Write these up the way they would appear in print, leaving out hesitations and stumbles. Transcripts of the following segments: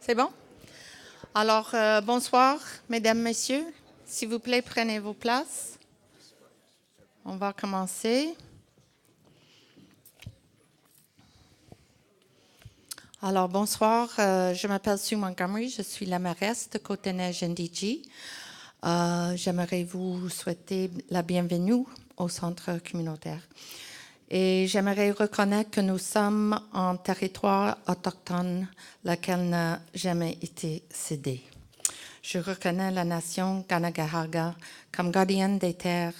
C'est bon? Alors, bonsoir, mesdames, messieurs. S'il vous plaît, prenez vos places. On va commencer. Alors, bonsoir. Je m'appelle Sue Montgomery. Je suis la mairesse de CDNNDG. J'aimerais vous souhaiter la bienvenue au centre communautaire. Et j'aimerais reconnaître que nous sommes en territoire autochtone, lequel n'a jamais été cédé. Je reconnais la nation Kanagahaga comme gardienne des terres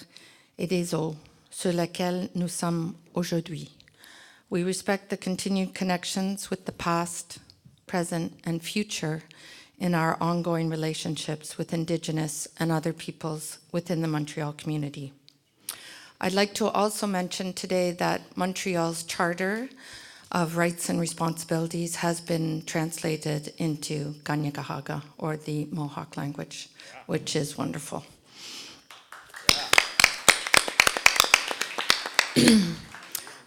et des eaux sur lesquelles nous sommes aujourd'hui. We respect the continued connections with the past, present, and future in our ongoing relationships with Indigenous and other peoples within the Montreal community. I'd like to also mention today that Montreal's Charter of Rights and Responsibilities has been translated into Kanien'kehá:ka, or the Mohawk language, which is wonderful.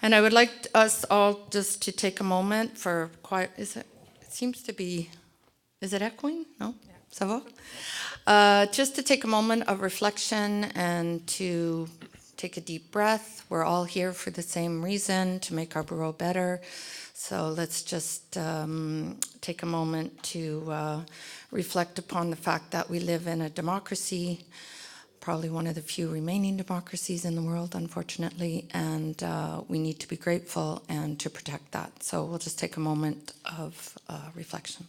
And I would like us all just to take a moment for quiet. It seems to be, is it echoing? No? Yeah. Ça va? Just to take a moment of reflection and to take a deep breath. We're all here for the same reason, to make our bureau better. So let's just take a moment to reflect upon the fact that we live in a democracy, probably one of the few remaining democracies in the world, unfortunately, and we need to be grateful and to protect that. So we'll just take a moment of reflection.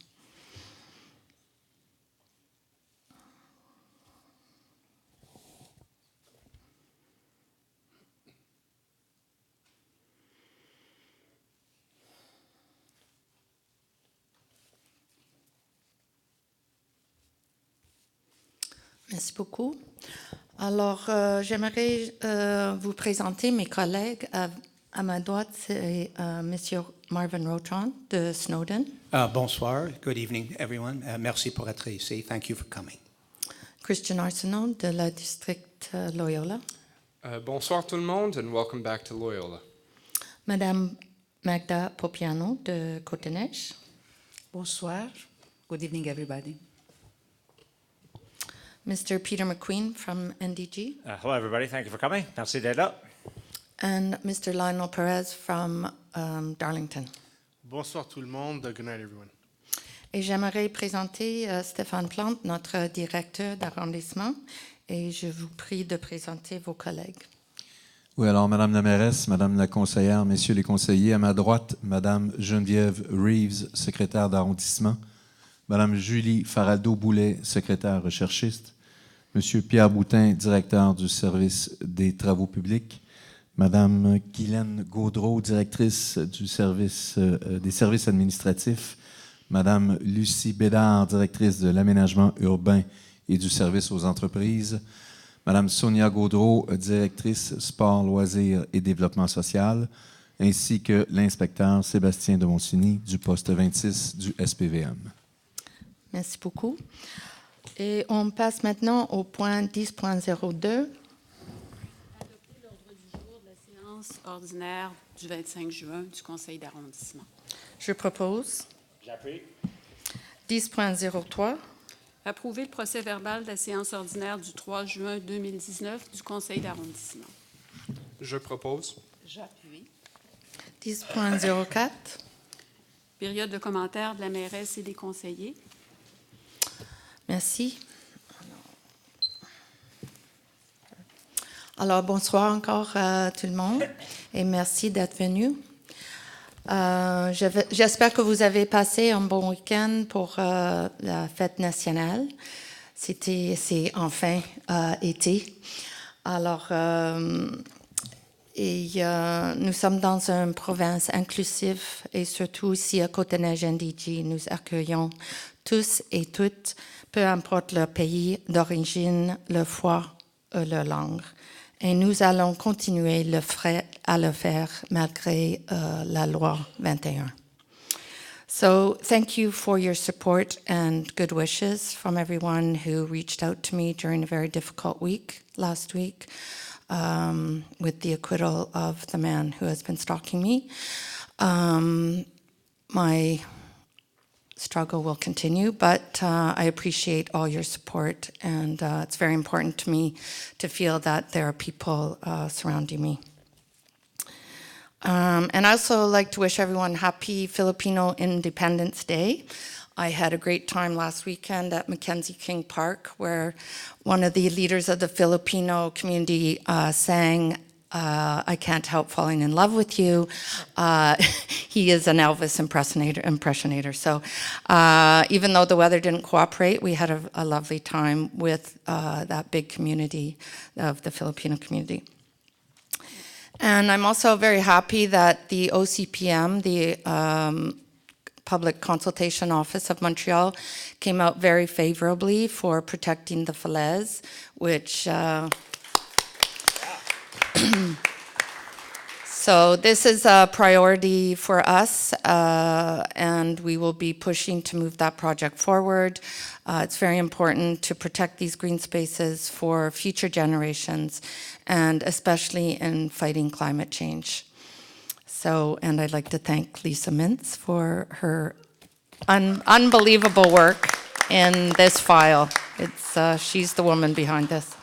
Merci beaucoup. Alors, j'aimerais vous présenter mes collègues. À ma droite, c'est Monsieur Marvin Rotron de Snowden. Bonsoir. Good evening, everyone. Merci pour être ici. Thank you for coming. Christian Arsenault de la district Loyola. Bonsoir tout le monde and welcome back to Loyola. Madame Magda Popiano de Côte-Neige. Bonsoir. Good evening, everybody. Mr. Peter McQueen from NDG. Hello, everybody. Thank you for coming. Merci d'être là. And Mr. Lionel Perez from Darlington. Bonsoir tout le monde. Good night, everyone. Et j'aimerais présenter Stéphane Plante, notre directeur d'arrondissement, et je vous prie de présenter vos collègues. Oui, alors Madame la mairesse, Madame la conseillère, Messieurs les conseillers, à ma droite, Madame Geneviève Reeves, secrétaire d'arrondissement, Madame Julie Faraldo-Boulet, secrétaire recherchiste, Monsieur Pierre Boutin, directeur du service des travaux publics, Madame Guylaine Gaudreau, directrice du service des services administratifs, Madame Lucie Bédard, directrice de l'aménagement urbain et du service aux entreprises, Madame Sonia Gaudreau, directrice sport, loisirs et développement social, ainsi que l'inspecteur Sébastien de Monsigny du poste 26 du SPVM. Merci beaucoup. Et on passe maintenant au point 10.02. Adopter l'ordre du jour de la séance ordinaire du 25 juin du Conseil d'arrondissement. Je propose. J'appuie. 10.03. Approuver le procès-verbal de la séance ordinaire du 3 juin 2019 du Conseil d'arrondissement. Je propose. J'appuie. 10.04. Période de commentaires de la mairesse et des conseillers. Merci. Alors, bonsoir encore à tout le monde et merci d'être venu. J'espère que vous avez passé un bon week-end pour la fête nationale. C'est enfin été. Alors, nous sommes dans une province inclusive et surtout ici à CDNNDG, nous accueillons tous et toutes, peu importe leur pays d'origine, leur foi ou leur langue. Et nous allons continuer à le faire malgré la loi 21. So thank you for your support and good wishes from everyone who reached out to me during a very difficult week last week with the acquittal of the man who has been stalking me. My struggle will continue, but I appreciate all your support, and it's very important to me to feel that there are people surrounding me. And I also like to wish everyone happy Filipino Independence Day. I had a great time last weekend at Mackenzie King Park, where one of the leaders of the Filipino community sang I Can't Help Falling in Love with You. He is an Elvis impersonator. So even though the weather didn't cooperate, we had a lovely time with that big community of the Filipino community. And I'm also very happy that the OCPM, the Public Consultation Office of Montreal, came out very favorably for protecting the falaise, which so this is a priority for us, and we will be pushing to move that project forward. It's very important to protect these green spaces for future generations, and especially in fighting climate change. So, and I'd like to thank Lisa Mintz for her unbelievable work in this file. She's the woman behind this.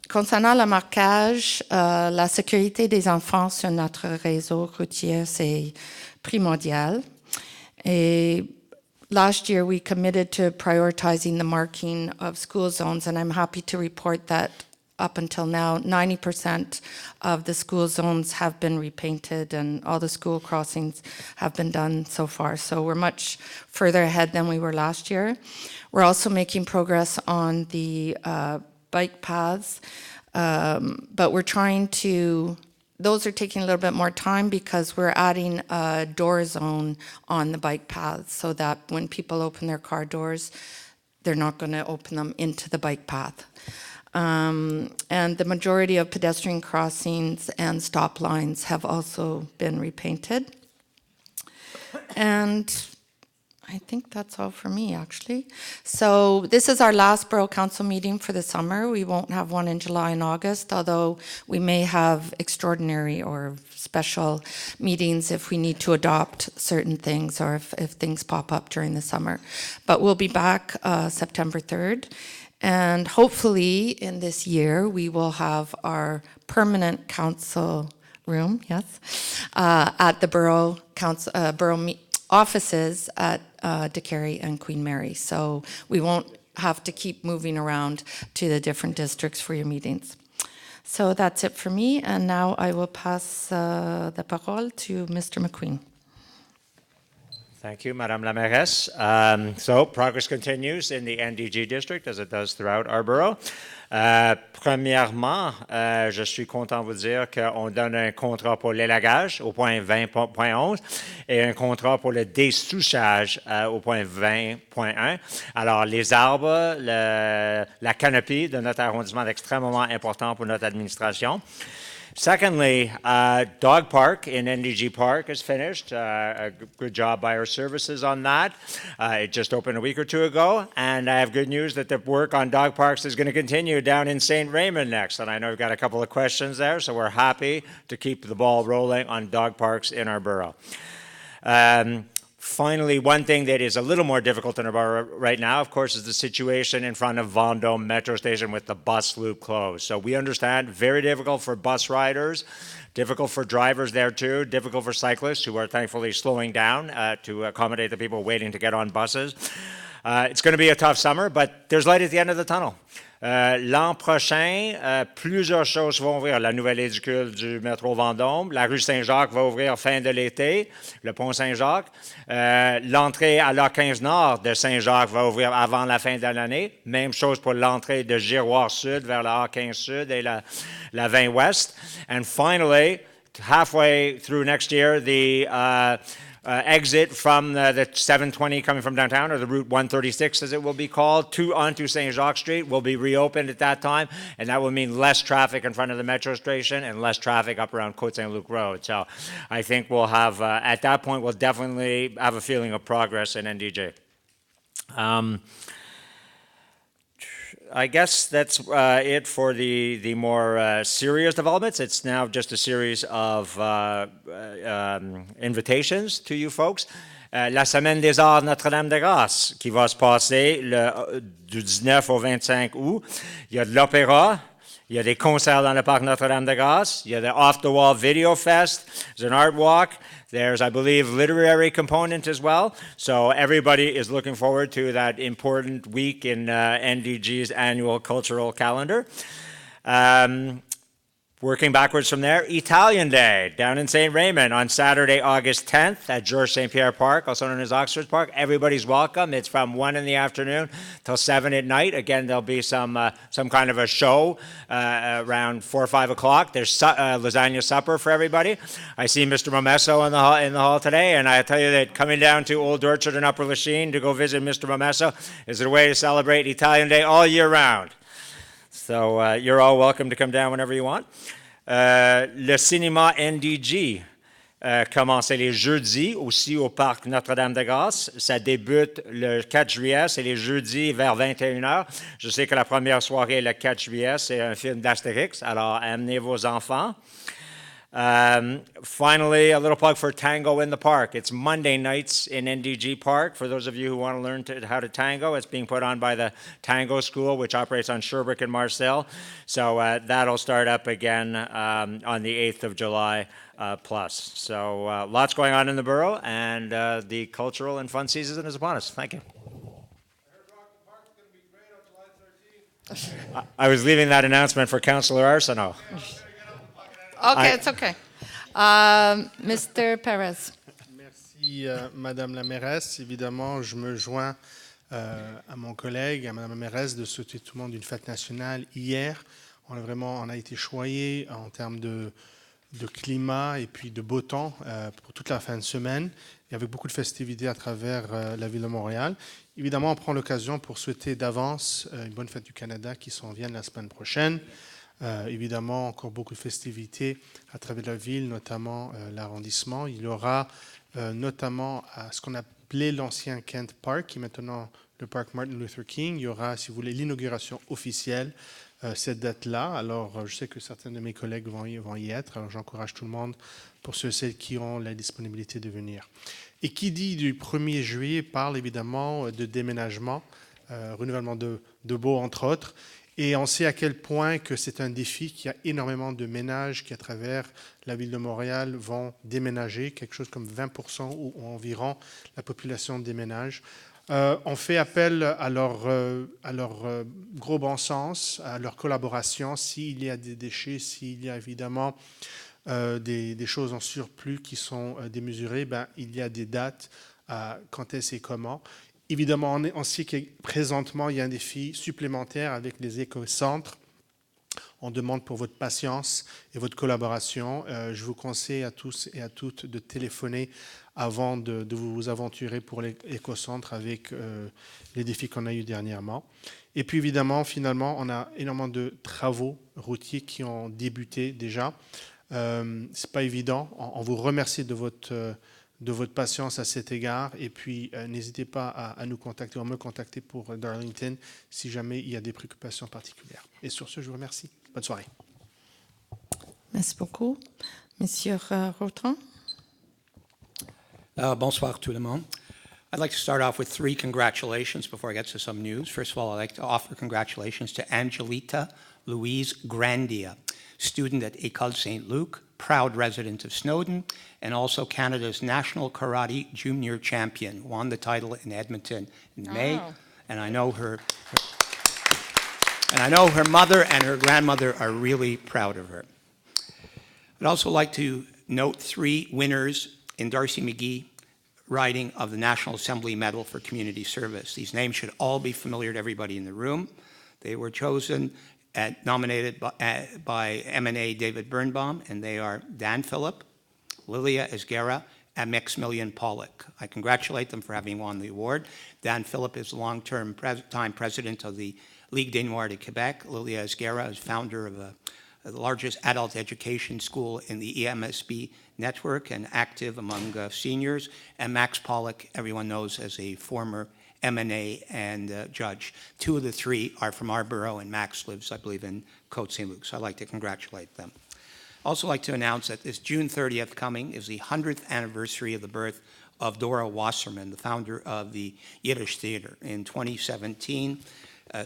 Concernant le marquage, la sécurité des enfants sur notre réseau routier, c'est primordial. Et last year, we committed to prioritizing the marking of school zones, and I'm happy to report that up until now, 90% of the school zones have been repainted, and all the school crossings have been done so far. So we're much further ahead than we were last year. We're also making progress on the bike paths, but we're trying to, those are taking a little bit more time because we're adding a door zone on the bike paths so that when people open their car doors, they're not going to open them into the bike path. And the majority of pedestrian crossings and stop lines have also been repainted. And I think that's all for me, actually. So this is our last Borough Council meeting for the summer. We won't have one in July and August, although we may have extraordinary or special meetings if we need to adopt certain things or if things pop up during the summer. But we'll be back September 3rd. And hopefully in this year, we will have our permanent council room, yes, at the Borough Council, offices at DeCary and Queen Mary. So we won't have to keep moving around to the different districts for your meetings. So that's it for me. And now I will pass the parole to Mr. McQueen. Thank you, Madame la Mairesse. So progress continues in the NDG district as it does throughout our borough. Premièrement, je suis content de vous dire qu'on donne un contrat pour l'élagage au point 20.11 et un contrat pour le dessouchage au point 20.1. Alors, les arbres, la canopie de notre arrondissement est extrêmement important pour notre administration. Secondly, Dog Park in NDG Park is finished. A good job by our services on that. It just opened a week or two ago, and I have good news that the work on dog parks is going to continue down in St. Raymond next. And I know we've got a couple of questions there, so we're happy to keep the ball rolling on dog parks in our borough. Finally, one thing that is a little more difficult in our borough right now, of course, is the situation in front of Vendôme Metro Station with the bus loop closed. So we understand, very difficult for bus riders, difficult for drivers there too, difficult for cyclists who are thankfully slowing down to accommodate the people waiting to get on buses. It's going to be a tough summer, but there's light at the end of the tunnel. L'an prochain, plusieurs choses vont ouvrir. La nouvelle édicule du métro Vendôme, la rue Saint-Jacques va ouvrir fin de l'été, le pont Saint-Jacques. L'entrée à l'A15 Nord de Saint-Jacques va ouvrir avant la fin de l'année. Même chose pour l'entrée de Giroir Sud vers la A15 Sud et la 20 Ouest. And finally, halfway through next year, the exit from the 720 coming from downtown, or the Route 136 as it will be called, onto St. Jacques Street will be reopened at that time, and that will mean less traffic in front of the metro station and less traffic up around Côte Saint-Luc Road. So I think we'll have, at that point, we'll definitely have a feeling of progress in NDJ. I guess that's it for the more serious developments. It's now just a series of invitations to you folks. la Semaine des Arts Notre-Dame-de-Grâce qui va se passer du 19 au 25 août. Il y a de l'opéra. Il y a des concerts dans le parc Notre-Dame-de-Grâce. Il y a the Off-the-Wall Video Fest. There's an art walk. There's, I believe, literary component as well. So everybody is looking forward to that important week in NDG's annual cultural calendar. Working backwards from there, Italian Day down in St. Raymond on Saturday, August 10th at Georges St. Pierre Park, also known as Oxford Park. Everybody's welcome. It's from 1 in the afternoon till 7 at night. Again, there'll be some kind of a show around 4 or 5 o'clock. There's lasagna supper for everybody. I see Mr. Momesso in the hall today, and I tell you that coming down to Old Orchard and Upper Lachine to go visit Mr. Momesso is a way to celebrate Italian Day all year round. So you're all welcome to come down whenever you want. Le cinéma NDG commence les jeudis aussi au parc Notre-Dame-de-Grâce. Ça débute le 4 juillet, c'est les jeudis vers 21h. Je sais que la première soirée, le 4 juillet, c'est un film d'Astérix, alors amenez vos enfants. Finally, a little plug for Tango in the Park. It's Monday nights in NDG Park. For those of you who want to learn how to tango, it's being put on by the Tango School, which operates on Sherbrooke and Marcel. So that'll start up again on the 8th of July plus. So lots going on in the borough, and the cultural and fun season is upon us. Thank you. I was leaving that announcement for Councillor Arsenault. Okay, it's okay. Mr. Perez. Merci, Madame la mairesse. Évidemment, je me joins à mon collègue, à Madame la mairesse, de souhaiter tout le monde une fête nationale hier. On a été choyés en termes de climat et puis de beau temps pour toute la fin de semaine, et avec beaucoup de festivités à travers la ville de Montréal. Évidemment, on prend l'occasion pour souhaiter d'avance une bonne fête du Canada qui s'en vient la semaine prochaine. Évidemment, encore beaucoup de festivités à travers la ville, notamment l'arrondissement. Il y aura notamment à ce qu'on appelait l'ancien Kent Park, qui est maintenant le parc Martin Luther King. Il y aura, si vous voulez, l'inauguration officielle cette date-là. Alors, je sais que certains de mes collègues vont y être. Alors, j'encourage tout le monde, pour ceux et celles qui ont la disponibilité de venir. Et qui dit du 1er juillet parle évidemment de déménagement, renouvellement de baux, entre autres. Et on sait à quel point que c'est un défi, qu'il y a énormément de ménages qui, à travers la ville de Montréal, vont déménager, quelque chose comme 20% ou environ la population déménage. On fait appel à leur gros bon sens, à leur collaboration. S'il y a des déchets, s'il y a évidemment des choses en surplus qui sont démesurées, il y a des dates quand est-ce et comment. Évidemment, on sait que présentement, il y a un défi supplémentaire avec les éco-centres. On demande pour votre patience et votre collaboration. Je vous conseille à tous et à toutes de téléphoner avant de vous aventurer pour les éco-centres avec les défis qu'on a eus dernièrement. Et puis évidemment, finalement, on a énormément de travaux routiers qui ont débuté déjà. C'est pas évident. On vous remercie de votre patience à cet égard. Et puis, n'hésitez pas à nous contacter, à me contacter pour Darlington si jamais il y a des préoccupations particulières. Et sur ce, je vous remercie. Bonne soirée. Merci beaucoup. Monsieur Rotrand. Bonsoir tout le monde. I'd like to start off with 3 congratulations before I get to some news. First of all, I'd like to offer congratulations to Angelita Louise Grandia, student at École Saint-Luc, proud resident of Snowdon, and also Canada's National Karate Junior Champion, won the title in Edmonton in May. And I know her mother and her grandmother are really proud of her. I'd also like to note 3 winners in Darcy McGee riding of the National Assembly Medal for Community Service. These names should all be familiar to everybody in the room. They were chosen and nominated by MNA David Birnbaum, and they are Dan Phillip, Lilia Esguerra, and Maximilian Pollock. I congratulate them for having won the award. Dan Phillip is a long-term time president of the Ligue des Noirs de Quebec. Lilia Esguerra is founder of the largest adult education school in the EMSB network and active among seniors. And Max Pollock, everyone knows as a former MNA and judge. 2 of the 3 are from our borough, and Max lives, I believe, in Côte Saint-Luc. So I'd like to congratulate them. Also like to announce that this June 30th coming is the 100th anniversary of the birth of Dora Wasserman, the founder of the Yiddish Theater. In 2017,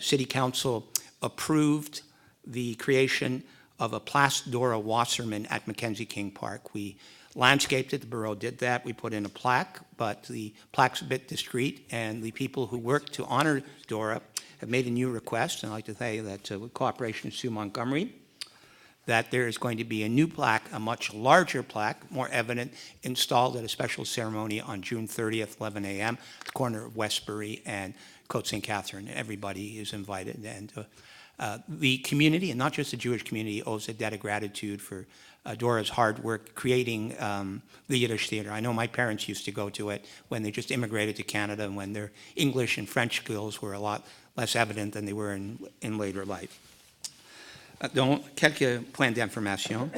City Council approved the creation of a Place Dora Wasserman at Mackenzie King Park. We landscaped it, the borough did that, we put in a plaque, but the plaque's a bit discreet, and the people who worked to honor Dora have made a new request, and I'd like to say that with cooperation of Sue Montgomery, that there is going to be a new plaque, a much larger plaque, more evident, installed at a special ceremony on June 30th, 11 a.m., at the corner of Westbury and Côte St. Catherine. Everybody is invited, and the community, and not just the Jewish community, owes a debt of gratitude for Dora's hard work creating the Yiddish Theater. I know my parents used to go to it when they just immigrated to Canada and when their English and French skills were a lot less evident than they were in later life. Donc, quelques points d'information.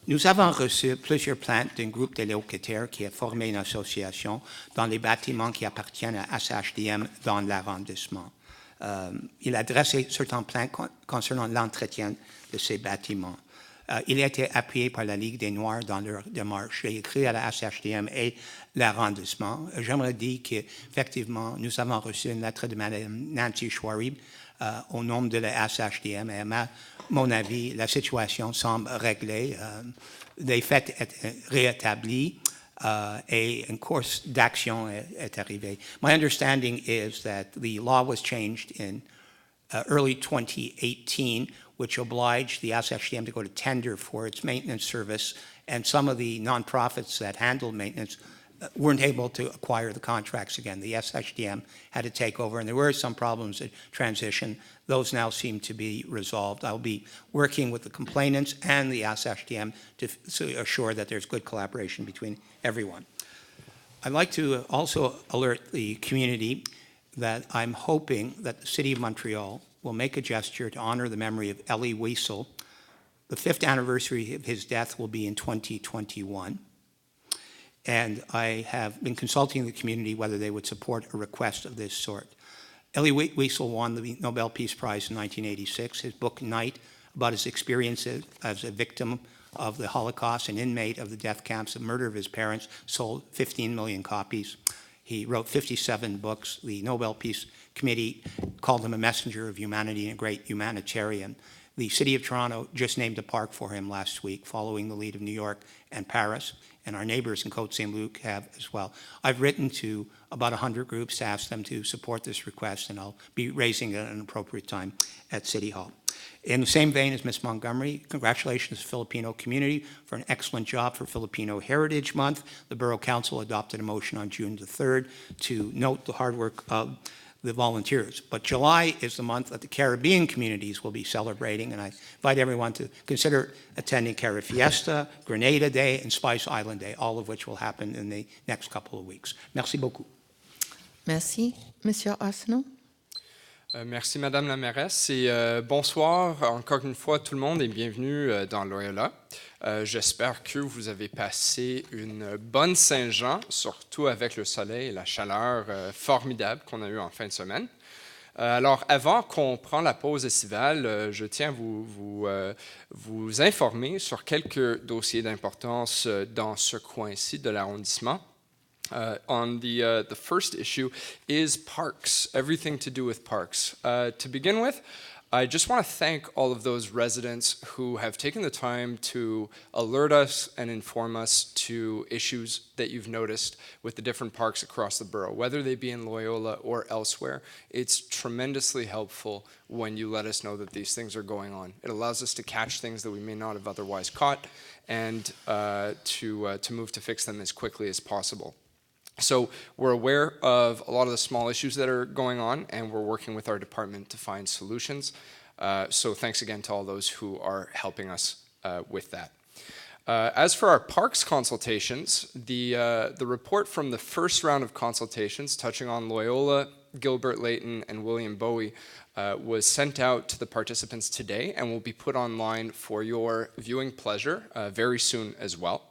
Nous avons reçu plusieurs plaintes d'un groupe de locataires qui a formé une association dans les bâtiments qui appartiennent à SHDM dans l'arrondissement. Il a adressé certaines plaintes concernant l'entretien de ces bâtiments. Il a été appuyé par la Ligue des Noirs dans leur démarche. J'ai écrit à la SHDM et l'arrondissement. J'aimerais dire qu'effectivement, nous avons reçu une lettre de Mme Nancy Schwarib au nom de la SHDM. Et à mon avis, la situation semble réglée. Les faits sont rétablis. Et une course d'action est arrivée. My understanding is that the law was changed in early 2018, which obliged the SHDM to go to tender for its maintenance service, and some of the nonprofits that handled maintenance weren't able to acquire the contracts again. The SHDM had to take over, and there were some problems at transition. Those now seem to be resolved. I'll be working with the complainants and the SHDM to assure that there's good collaboration between everyone. I'd like to also alert the community that I'm hoping that the City of Montreal will make a gesture to honor the memory of Elie Wiesel. The 5th anniversary of his death will be in 2021. And I have been consulting the community whether they would support a request of this sort. Elie Wiesel won the Nobel Peace Prize in 1986. His book, Night, about his experiences as a victim of the Holocaust, an inmate of the death camps, the murder of his parents, sold 15 million copies. He wrote 57 books. The Nobel Peace Committee called him a messenger of humanity and a great humanitarian. The City of Toronto just named a park for him last week, following the lead of New York and Paris, and our neighbors in Côte St. Luc have as well. I've written to about 100 groups to ask them to support this request, and I'll be raising it at an appropriate time at City Hall. In the same vein as Ms. Montgomery, congratulations to the Filipino community for an excellent job for Filipino Heritage Month. The Borough Council adopted a motion on June the 3rd to note the hard work of the volunteers. But July is the month that the Caribbean communities will be celebrating, and I invite everyone to consider attending Cara Fiesta, Grenada Day, and Spice Island Day, all of which will happen in the next couple of weeks. Merci beaucoup. Merci. Monsieur Arsenault? Merci, Madame la mairesse, et bonsoir encore une fois tout le monde et bienvenue dans Loyola. J'espère que vous avez passé une bonne Saint-Jean, surtout avec le soleil et la chaleur formidable qu'on a eue en fin de semaine. Alors, avant qu'on prenne la pause estivale, je tiens à vous informer sur quelques dossiers d'importance dans ce coin-ci de l'arrondissement. On the first issue is parks, everything to do with parks. To begin with, I just want to thank all of those residents who have taken the time to alert us and inform us to issues that you've noticed with the different parks across the borough, whether they be in Loyola or elsewhere. It's tremendously helpful when you let us know that these things are going on. It allows us to catch things that we may not have otherwise caught and to move to fix them as quickly as possible. So we're aware of a lot of the small issues that are going on, and we're working with our department to find solutions. So thanks again to all those who are helping us with that. As for our parks consultations, the report from the first round of consultations touching on Loyola, Gilbert Layton, and William Bowie was sent out to the participants today and will be put online for your viewing pleasure very soon as well.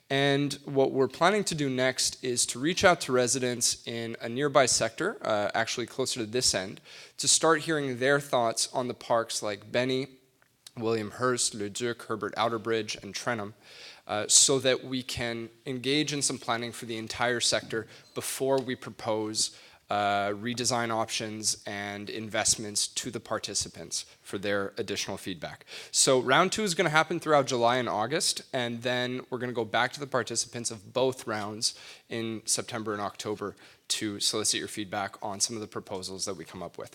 And what we're planning to do next is to reach out to residents in a nearby sector, actually closer to this end, to start hearing their thoughts on the parks like Benny, William Hurst, Le Duc, Herbert Outerbridge, and Trenham. so that we can engage in some planning for the entire sector before we propose redesign options and investments to the participants for their additional feedback. So round 2 is going to happen throughout July and August, and then we're going to go back to the participants of both rounds in September and October to solicit your feedback on some of the proposals that we come up with.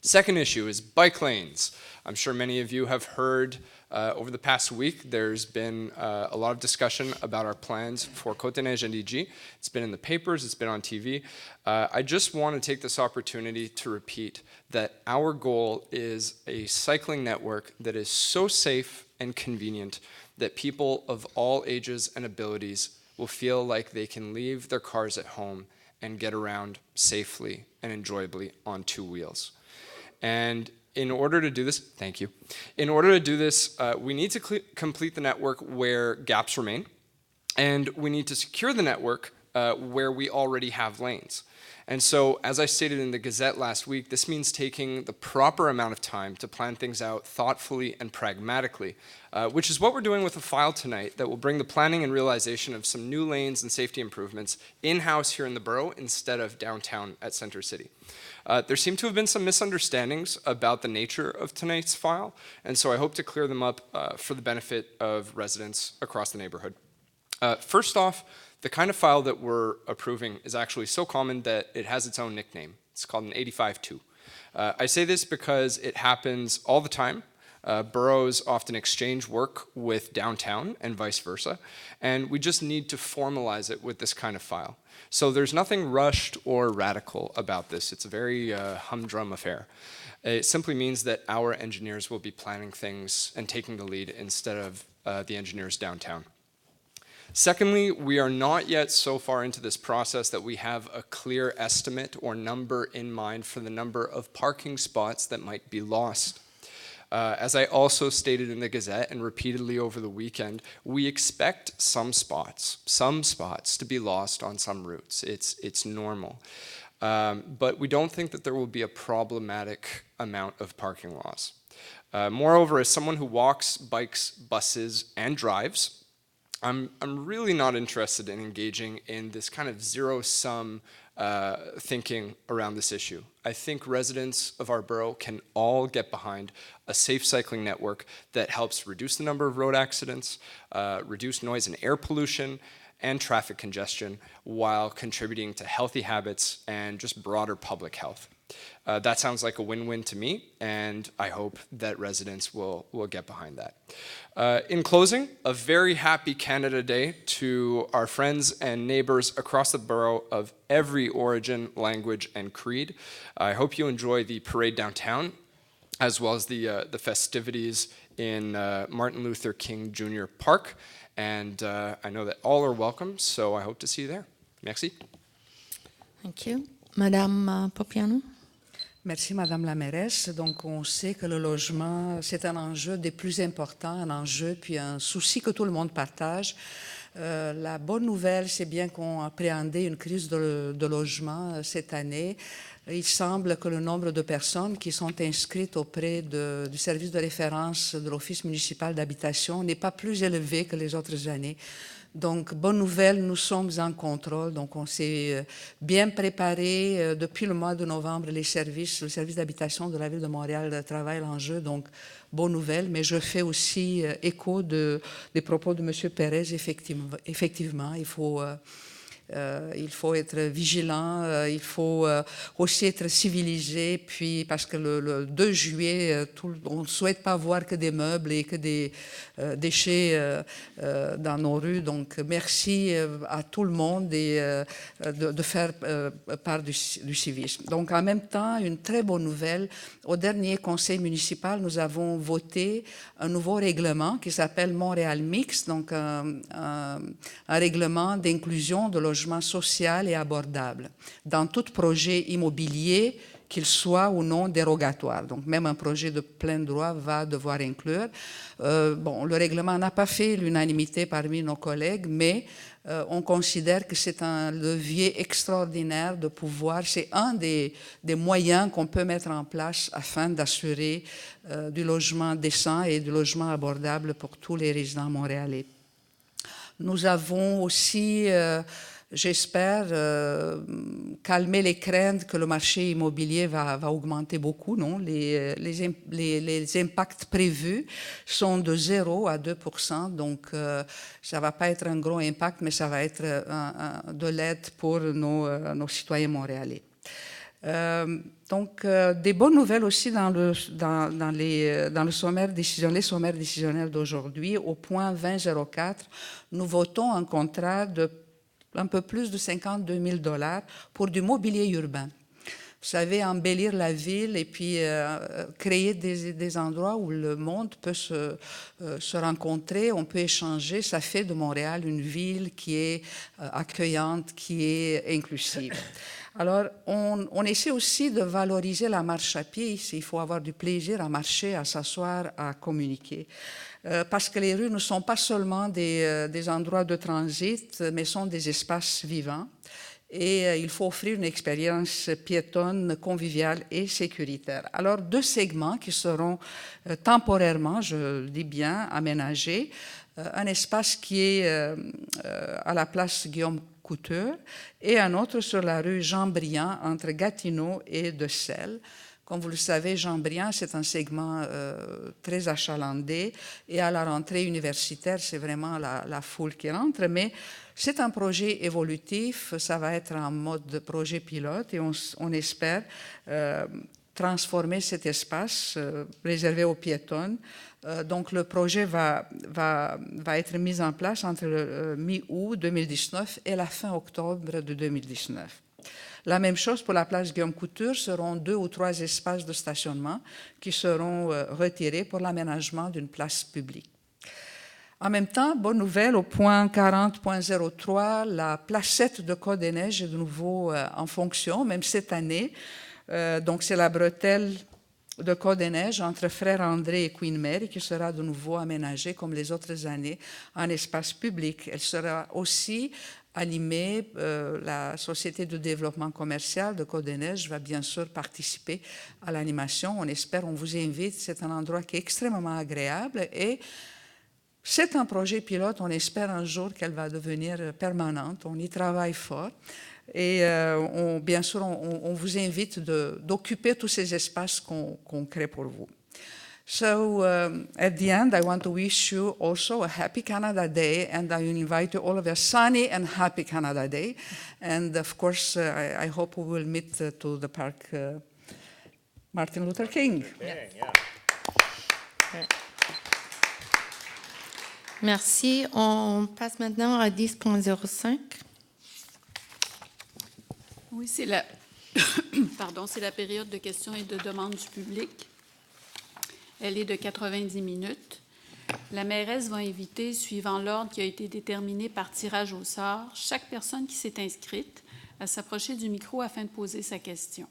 Second issue is bike lanes. I'm sure many of you have heard over the past week, there's been a lot of discussion about our plans for CDNNDG. It's been in the papers, it's been on TV. I just want to take this opportunity to repeat that our goal is a cycling network that is so safe and convenient that people of all ages and abilities will feel like they can leave their cars at home and get around safely and enjoyably on 2 wheels. And in order to do this, thank you. In order to do this, we need to complete the network where gaps remain, and we need to secure the network where we already have lanes. And so, as I stated in the Gazette last week, this means taking the proper amount of time to plan things out thoughtfully and pragmatically, which is what we're doing with a file tonight that will bring the planning and realization of some new lanes and safety improvements in-house here in the borough instead of downtown at Center City. There seem to have been some misunderstandings about the nature of tonight's file, and so I hope to clear them up for the benefit of residents across the neighborhood. First off, the kind of file that we're approving is actually so common that it has its own nickname. It's called an 85-2. I say this because it happens all the time. Boroughs often exchange work with downtown and vice versa, and we just need to formalize it with this kind of file. So there's nothing rushed or radical about this. It's a very humdrum affair. It simply means that our engineers will be planning things and taking the lead instead of the engineers downtown. Secondly, we are not yet so far into this process that we have a clear estimate or number in mind for the number of parking spots that might be lost. As I also stated in the Gazette and repeatedly over the weekend, we expect some spots to be lost on some routes. It's normal. But we don't think that there will be a problematic amount of parking loss. Moreover, as someone who walks, bikes, buses, and drives, I'm really not interested in engaging in this kind of zero-sum thinking around this issue. I think residents of our borough can all get behind a safe cycling network that helps reduce the number of road accidents, reduce noise and air pollution, and traffic congestion while contributing to healthy habits and just broader public health. That sounds like a win-win to me, and I hope that residents will get behind that. In closing, a very happy Canada Day to our friends and neighbors across the borough of every origin, language, and creed. I hope you enjoy the parade downtown, as well as the festivities in Martin Luther King Jr. Park, and I know that all are welcome, so I hope to see you there. Merci. Thank you. Madame Popiano. Merci, Madame la mairesse. Donc, on sait que le logement, c'est un enjeu des plus importants, un enjeu, puis un souci que tout le monde partage. La bonne nouvelle, c'est bien qu'on a appréhendé une crise de logement cette année. Il semble que le nombre de personnes qui sont inscrites auprès du service de référence de l'Office municipal d'habitation n'est pas plus élevé que les autres années. Donc, bonne nouvelle, nous sommes en contrôle. Donc, on s'est bien préparé. Depuis le mois de novembre, le service d'habitation de la Ville de Montréal travaille l'enjeu. Donc, bonne nouvelle. Mais je fais aussi écho des propos de M. Pérez. Effectivement, il faut être vigilant, il faut aussi être civilisé, puis parce que le 2 juillet, on ne souhaite pas voir que des meubles et que des déchets dans nos rues. Donc, merci à tout le monde et de faire part du civisme. Donc, en même temps, une très bonne nouvelle. Au dernier conseil municipal, nous avons voté un nouveau règlement qui s'appelle Montréal Mix, donc un règlement d'inclusion de logement social et abordable dans tout projet immobilier, qu'il soit ou non dérogatoire. Donc, même un projet de plein droit va devoir inclure. Le règlement n'a pas fait l'unanimité parmi nos collègues, mais on considère que c'est un levier extraordinaire de pouvoir, c'est un des moyens qu'on peut mettre en place afin d'assurer du logement décent et du logement abordable pour tous les résidents montréalais. Nous avons aussi, j'espère, calmer les craintes que le marché immobilier va augmenter beaucoup. Non? Les impacts prévus sont de 0 à 2%, donc ça ne va pas être un gros impact, mais ça va être de l'aide pour nos citoyens montréalais. Donc, des bonnes nouvelles aussi dans le sommaire décisionnel, les sommaires décisionnels d'aujourd'hui. Au point 20.04, nous votons un contrat de un peu plus de 52 000 $ pour du mobilier urbain. Vous savez, embellir la ville et puis créer des endroits où le monde peut se rencontrer, on peut échanger. Ça fait de Montréal une ville qui est accueillante, qui est inclusive. Alors, on essaie aussi de valoriser la marche à pied. Il faut avoir du plaisir à marcher, à s'asseoir, à communiquer. Parce que les rues ne sont pas seulement des endroits de transit, mais sont des espaces vivants. Et il faut offrir une expérience piétonne, conviviale et sécuritaire. Alors, 2 segments qui seront temporairement, je dis bien, aménagés. Un espace qui est à la place Guillaume Couture et un autre sur la rue Jean-Briand entre Gatineau et De Selle. Comme vous le savez, Jean-Briand, c'est un segment très achalandé et à la rentrée universitaire, c'est vraiment la foule qui rentre, mais c'est un projet évolutif, ça va être en mode projet pilote et on espère transformer cet espace réservé aux piétonnes. Donc, le projet va être mis en place entre le mi-août 2019 et la fin octobre de 2019. La même chose pour la place Guillaume Couture, seront 2 ou 3 espaces de stationnement qui seront retirés pour l'aménagement d'une place publique. En même temps, bonne nouvelle, au point 40.03, la placette de Côte-des-Neiges est de nouveau en fonction, même cette année. Donc, c'est la bretelle de Côte-des-Neiges entre Frère André et Queen Mary qui sera de nouveau aménagée comme les autres années en espace public. Elle sera aussi animée. La Société de développement commercial de Côte-des-Neiges va bien sûr participer à l'animation. On espère, on vous invite. C'est un endroit qui est extrêmement agréable et c'est un projet pilote. On espère un jour qu'elle va devenir permanente. On y travaille fort. Et bien sûr, on vous invite d'occuper tous ces espaces qu'on crée pour vous. So at the end, I want to wish you also a happy Canada Day, and I invite you all of a sunny and happy Canada Day. And of course, I hope we will meet to the park Martin Luther King. Yeah. Merci. On passe maintenant à 10.05. Oui, c'est la période de questions et de demandes du public. Elle est de 90 minutes. La mairesse va inviter, suivant l'ordre qui a été déterminé par tirage au sort, chaque personne qui s'est inscrite à s'approcher du micro afin de poser sa question.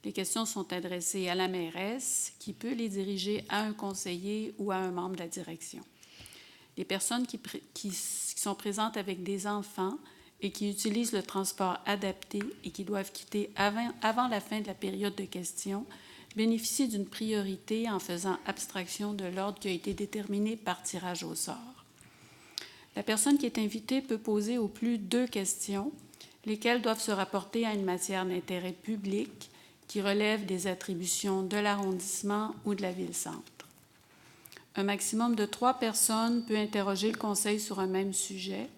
Les questions sont adressées à la mairesse, qui peut les diriger à un conseiller ou à un membre de la direction. Les personnes qui sont présentes avec des enfants et qui utilisent le transport adapté et qui doivent quitter avant la fin de la période de questions bénéficient d'une priorité en faisant abstraction de l'ordre qui a été déterminé par tirage au sort. La personne qui est invitée peut poser au plus 2 questions, lesquelles doivent se rapporter à une matière d'intérêt public qui relève des attributions de l'arrondissement ou de la ville-centre. Un maximum de 3 personnes peut interroger le conseil sur un même sujet.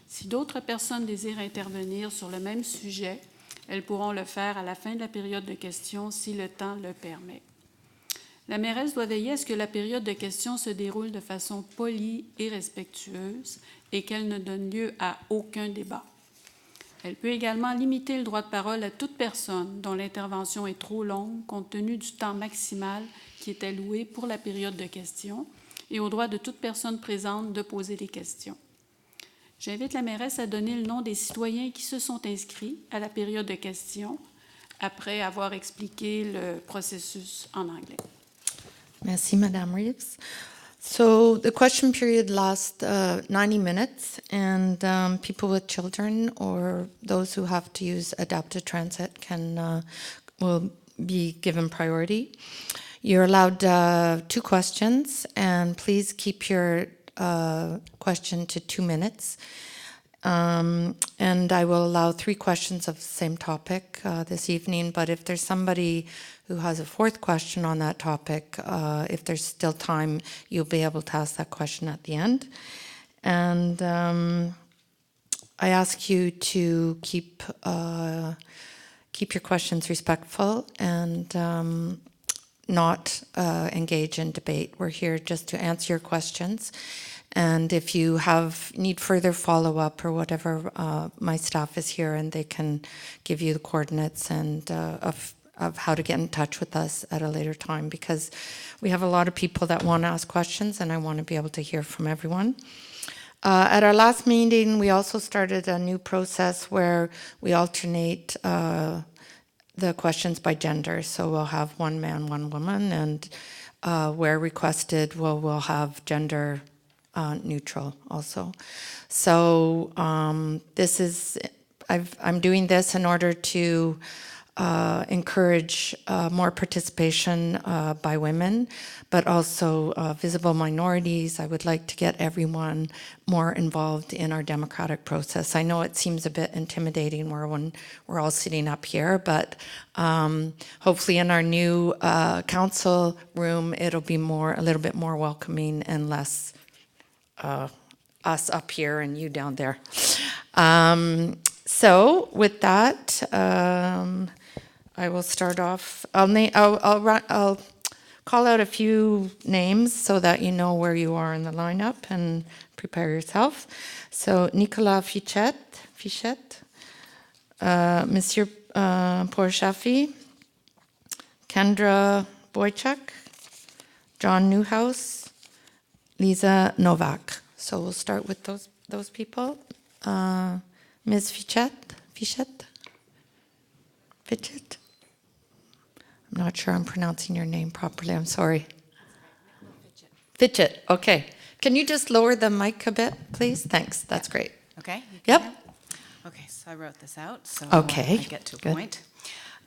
Si d'autres personnes désirent intervenir sur le même sujet, elles pourront le faire à la fin de la période de questions si le temps le permet. La mairesse doit veiller à ce que la période de questions se déroule de façon polie et respectueuse et qu'elle ne donne lieu à aucun débat. Elle peut également limiter le droit de parole à toute personne dont l'intervention est trop longue compte tenu du temps maximal qui est alloué pour la période de questions et au droit de toute personne présente de poser des questions. J'invite la mairesse à donner le nom des citoyens qui se sont inscrits à la période de questions après avoir expliqué le processus en anglais. Merci, Madame Reeves. So the question period lasts 90 minutes, and people with children or those who have to use adapted transit will be given priority. You're allowed 2 questions, and please keep your question to 2 minutes. And I will allow 3 questions of the same topic this evening, but if there's somebody who has a 4th question on that topic, if there's still time, you'll be able to ask that question at the end. And I ask you to keep your questions respectful and not engage in debate. We're here just to answer your questions. And if you need further follow-up or whatever, my staff is here and they can give you the coordinates and of how to get in touch with us at a later time, because we have a lot of people that want to ask questions and I want to be able to hear from everyone. At our last meeting, we also started a new process where we alternate the questions by gender. So we'll have 1 man, 1 woman, and where requested, we'll have gender neutral also. So I'm doing this in order to encourage more participation by women, but also visible minorities. I would like to get everyone more involved in our democratic process. I know it seems a bit intimidating when we're all sitting up here, but hopefully in our new council room, it'll be a little bit more welcoming and less us up here and you down there. So with that, I will start off. I'll call out a few names so that you know where you are in the lineup and prepare yourself. So Nicolas Fichette, Monsieur Paul Shafi, Kendra Boychuk, John Newhouse, Lisa Novak. So we'll start with those people. Ms. Fichette. I'm not sure I'm pronouncing your name properly. I'm sorry. Fitchett. Okay. Can you just lower the mic a bit, please? Thanks. That's great. Okay. Yep. Okay, so I wrote this out, so Okay, I get to a good. point.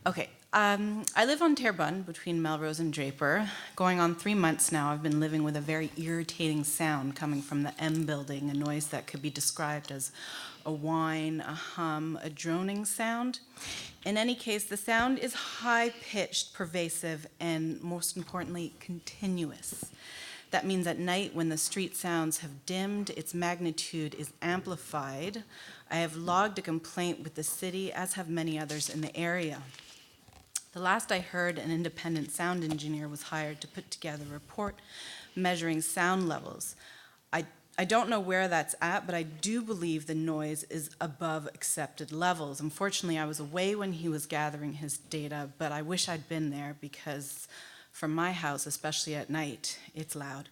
Okay, I live on Terrebonne between Melrose and Draper. Going on 3 months now, I've been living with a very irritating sound coming from the M building, a noise that could be described as a whine, a hum, a droning sound. In any case, the sound is high-pitched, pervasive, and most importantly, continuous. That means at night, when the street sounds have dimmed, its magnitude is amplified. I have logged a complaint with the city, as have many others in the area. The last I heard, an independent sound engineer was hired to put together a report measuring sound levels. I don't know where that's at, but I do believe the noise is above accepted levels. Unfortunately, I was away when he was gathering his data, but I wish I'd been there because from my house, especially at night, it's loud.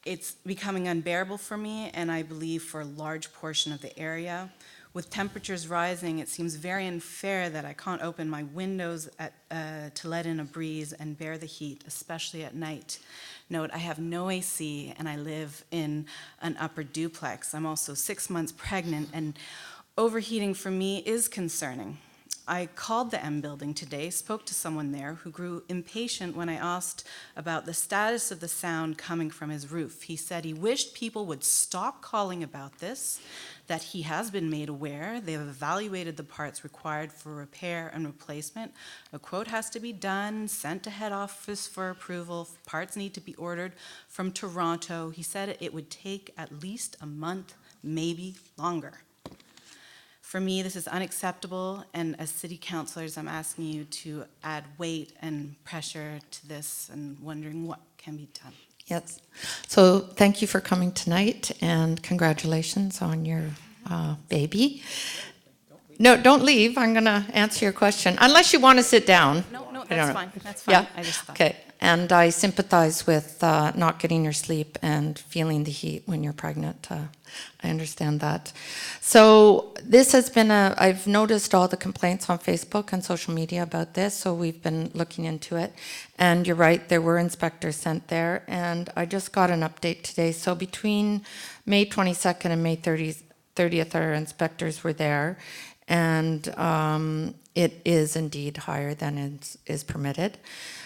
It's becoming unbearable for me, and I believe for a large portion of the area. With temperatures rising, it seems very unfair that I can't open my windows to let in a breeze and bear the heat, especially at night. Note, I have no AC, and I live in an upper duplex. I'm also 6 months pregnant, and overheating for me is concerning. I called the M building today, spoke to someone there who grew impatient when I asked about the status of the sound coming from his roof. He said he wished people would stop calling about this, that he has been made aware. They have evaluated the parts required for repair and replacement. A quote has to be done, sent to head office for approval. Parts need to be ordered from Toronto. He said it would take at least a month, maybe longer. For me, this is unacceptable, and as city councilors, I'm asking you to add weight and pressure to this and wondering what can be done. Yes. So thank you for coming tonight, and congratulations on your baby. No, don't leave. I'm going to answer your question, unless you want to sit down. No, that's fine. That's fine. Yeah? I just thought. Okay. And I sympathize with not getting your sleep and feeling the heat when you're pregnant. I understand that. So this has been I've noticed all the complaints on Facebook and social media about this, so we've been looking into it. And you're right, there were inspectors sent there, and I just got an update today. So between May 22nd and May 30th, our inspectors were there, and it is indeed higher than is permitted.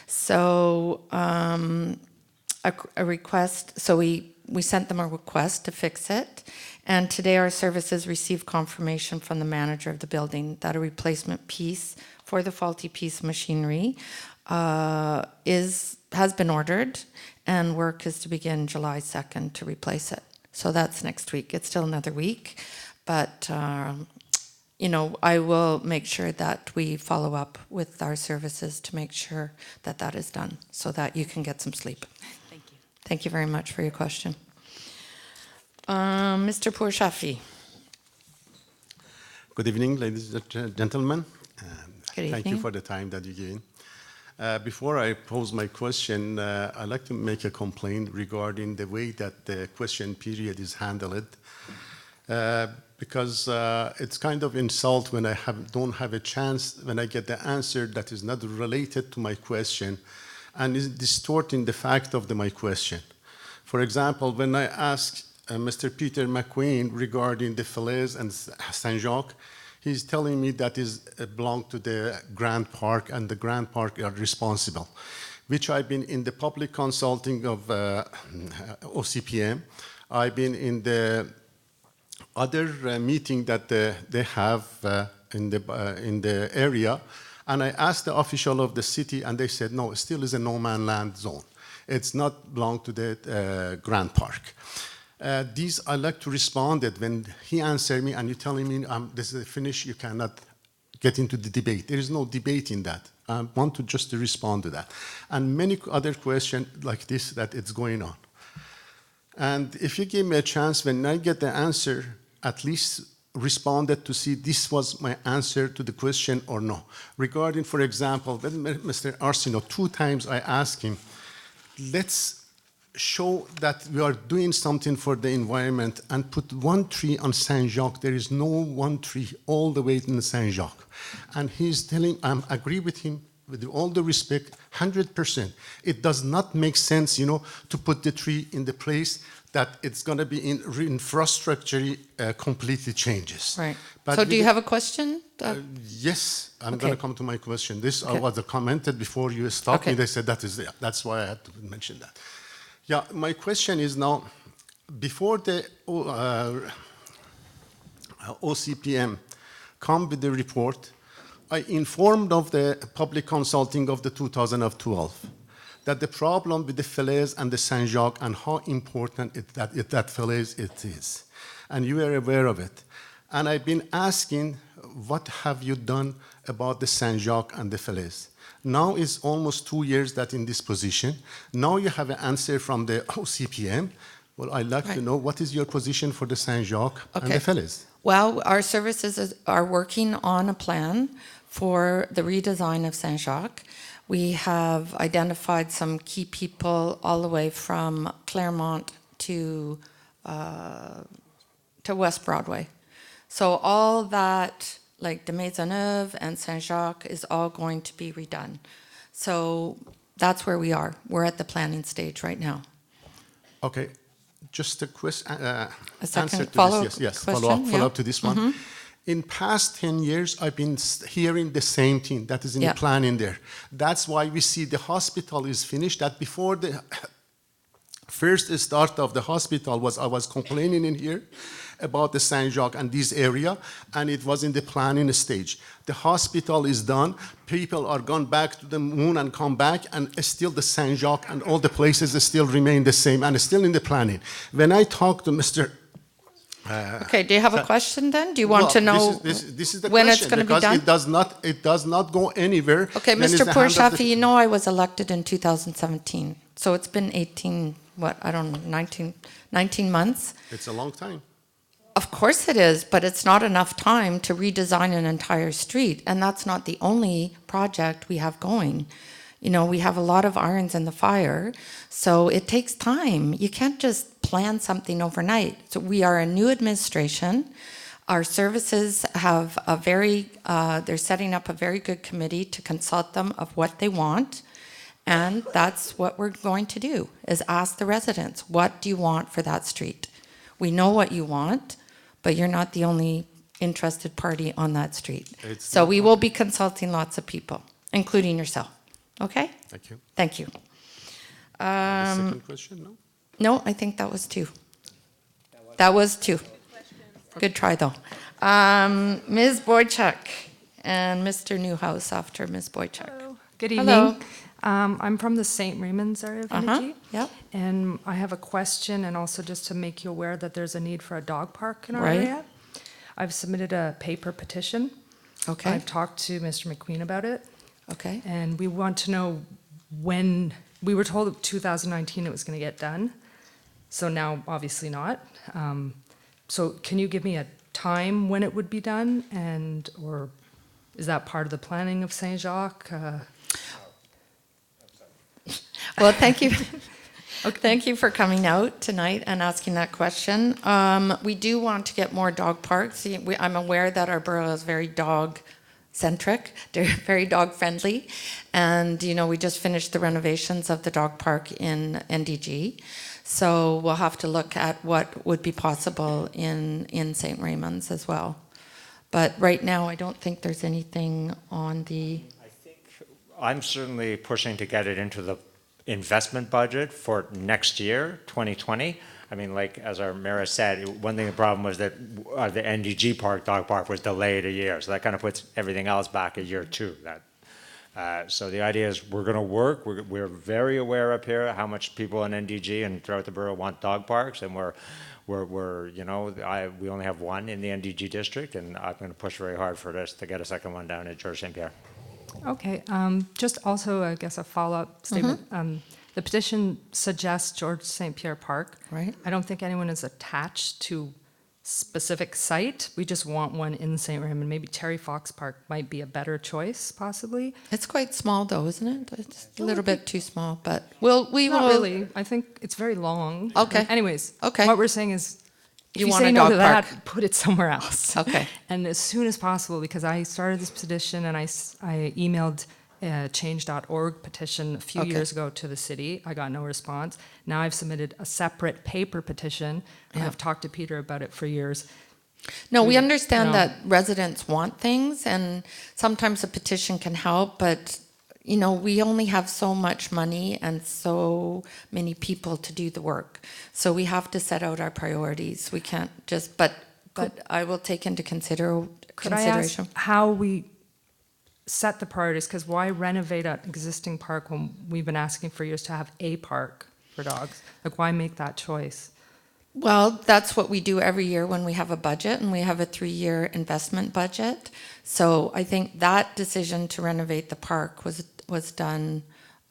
So a request, so we sent them a request to fix it. And today our services received confirmation from the manager of the building that a replacement piece for the faulty piece of machinery has been ordered, and work is to begin July 2nd to replace it. So that's next week. It's still another week, but I will make sure that we follow up with our services to make sure that that is done so that you can get some sleep. Thank you. Thank you very much for your question. Mr. Pourshafi. Good evening, ladies and gentlemen. Good Thank you evening. for the time that you gave. Before I pose my question, I'd like to make a complaint regarding the way that the question period is handled. Because it's kind of insult when I don't have a chance, when I get the answer that is not related to my question and is distorting the fact of my question. For example, when I asked Mr. Peter McQueen regarding the Falaise and Saint-Jacques, he's telling me that is belong to the Grand Park and the Grand Park are responsible, which I've been in the public consulting of OCPM. I've been in the other meeting that they have in the area, and I asked the official of the city, and they said, no, it still is a no-man land zone. It's not belong to the Grand Park. These I like to respond that when he answered me, and you're telling me this is finished, you cannot get into the debate. There is no debate in that. I want to just respond to that. And many other questions like this that it's going on. And if you give me a chance, when I get the answer, at least responded to see this was my answer to the question or no. Regarding, for example, when Mr. Arsenault, 2 times I asked him, let's show that we are doing something for the environment and put 1 tree on Saint-Jacques. There is no 1 tree all the way in Saint-Jacques. And he's telling, I agree with him, with all the respect, 100%. It does not make sense, to put the tree in the place that it's going to be in infrastructure completely changes. Right. But So do you have a question? Yes, I'm Okay. going to come to my question. This Okay. was commented before you stopped me. Okay. They said that's why I had to mention that. Yeah, my question is now, before the OCPM come with the report, I informed of the public consulting of the 2012 that the problem with the Falaise and the Saint-Jacques and how important that Falaise it is. And you are aware of it. And I've been asking, what have you done about the Saint-Jacques and the Falaise? Now it's almost 2 years that in this position. Now you have an answer from the OCPM. Well, I'd like to know what is your position for the Saint-Jacques and the Falaise? Well, our services are working on a plan for the redesign of Saint-Jacques. We have identified some key people all the way from Claremont to West Broadway. So all that, like de Maisonneuve and Saint-Jacques, is all going to be redone. So that's where we are. We're at the planning stage right now. Okay, just a question. A Answer second to follow-up this. Yes, question, follow yeah. up to this one. In past 10 years, I've been hearing the same thing that is in Yeah. the planning there. That's why we see the hospital is finished. That before the first start of the hospital I was complaining in here about the Saint-Jacques and this area, and it was in the planning stage. The hospital is done. People are gone back to the moon and come back, and still the Saint-Jacques and all the places still remain the same and still in the planning. When I talk to Mr. Okay, do you have a question then? Do you want to know this is the when question, it's going to be because done? it does not go anywhere. Okay, when it's Mr. the hand of the- Pourshafi, you know I was elected in 2017. So it's been 19 months. It's a long time. Of course it is, but it's not enough time to redesign an entire street. And that's not the only project we have going. We have a lot of irons in the fire, so it takes time. You can't just plan something overnight. So we are a new administration. Our services have they're setting up a very good committee to consult them of what they want. And that's what we're going to do, is ask the residents, what do you want for that street? We know what you want, but you're not the only interested party on that street. So we will be consulting lots of people, including yourself. Okay? Thank you. Thank you. The second question, no? No, I think that was 2. That was 2. Good try, though. Ms. Boychuk and Mr. Newhouse after Ms. Boychuk. Hello. Good Hello. evening. I'm from the St. Raymond's area of Energy. Yep. And I have a question, and also just to make you aware that there's a need for a dog park in our Right. area. I've submitted a paper petition. Okay. I've talked to Mr. McQueen about it, Okay. and we want to know when, we were told that 2019 it was going to get done, so now obviously not. So can you give me a time when it would be done, and, or is that part of the planning of Saint Jacques? Well, thank you. Thank you for coming out tonight and asking that question. We do want to get more dog parks. I'm aware that our borough is very dog-centric, very dog-friendly. And, you know, we just finished the renovations of the dog park in NDG. So we'll have to look at what would be possible in St. Raymond's as well. But right now, I don't think there's anything on the... I'm certainly pushing to get it into the investment budget for next year, 2020. I mean, like, as our mayor said, one thing, the problem was that the NDG park, dog park, was delayed a year. So that kind of puts everything else back a year too. So the idea is we're going to work. We're very aware up here how much people in NDG and throughout the borough want dog parks, and we only have one in the NDG district, and I'm going to push very hard for this to get a second one down at George St. Pierre. Okay, just also, I guess, a follow-up statement. The petition suggests George St. Pierre Park. Right. I don't think anyone is attached to specific site. We just want one in St. Raymond. Maybe Terry Fox Park might be a better choice, possibly. It's quite small, though, isn't it? It's a little bit too small, but we Not will... really. I think it's very long. Okay. Anyways, Okay. what we're saying is, if You you want say a no dog to park. that, put it somewhere else. Okay. And as soon as possible, because I started this petition and I emailed change.org petition a few Okay. years ago to the city. I got no response. Now I've submitted a separate paper petition, and Yeah. I've talked to Peter about it for years. No, we understand No. that residents want things, and sometimes a petition can help, but, you know, we only have so much money and so many people to do the work. So we have to set out our priorities. We can't just, but I will take into Could I consideration. ask how we set the priorities? Because why renovate an existing park when we've been asking for years to have a park for dogs? Like, why make that choice? Well, that's what we do every year when we have a budget, and we have a 3-year investment budget. So I think that decision to renovate the park was done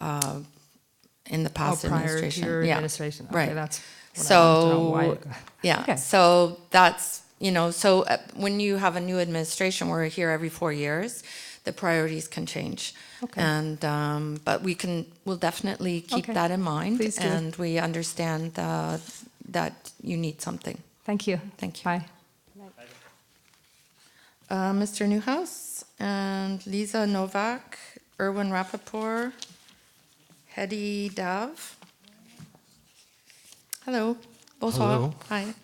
in the past prior administration. to your Yeah. administration. Okay, Right. that's what I wanted to know. So, Why? yeah, Okay. so that's, you know, so when you have a new administration, we're here every 4 years, the priorities can change. Okay. And, but we'll definitely keep Okay. that in mind. Please do. And we understand that you need something. Thank you. Thank you. Bye. Mr. Newhouse and Lisa Novak, Erwin Rappaport, Hedy Dav. Hello. Bonsoir. Hello. Hi.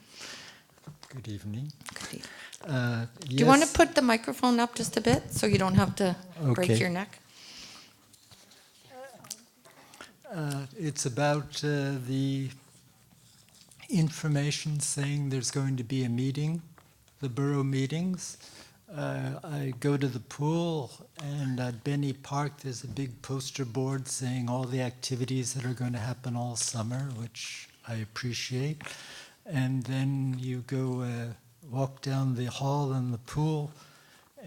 Good evening. Good evening. Do you want to put the microphone up just a bit so you don't have to break Okay. your neck? It's about the information saying there's going to be a meeting, the borough meetings. I go to the pool, and at Benny Park there's a big poster board saying all the activities that are going to happen all summer, which I appreciate. And then you go walk down the hall in the pool,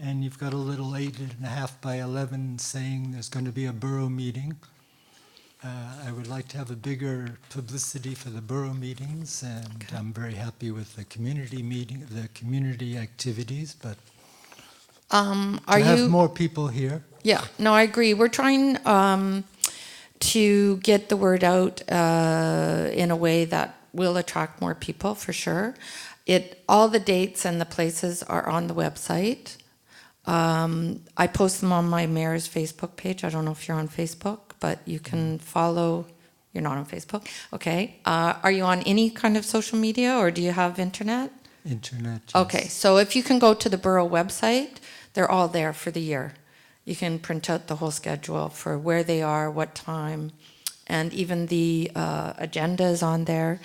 and you've got a little 8.5 by 11 saying there's going to be a borough meeting. I would like to have a bigger publicity for the borough meetings, and I'm very happy with the community meeting, the community activities, but Are to have you? more people here. Yeah, no, I agree. We're trying to get the word out in a way that will attract more people, for sure. All the dates and the places are on the website. I post them on my mayor's Facebook page. I don't know if you're on Facebook, but you can follow. You're not on Facebook. Okay. Are you on any kind of social media, or do you have internet? Internet. Yes. Okay, so if you can go to the borough website, they're all there for the year. You can print out the whole schedule for where they are, what time, and even the agenda is on there,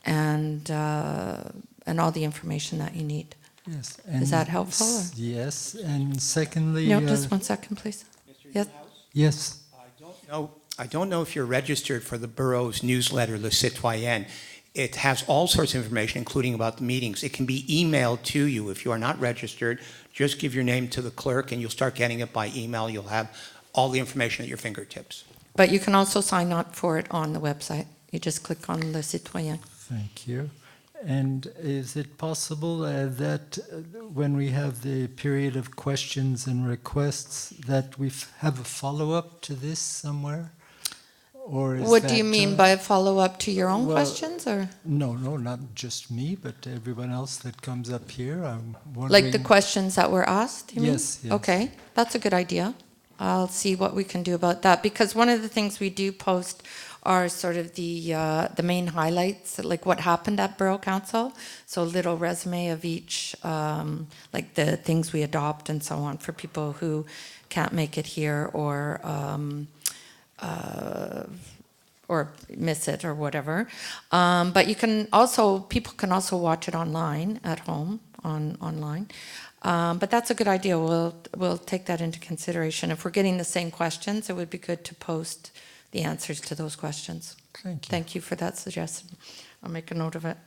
and all the information that you need. Yes. Is that helpful? Or? Yes. And secondly... No, just 1 second, please. Yes. Yes. I don't know if you're registered for the borough's newsletter, Le Citoyen. It has all sorts of information, including about the meetings. It can be emailed to you. If you are not registered, just give your name to the clerk and you'll start getting it by email. You'll have all the information at your fingertips. But you can also sign up for it on the website. You just click on Le Citoyen. Thank you. And is it possible that when we have the period of questions and requests, that we have a follow-up to this somewhere? Or is What do that, you mean by a follow-up to your own questions? Or No, not just me, but everyone else that comes up here. I'm wondering... Like the questions that were asked, you mean? Yes, yes. Okay, that's a good idea. I'll see what we can do about that, because one of the things we do post are sort of the main highlights, like what happened at Borough Council. So a little resume of each, like the things we adopt and so on for people who can't make it here or miss it or whatever. But you can also, people can also watch it online at home, online. But that's a good idea. We'll take that into consideration. If we're getting the same questions, it would be good to post the answers to those questions. Thank you. Thank you for that suggestion. I'll make a note of it.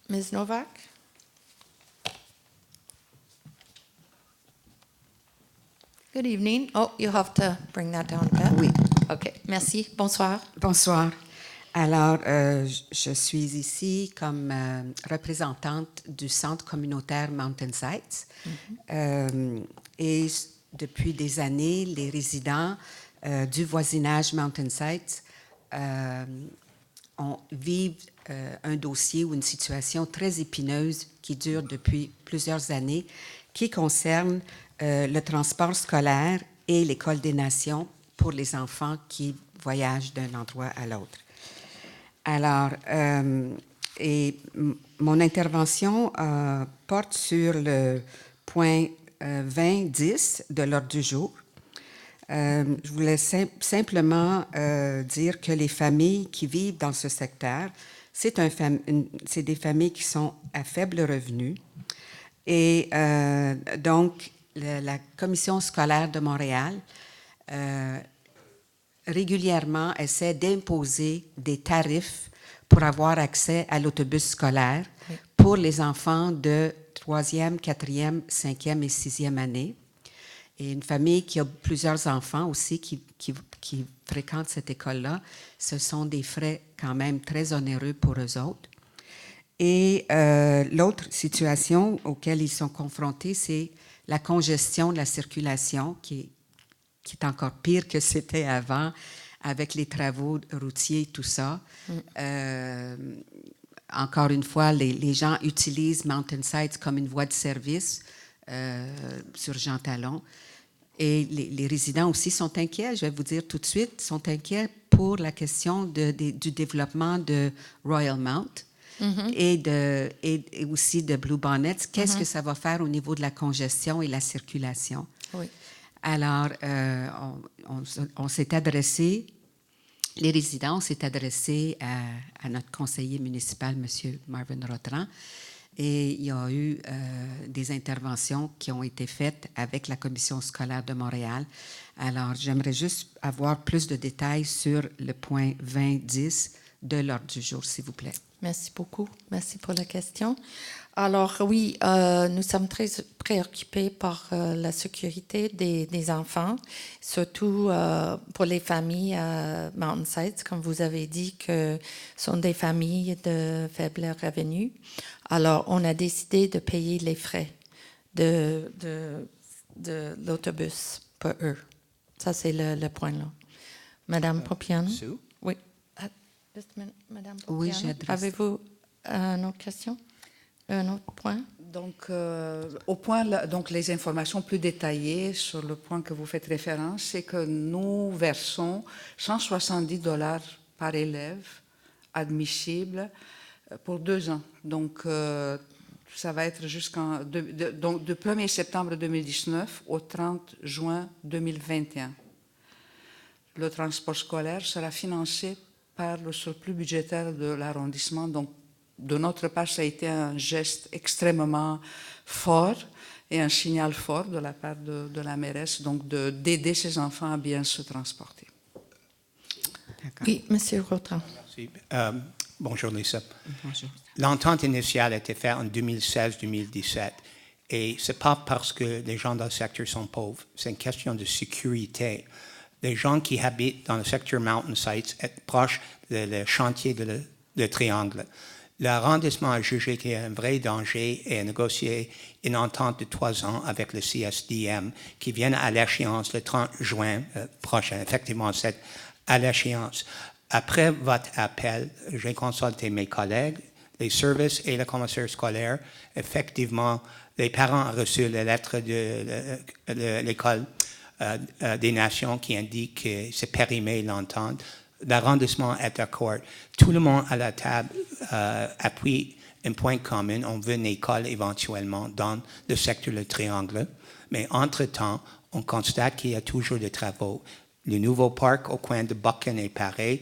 Ms. Novak? Good evening. Oh, you have to bring that down a bit. Oui. OK. Merci. Bonsoir. Bonsoir. Alors, je suis ici comme représentante du centre communautaire Mountain Sites. Et depuis des années, les résidents du voisinage Mountain Sites vivent un dossier ou une situation très épineuse qui dure depuis plusieurs années, qui concerne le transport scolaire et l'École des Nations pour les enfants qui voyagent d'un endroit à l'autre. Alors, mon intervention porte sur le point 20.10 de l'ordre du jour. Je voulais simplement dire que les familles qui vivent dans ce secteur, c'est des familles qui sont à faible revenu. Et donc, la Commission scolaire de Montréal régulièrement essaie d'imposer des tarifs pour avoir accès à l'autobus scolaire pour les enfants de 3e, 4e, 5e et 6e année. Et une famille qui a plusieurs enfants aussi qui fréquentent cette école-là, ce sont des frais quand même très onéreux pour eux autres. Et l'autre situation auquel ils sont confrontés, c'est la congestion de la circulation qui est encore pire que c'était avant, avec les travaux routiers et tout ça. Encore une fois, les gens utilisent Mountain Sites comme une voie de service sur Jean Talon. Et les résidents aussi sont inquiets, je vais vous dire tout de suite, sont inquiets pour la question du développement de Royal Mount et aussi de Blue Bonnets. Qu'est-ce que ça va faire au niveau de la congestion et la circulation? Oui. Alors, on s'est adressé, les résidents, on s'est adressé à notre conseiller municipal, M. Marvin Rotran, et il y a eu des interventions qui ont été faites avec la Commission scolaire de Montréal. Alors, j'aimerais juste avoir plus de détails sur le point 20.10 de l'ordre du jour, s'il vous plaît. Merci beaucoup. Merci pour la question. Alors oui, nous sommes très préoccupés par la sécurité des enfants, surtout pour les familles Mountain Sites, comme vous avez dit, que sont des familles de faible revenu. Alors, on a décidé de payer les frais de l'autobus pour eux. Ça, c'est le point là. Madame Popiano? Oui. Juste a minute, Madame Popiano. Oui, j'adresse. Avez-vous une autre question? Un autre point? Donc, au point, donc, les informations plus détaillées sur le point que vous faites référence, c'est que nous versons $170 par élève admissible pour 2 ans. Donc, Ça va être donc du 1er septembre 2019 au 30 juin 2021. Le transport scolaire sera financé par le surplus budgétaire de l'arrondissement. Donc, de notre part, ça a été un geste extrêmement fort et un signal fort de la part de la mairesse, donc d'aider ces enfants à bien se transporter. Oui, Monsieur Rotra. Merci. Bonjour, Lisa. Bonjour. L'entente initiale a été faite en 2016-2017. Et ce n'est pas parce que les gens dans le secteur sont pauvres, c'est une question de sécurité. Les gens qui habitent dans le secteur Mountain Sites, proche du chantier de Triangle, l'arrondissement a jugé qu'il y a un vrai danger et a négocié une entente de 3 ans avec le CSDM qui vient à l'échéance le 30 juin prochain. Effectivement, c'est à l'échéance. Après votre appel, j'ai consulté mes collègues, les services et le commissaire scolaire. Effectivement, les parents ont reçu la lettre de l'École des Nations qui indique que c'est périmé l'entente. L'arrondissement est d'accord. Tout le monde à la table appuie un point commun. On veut une école éventuellement dans le secteur du Triangle. Mais entre-temps, on constate qu'il y a toujours des travaux. Le nouveau parc au coin de Buchan est pareil.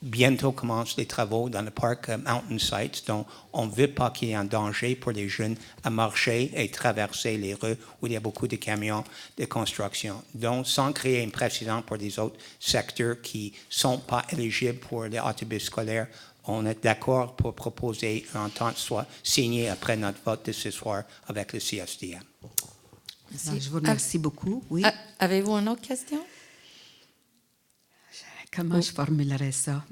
Bientôt commencent les travaux dans le parc Mountain Sites, donc on ne veut pas qu'il y ait un danger pour les jeunes à marcher et traverser les rues où il y a beaucoup de camions de construction. Donc, sans créer un précédent pour les autres secteurs qui ne sont pas éligibles pour les autobus scolaires, on est d'accord pour proposer une entente soit signée après notre vote de ce soir avec le CSDM. Alors, je vous remercie beaucoup. Oui. Avez-vous une autre question? Comment je formulerais ça?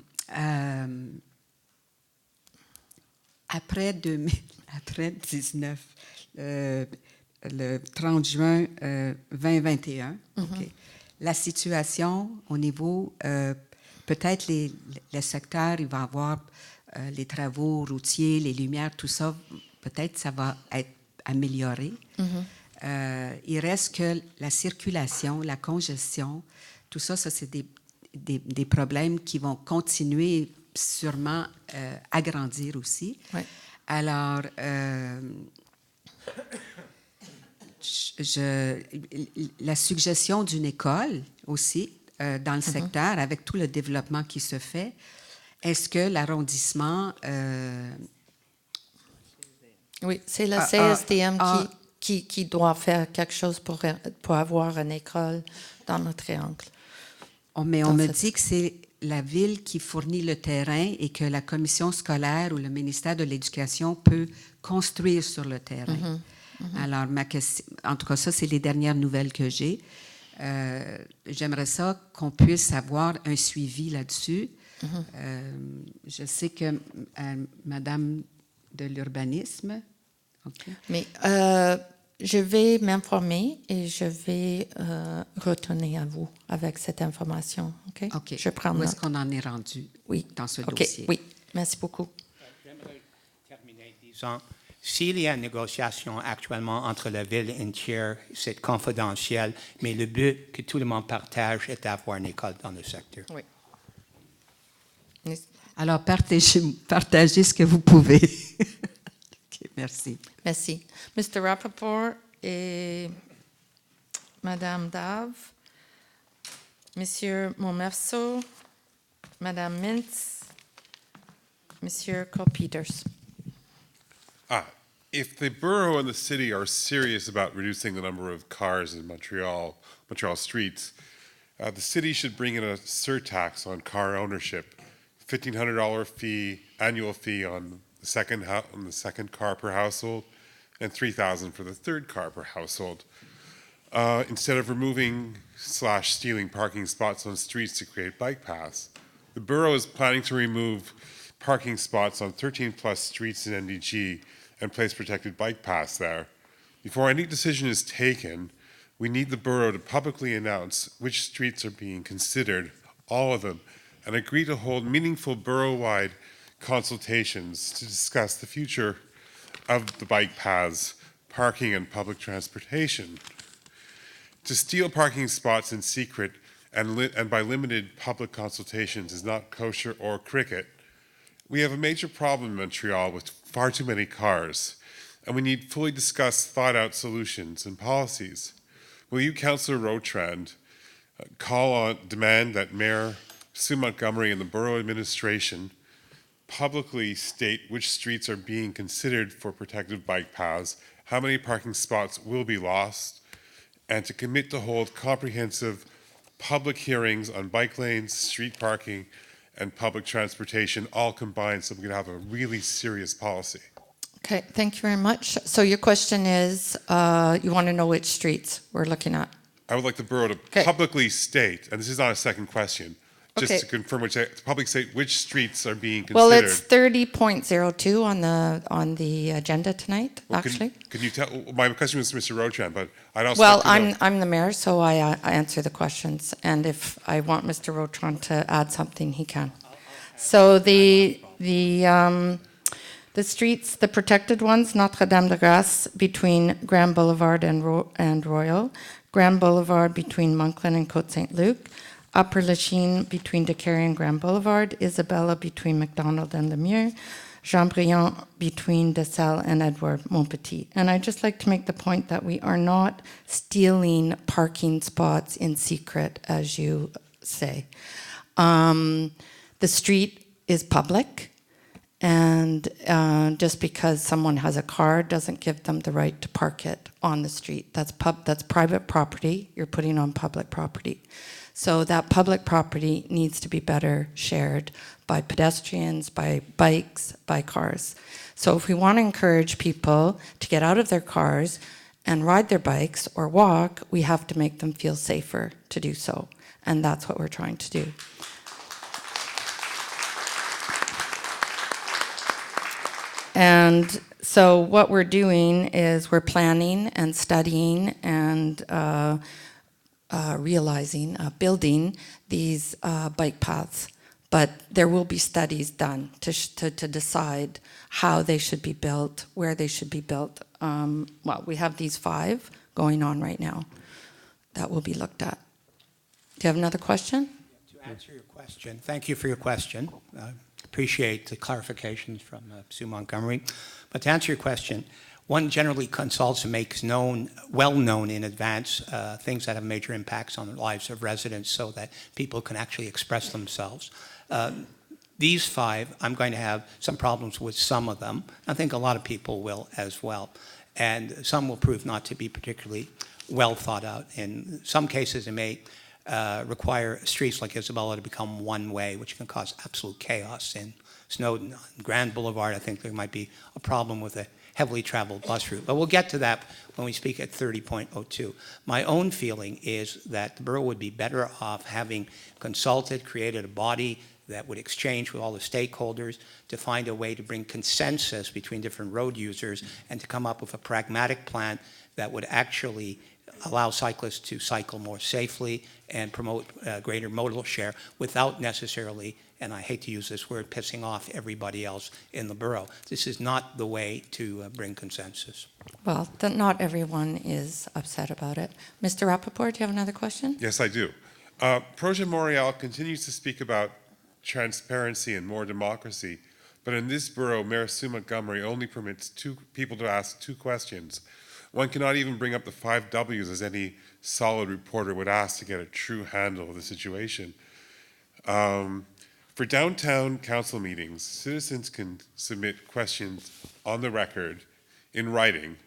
Après 19, le 30 juin 2021, okay, la situation au niveau, peut-être les secteurs, il va y avoir les travaux routiers, les lumières, tout ça, peut-être ça va être amélioré. Il reste que la circulation, la congestion, tout ça, c'est des problèmes qui vont continuer sûrement agrandir aussi. Oui. Alors, la suggestion d'une école aussi dans le secteur, avec tout le développement qui se fait, est-ce que l'arrondissement... Oui, c'est le CSDM qui doit faire quelque chose pour avoir une école dans le triangle. Mais on me dit que c'est la ville qui fournit le terrain et que la commission scolaire ou le ministère de l'Éducation peut construire sur le terrain. Alors, ma question, en tout cas, ça, c'est les dernières nouvelles que j'ai. J'aimerais ça qu'on puisse avoir un suivi là-dessus. Je sais que Madame de l'urbanisme... Okay. Mais je vais m'informer et je vais retourner à vous avec cette information. OK? OK. Je prends Où note. est-ce qu'on en est rendu dans ce dossier? Oui, merci beaucoup. J'aimerais terminer en disant, s'il y a une négociation actuellement entre la ville et un tiers, c'est confidentiel, mais le but que tout le monde partage est d'avoir une école dans le secteur. Oui. Alors, partagez ce que vous pouvez. OK, merci. Merci. Mr. Rappaport et Madame Dave, Monsieur Momerso, Madame Mintz, Monsieur Cole-Peters. If the borough and the city are serious about reducing the number of cars in Montreal streets, the city should bring in a surtax on car ownership, $1,500 annual fee on the second car per household, and $3,000 for the third car per household. Instead of removing/stealing parking spots on streets to create bike paths, the borough is planning to remove parking spots on 13+ streets in NDG and place protected bike paths there. Before any decision is taken, we need the borough to publicly announce which streets are being considered, all of them, and agree to hold meaningful borough-wide consultations to discuss the future of the bike paths, parking, and public transportation. To steal parking spots in secret and by limited public consultations is not kosher or cricket. We have a major problem in Montreal with far too many cars, and we need fully discussed, thought-out solutions and policies. Will you, Councillor Rotrand, demand that Mayor Sue Montgomery and the Borough Administration publicly state which streets are being considered for protected bike paths, how many parking spots will be lost, and to commit to hold comprehensive public hearings on bike lanes, street parking, and public transportation, all combined, so we can have a really serious policy. Okay, thank you very much. So your question is, you want to know which streets we're looking at? I would like the borough to publicly state, and this is not a second question, just to confirm to publicly state which streets are being considered. Well, it's 30.02 on the agenda tonight, actually. Can you tell? My question was to Mr. Rotrand, but I'd also. Well, like to know, I'm the mayor, so I answer the questions, and if I want Mr. Rotrand to add something, he can. So the streets, the protected ones, Notre-Dame-de-Grâce between Grand Boulevard and Royal, Grand Boulevard between Moncton and Côte-Saint-Luc, Upper Lachine between Decarie and Grand Boulevard, Isabella between McDonald and Lemieux, Jean-Briand between DeSalle and Edward Montpetit. And I'd just like to make the point that we are not stealing parking spots in secret, as you say. The street is public. And just because someone has a car doesn't give them the right to park it on the street. That's private property. You're putting on public property. So that public property needs to be better shared by pedestrians, by bikes, by cars. So if we want to encourage people to get out of their cars and ride their bikes or walk, we have to make them feel safer to do so. And that's what we're trying to do. And so what we're doing is we're planning and studying and building these bike paths. But there will be studies done to decide how they should be built, where they should be built. Well, we have these 5 going on right now that will be looked at. Do you have another question? To answer your question, thank you for your question. Appreciate the clarifications from Sue Montgomery. But to answer your question, one generally consults and makes well known in advance things that have major impacts on the lives of residents so that people can actually express themselves. These 5, I'm going to have some problems with some of them. I think a lot of people will as well. And some will prove not to be particularly well thought out. In some cases, it may require streets like Isabella to become one-way, which can cause absolute chaos in Snowden. On Grand Boulevard, I think there might be a problem with a heavily traveled bus route. But we'll get to that when we speak at 30.02. My own feeling is that the borough would be better off having consulted, created a body that would exchange with all the stakeholders to find a way to bring consensus between different road users and to come up with a pragmatic plan that would actually allow cyclists to cycle more safely and promote greater modal share without necessarily, and I hate to use this word, pissing off everybody else in the borough. This is not the way to bring consensus. Well, not everyone is upset about it. Mr. Rappaport, do you have another question? Yes, I do. Projet Montréal continues to speak about transparency and more democracy, but in this borough, Mayor Sue Montgomery only permits 2 people to ask 2 questions. One cannot even bring up the 5 W's as any solid reporter would ask to get a true handle of the situation. For downtown council meetings, citizens can submit questions on the record in writing,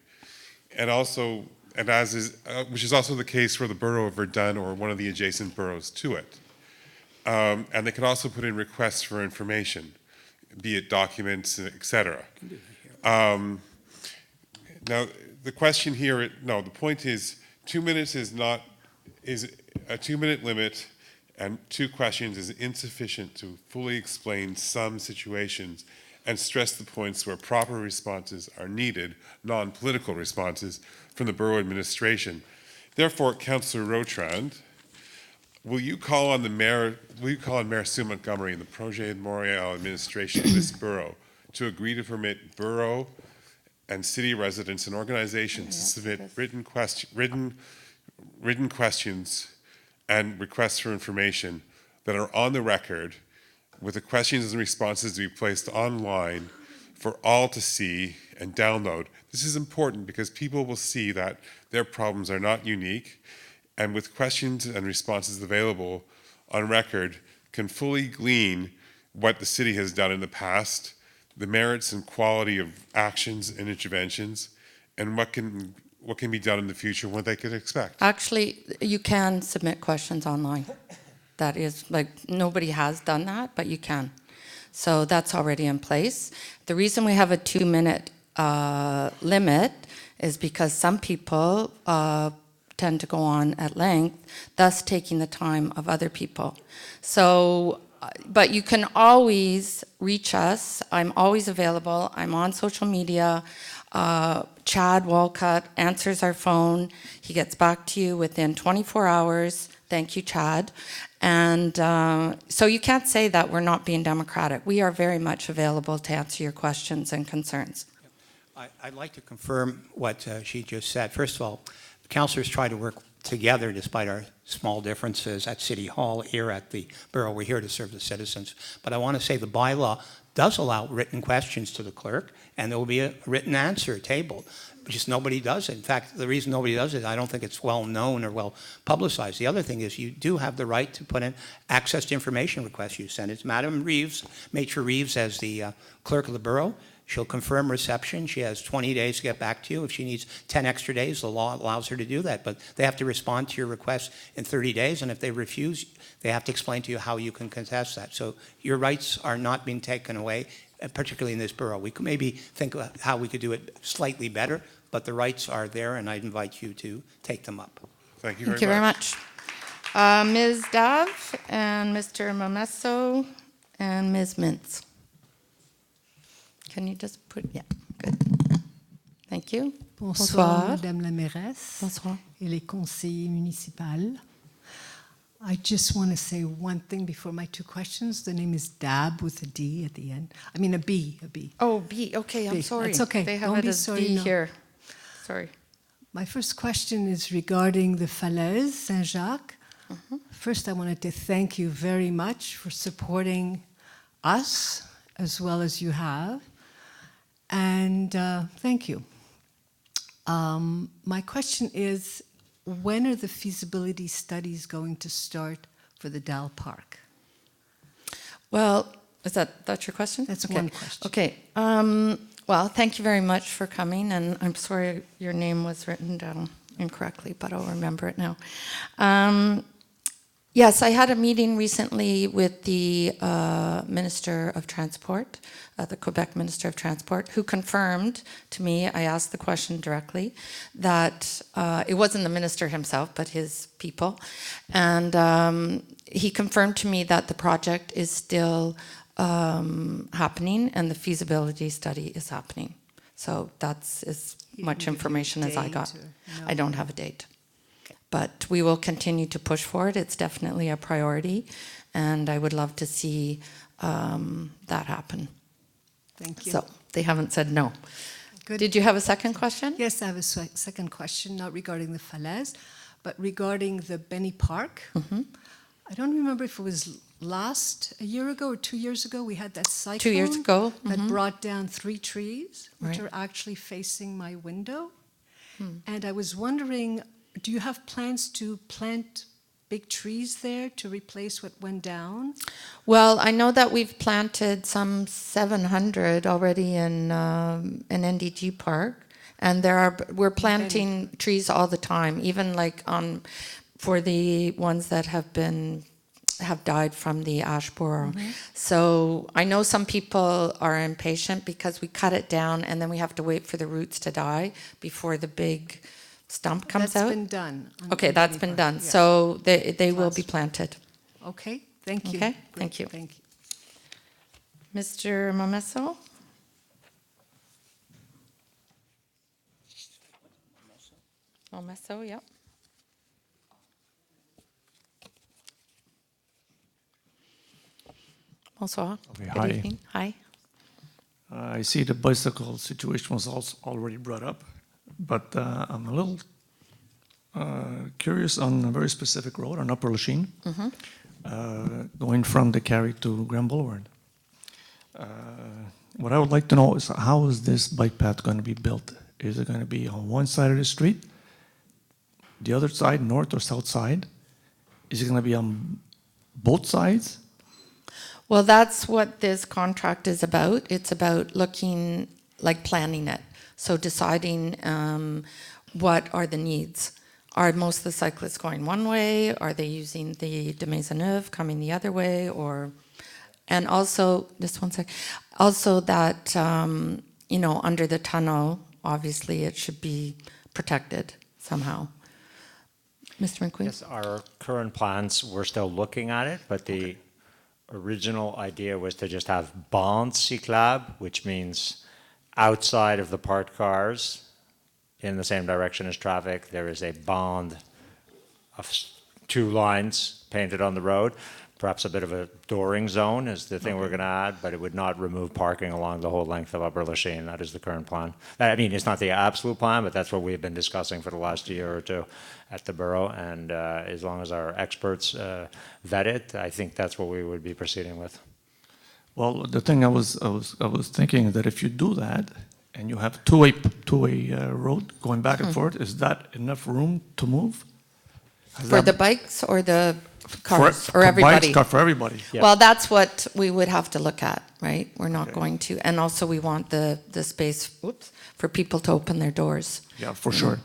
and which is also the case for the borough of Verdun or one of the adjacent boroughs to it. And they can also put in requests for information, be it documents, etc. Now, the question here, no, the point is 2 minutes is a 2-minute limit, and 2 questions is insufficient to fully explain some situations and stress the points where proper responses are needed, non-political responses from the borough administration. Therefore, Councillor Rotrand, will you call on Mayor Sue Montgomery and the Projet Montréal administration of this borough to agree to permit borough and city residents and organizations to submit written questions and requests for information that are on the record, with the questions and responses to be placed online for all to see and download. This is important because people will see that their problems are not unique, and with questions and responses available on record, can fully glean what the city has done in the past, the merits and quality of actions and interventions, and what can be done in the future, what they could expect. Actually, you can submit questions online. That is, like, nobody has done that, but you can. So that's already in place. The reason we have a 2-minute limit is because some people tend to go on at length, thus taking the time of other people. So, but you can always reach us. I'm always available. I'm on social media. Chad Walcott answers our phone. He gets back to you within 24 hours. Thank you, Chad. And so you can't say that we're not being democratic. We are very much available to answer your questions and concerns. I'd like to confirm what she just said. First of all, the councillors try to work together despite our small differences at City Hall, here at the Borough. We're here to serve the citizens. But I want to say the bylaw does allow written questions to the clerk, and there will be a written answer tabled. Just nobody does it. In fact, the reason nobody does it, I don't think it's well known or well publicized. The other thing is you do have the right to put in access to information requests you send. It's Madam Reeves, Maitre Reeves, as the clerk of the borough. She'll confirm reception. She has 20 days to get back to you. If she needs 10 extra days, the law allows her to do that. But they have to respond to your request in 30 days, and if they refuse, they have to explain to you how you can contest that. So your rights are not being taken away, particularly in this borough. We could maybe think about how we could do it slightly better, but the rights are there, and I'd invite you to take them up. Thank you Thank you very much. Ms. Dav and Mr. Momesso and Ms. Mintz. Can you just put, yeah, good. Thank you. Bonsoir, Madame la Mairesse Bonsoir. et les conseillers municipaux. I just want to say one thing before my two questions. The name is Dab with a D at the end. I mean a B, a B. Oh, B, okay, I'm B. sorry. That's okay. They have Don't it be as sorry, B no. here. Sorry. My first question is regarding the Falaise Saint-Jacques. First, I wanted to thank you very much for supporting us as well as you have. And thank you. My question is, when are the feasibility studies going to start for the Dal Park? Well, that's your question? That's okay. one question. Okay. Well, thank you very much for coming, and I'm sorry your name was written down incorrectly, but I'll remember it now. Yes, I had a meeting recently with the Minister of Transport, the Quebec Minister of Transport, who confirmed to me, I asked the question directly, that it wasn't the minister himself, but his people. And he confirmed to me that the project is still happening and the feasibility study is happening. So that's as much information as I got. I don't have a date. But we will continue to push for it. It's definitely a priority, and I would love to see that happen. Thank you. So they haven't said no. Good. Did you have a second question? Yes, I have a second question, not regarding the Falaise, but regarding the Benny Park. I don't remember if it was a year ago or 2 years ago, we had that cyclone 2 years ago. that brought down 3 trees, which Right. are actually facing my window. And I was wondering, do you have plans to plant big trees there to replace what went down? Well, I know that we've planted some 700 already in NDG Park, and we're planting trees all the time, even like for the ones that have died from the ash borer. So I know some people are impatient because we cut it down and then we have to wait for the roots to die before the big stump comes out. That's been done. Okay, that's been done. Yes. So they will be planted. Okay, thank you. Okay, Great, thank you. Thank you. Mr. Momesso? Momesso, yep. Bonsoir. Okay, Good hi. evening. Hi. I see the bicycle situation was also already brought up, but I'm a little curious on a very specific road on Upper Lachine, going from the Carry to Grand Boulevard. What I would like to know is how is this bike path going to be built? Is it going to be on one side of the street, the other side, north or south side? Is it going to be on both sides? Well, that's what this contract is about. It's about looking, like planning it. So deciding what are the needs. Are most of the cyclists going one way? Are they using the de Maisonneuve coming the other way? And also, just one sec, also that, under the tunnel, obviously it should be protected somehow. Mr. McQueen? Yes, our current plans, we're still looking at it, but the original idea was to just have bande cyclable, which means outside of the parked cars, in the same direction as traffic, there is a band of 2 lines painted on the road. Perhaps a bit of a dooring zone is the thing we're going to add, but it would not remove parking along the whole length of Upper Lachine. That is the current plan. I mean, it's not the absolute plan, but that's what we've been discussing for the last year or two at the borough. And as long as our experts vet it, I think that's what we would be proceeding with. Well, the thing I was thinking is that if you do that and you have two-way road going back and forth, is that enough room to move? For the bikes or the cars or everybody? Bikes, for everybody. Yeah. Well, that's what we would have to look at, right? We're not going to, and also we want the space, for people to open their doors. Yeah, for sure.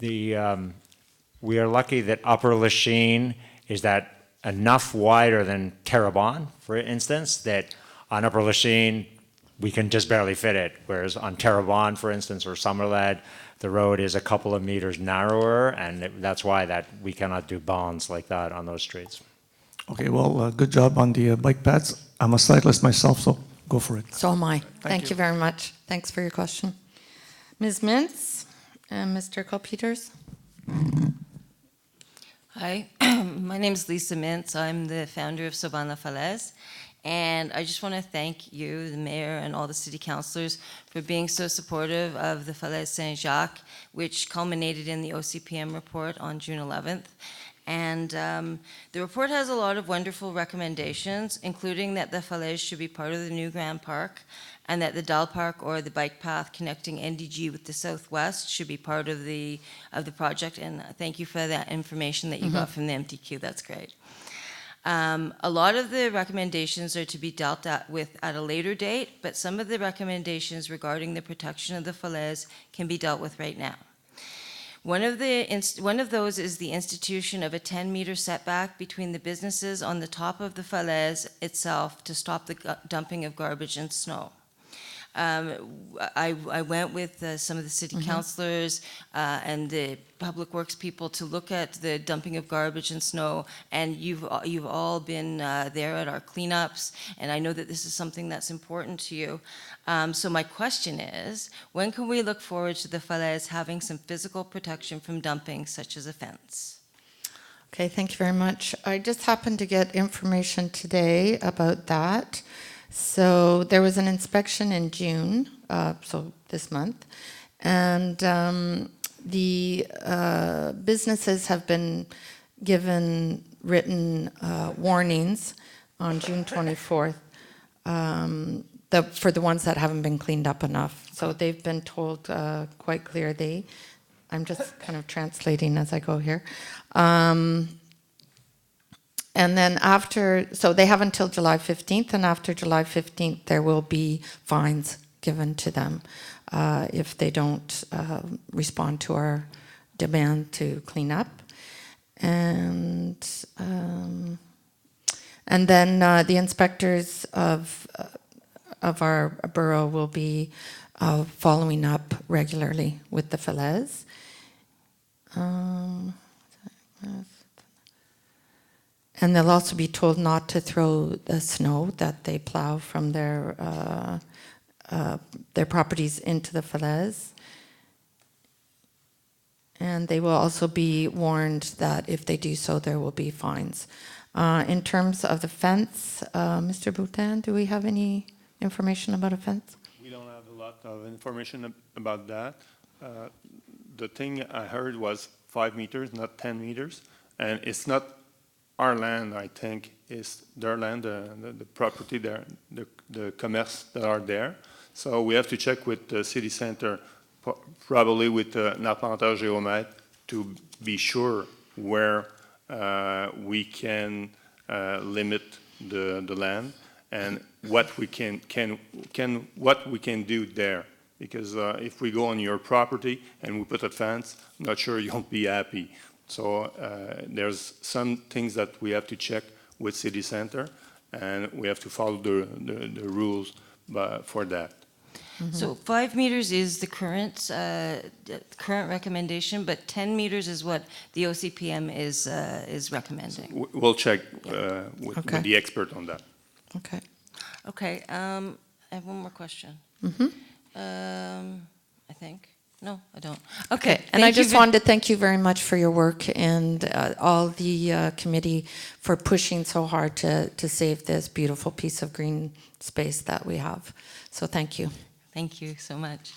We are lucky that Upper Lachine is that enough wider than Terrebonne, for instance, that on Upper Lachine we can just barely fit it, whereas on Terrebonne, for instance, or Summerled, the road is a couple of meters narrower, and that's why that we cannot do bonds like that on those streets. Okay, well, good job on the bike paths. I'm a cyclist myself, so go for it. So am I. Thank you very much. Thanks for your question. Ms. Mintz and Mr. Cole-Peters. Hi, my name is Lisa Mintz. I'm the founder of Sauvana Falaise. And I just want to thank you, the mayor, and all the city councilors for being so supportive of the Falaise Saint-Jacques, which culminated in the OCPM report on June 11th. And the report has a lot of wonderful recommendations, including that the Falaise should be part of the new Grand Park, and that the Dalle Park, or the bike path connecting NDG with the southwest, should be part of the project. And thank you for that information that you got from the MTQ. That's great. A lot of the recommendations are to be dealt with at a later date, but some of the recommendations regarding the protection of the Falaise can be dealt with right now. One of those is the institution of a 10-meter setback between the businesses on the top of the Falaise itself to stop the dumping of garbage and snow. I went with some of the city councilors and the public works people to look at the dumping of garbage and snow, and you've all been there at our cleanups, and I know that this is something that's important to you. So my question is, when can we look forward to the Falaise having some physical protection from dumping, such as a fence? Okay, thank you very much. I just happened to get information today about that. So there was an inspection in June, so this month, and the businesses have been given written warnings on June 24th for the ones that haven't been cleaned up enough. So they've been told quite clearly. I'm just kind of translating as I go here. And then so they have until July 15th, and after July 15th, there will be fines given to them if they don't respond to our demand to clean up. And then the inspectors of our borough will be following up regularly with the Falaise. And they'll also be told not to throw the snow that they plow from their properties into the Falaise. And they will also be warned that if they do so, there will be fines. In terms of the fence, Mr. Boutin, do we have any information about a fence? We don't have a lot of information about that. The thing I heard was 5 meters, not 10 meters, and it's not our land, I think, is their land, the property there, the commerce that are there. So we have to check with the city center, probably with an arpenteur géomètre, to be sure where we can limit the land and what we can do there. Because if we go on your property and we put a fence, I'm not sure you'll be happy. So there's some things that we have to check with city center, and we have to follow the rules for that. So 5 meters is the current recommendation, but 10 meters is what the OCPM is recommending. We'll check with the expert on that. Okay. Okay. I have one more question. I think. No, I don't. Okay. And I just wanted to thank you very much for your work and all the committee for pushing so hard to save this beautiful piece of green space that we have. So thank you. Thank you so much.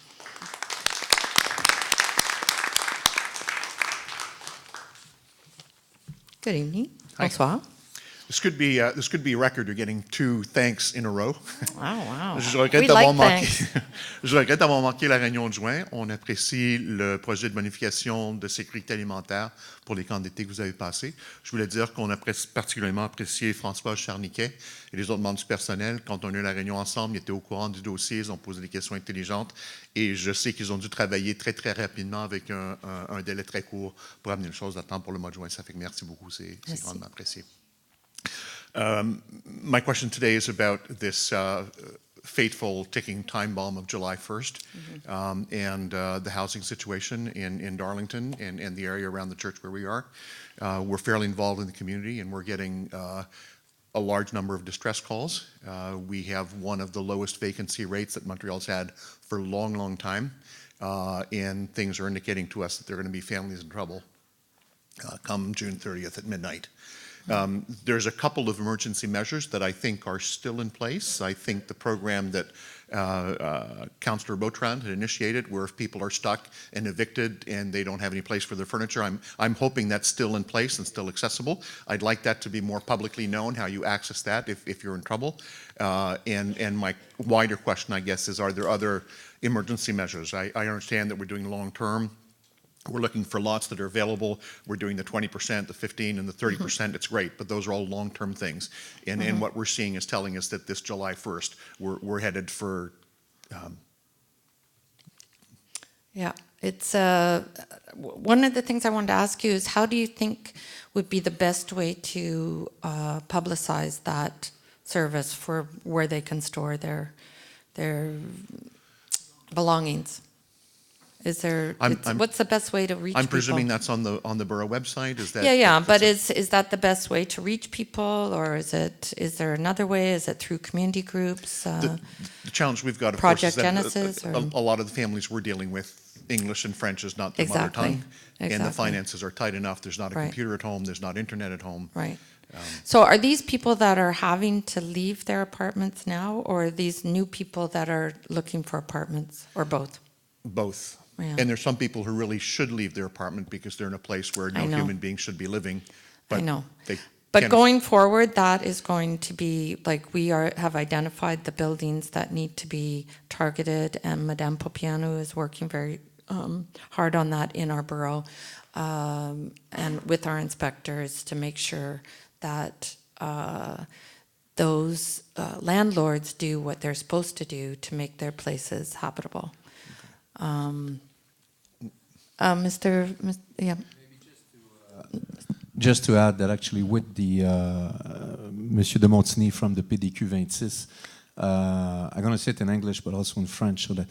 Good evening. Hi. Bonsoir. This could be a record. You're getting 2 thanks in a row. Oh, wow. Je regrette d'avoir manqué la réunion de juin. On apprécie le projet de bonification de sécurité alimentaire pour les camps d'été que vous avez passés. Je voulais dire qu'on a particulièrement apprécié François Charniquet et les autres membres du personnel. Quand on a eu la réunion ensemble, ils étaient au courant du dossier, ils ont posé des questions intelligentes et je sais qu'ils ont dû travailler très, très rapidement avec un délai très court pour amener les choses à temps pour le mois de juin. Ça fait que merci beaucoup, c'est grandement apprécié. My question today is about this fateful ticking time bomb of July 1st and the housing situation in Darlington and the area around the church where we are. We're fairly involved in the community and we're getting a large number of distress calls. We have one of the lowest vacancy rates that Montreal's had for a long, long time. And things are indicating to us that there are going to be families in trouble come June 30th at midnight. There's a couple of emergency measures that I think are still in place. I think the program that Councillor Beautrand had initiated, where if people are stuck and evicted and they don't have any place for their furniture, I'm hoping that's still in place and still accessible. I'd like that to be more publicly known, how you access that if you're in trouble. And my wider question, I guess, is are there other emergency measures? I understand that we're doing long-term. We're looking for lots that are available. We're doing the 20%, the 15%, and the 30%. It's great, but those are all long-term things. And what we're seeing is telling us that this July 1st, we're headed for... Yeah, it's one of the things I wanted to ask you is how do you think would be the best way to publicize that service for where they can store their belongings? Is there? What's the best way to reach people? I'm presuming that's on the borough website. Is that? Yeah. But is that the best way to reach people, or is there another way? Is it through community groups? The challenge we've got, of Project course, is Genesis, that a lot of the families we're dealing with, English and French is not their mother tongue, and the finances are tight enough. There's not a computer at home. There's not internet at home. Right. So are these people that are having to leave their apartments now, or are these new people that are looking for apartments, or both? Both. Yeah. And there's some people who really should leave their apartment because they're in a place where no human being should be living. But I know. But going forward, that is going to be, like, we have identified the buildings that need to be targeted, and Madame Popiano is working very hard on that in our borough, and with our inspectors to make sure that those landlords do what they're supposed to do to make their places habitable. Yeah. Just to add that actually with the Monsieur de Montigny from the PDQ 26, I'm going to say it in English but also in French, so that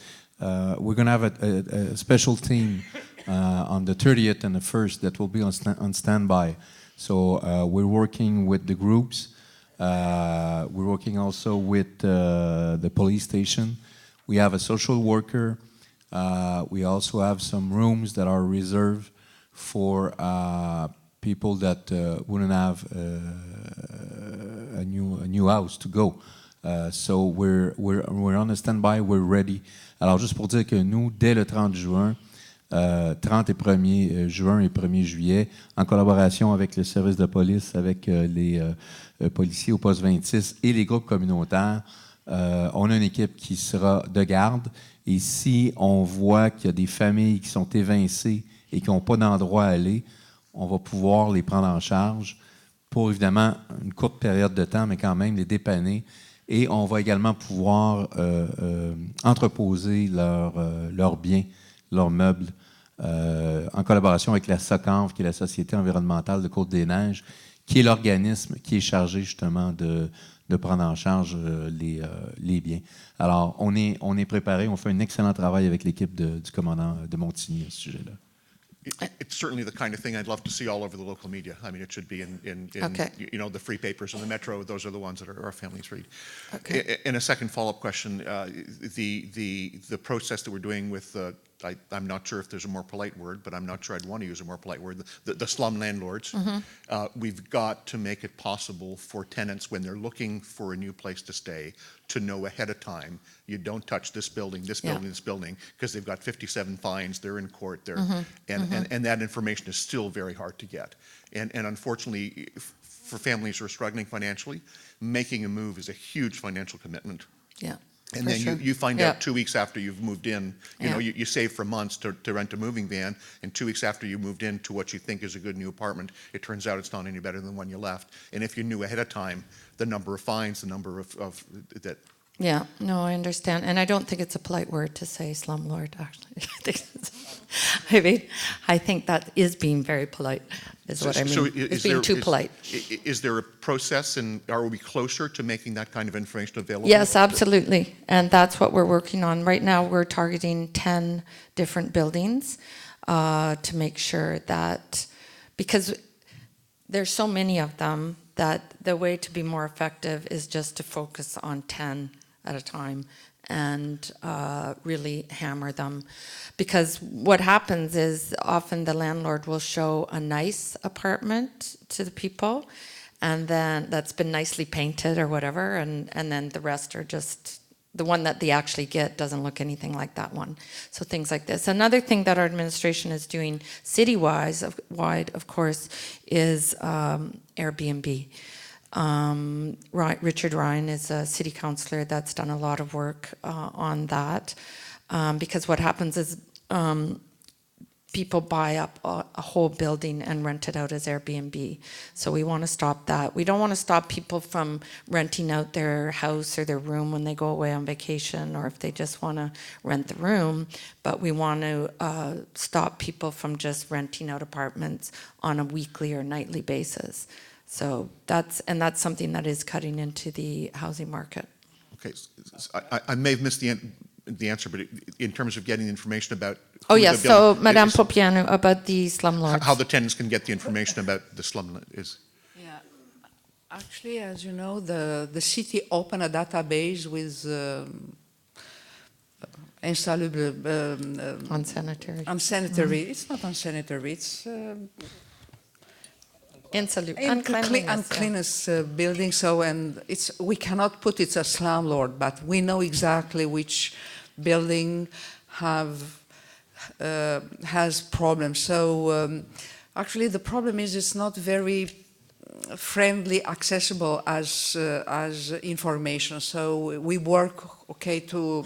we're going to have a special team on the 30th and the 1st that will be on standby. So we're working with the groups. We're working also with the police station. We have a social worker. We also have some rooms that are reserved for people that wouldn't have a new house to go. So we're on a standby, we're ready. Alors juste pour dire que nous, dès le 30 juin, 30 et 1er juin et 1er juillet, en collaboration avec le service de police, avec les policiers au poste 26 et les groupes communautaires. On a une équipe qui sera de garde. Et si on voit qu'il y a des familles qui sont évincées et qui n'ont pas d'endroit à aller, on va pouvoir les prendre en charge pour, évidemment, une courte période de temps, mais quand même les dépanner. Et on va également pouvoir entreposer leurs biens, leurs meubles, en collaboration avec la SOCANV, qui est la Société environnementale de Côte-des-Neiges, qui est l'organisme qui est chargé justement de prendre en charge les biens. Alors, on est préparé, on fait un excellent travail avec l'équipe du commandant de Montigny à ce sujet-là. It's certainly the kind of thing I'd love to see all over the local media. I mean, it should be in Okay. you know, the free papers and the Metro. Those are the ones that our families read. Okay. And a second follow-up question: the process that we're doing with I'm not sure if there's a more polite word, but I'm not sure I'd want to use a more polite word. The slum landlords. We've got to make it possible for tenants when they're looking for a new place to stay to know ahead of time, you don't touch this building, this building, because they've got 57 fines, they're in court, and that information is still very hard to get. And unfortunately, for families who are struggling financially, making a move is a huge financial commitment. Yeah. And then sure. you find out 2 weeks after you've moved in, you know, Yeah. you save for months to rent a moving van, and 2 weeks after you moved into what you think is a good new apartment, it turns out it's not any better than the one you left. And if you knew ahead of time the number of fines, the number of that. Yeah, no, I understand. And I don't think it's a polite word to say slumlord, actually. I think that is being very polite, is what I mean. So it's being too polite. Is there a process, and are we closer to making that kind of information available? Yes, absolutely. And that's what we're working on. Right now, we're targeting 10 different buildings to make sure that, because there's so many of them, that the way to be more effective is just to focus on 10 at a time and really hammer them. Because what happens is often the landlord will show a nice apartment to the people, and then that's been nicely painted or whatever, and then the rest are just, the one that they actually get doesn't look anything like that one. So things like this. Another thing that our administration is doing city-wide, of course, is Airbnb. Richard Ryan is a city councillor that's done a lot of work on that, because what happens is people buy up a whole building and rent it out as Airbnb. So we want to stop that. We don't want to stop people from renting out their house or their room when they go away on vacation, or if they just want to rent the room, but we want to stop people from just renting out apartments on a weekly or nightly basis. So that's something that is cutting into the housing market. Okay, I may have missed the answer, but in terms of getting information about... Oh, yes, so Madame Popiano, about the slumlords. How the tenants can get the information about the slum is... Yeah, actually, as you know, the city opened a database with unsanitary. Unsanitary. It's not unsanitary, it's... uncleanness building. So, and we cannot put it's a slumlord, but we know exactly which building has problems. So actually, the problem is it's not very friendly, accessible as information. So we work to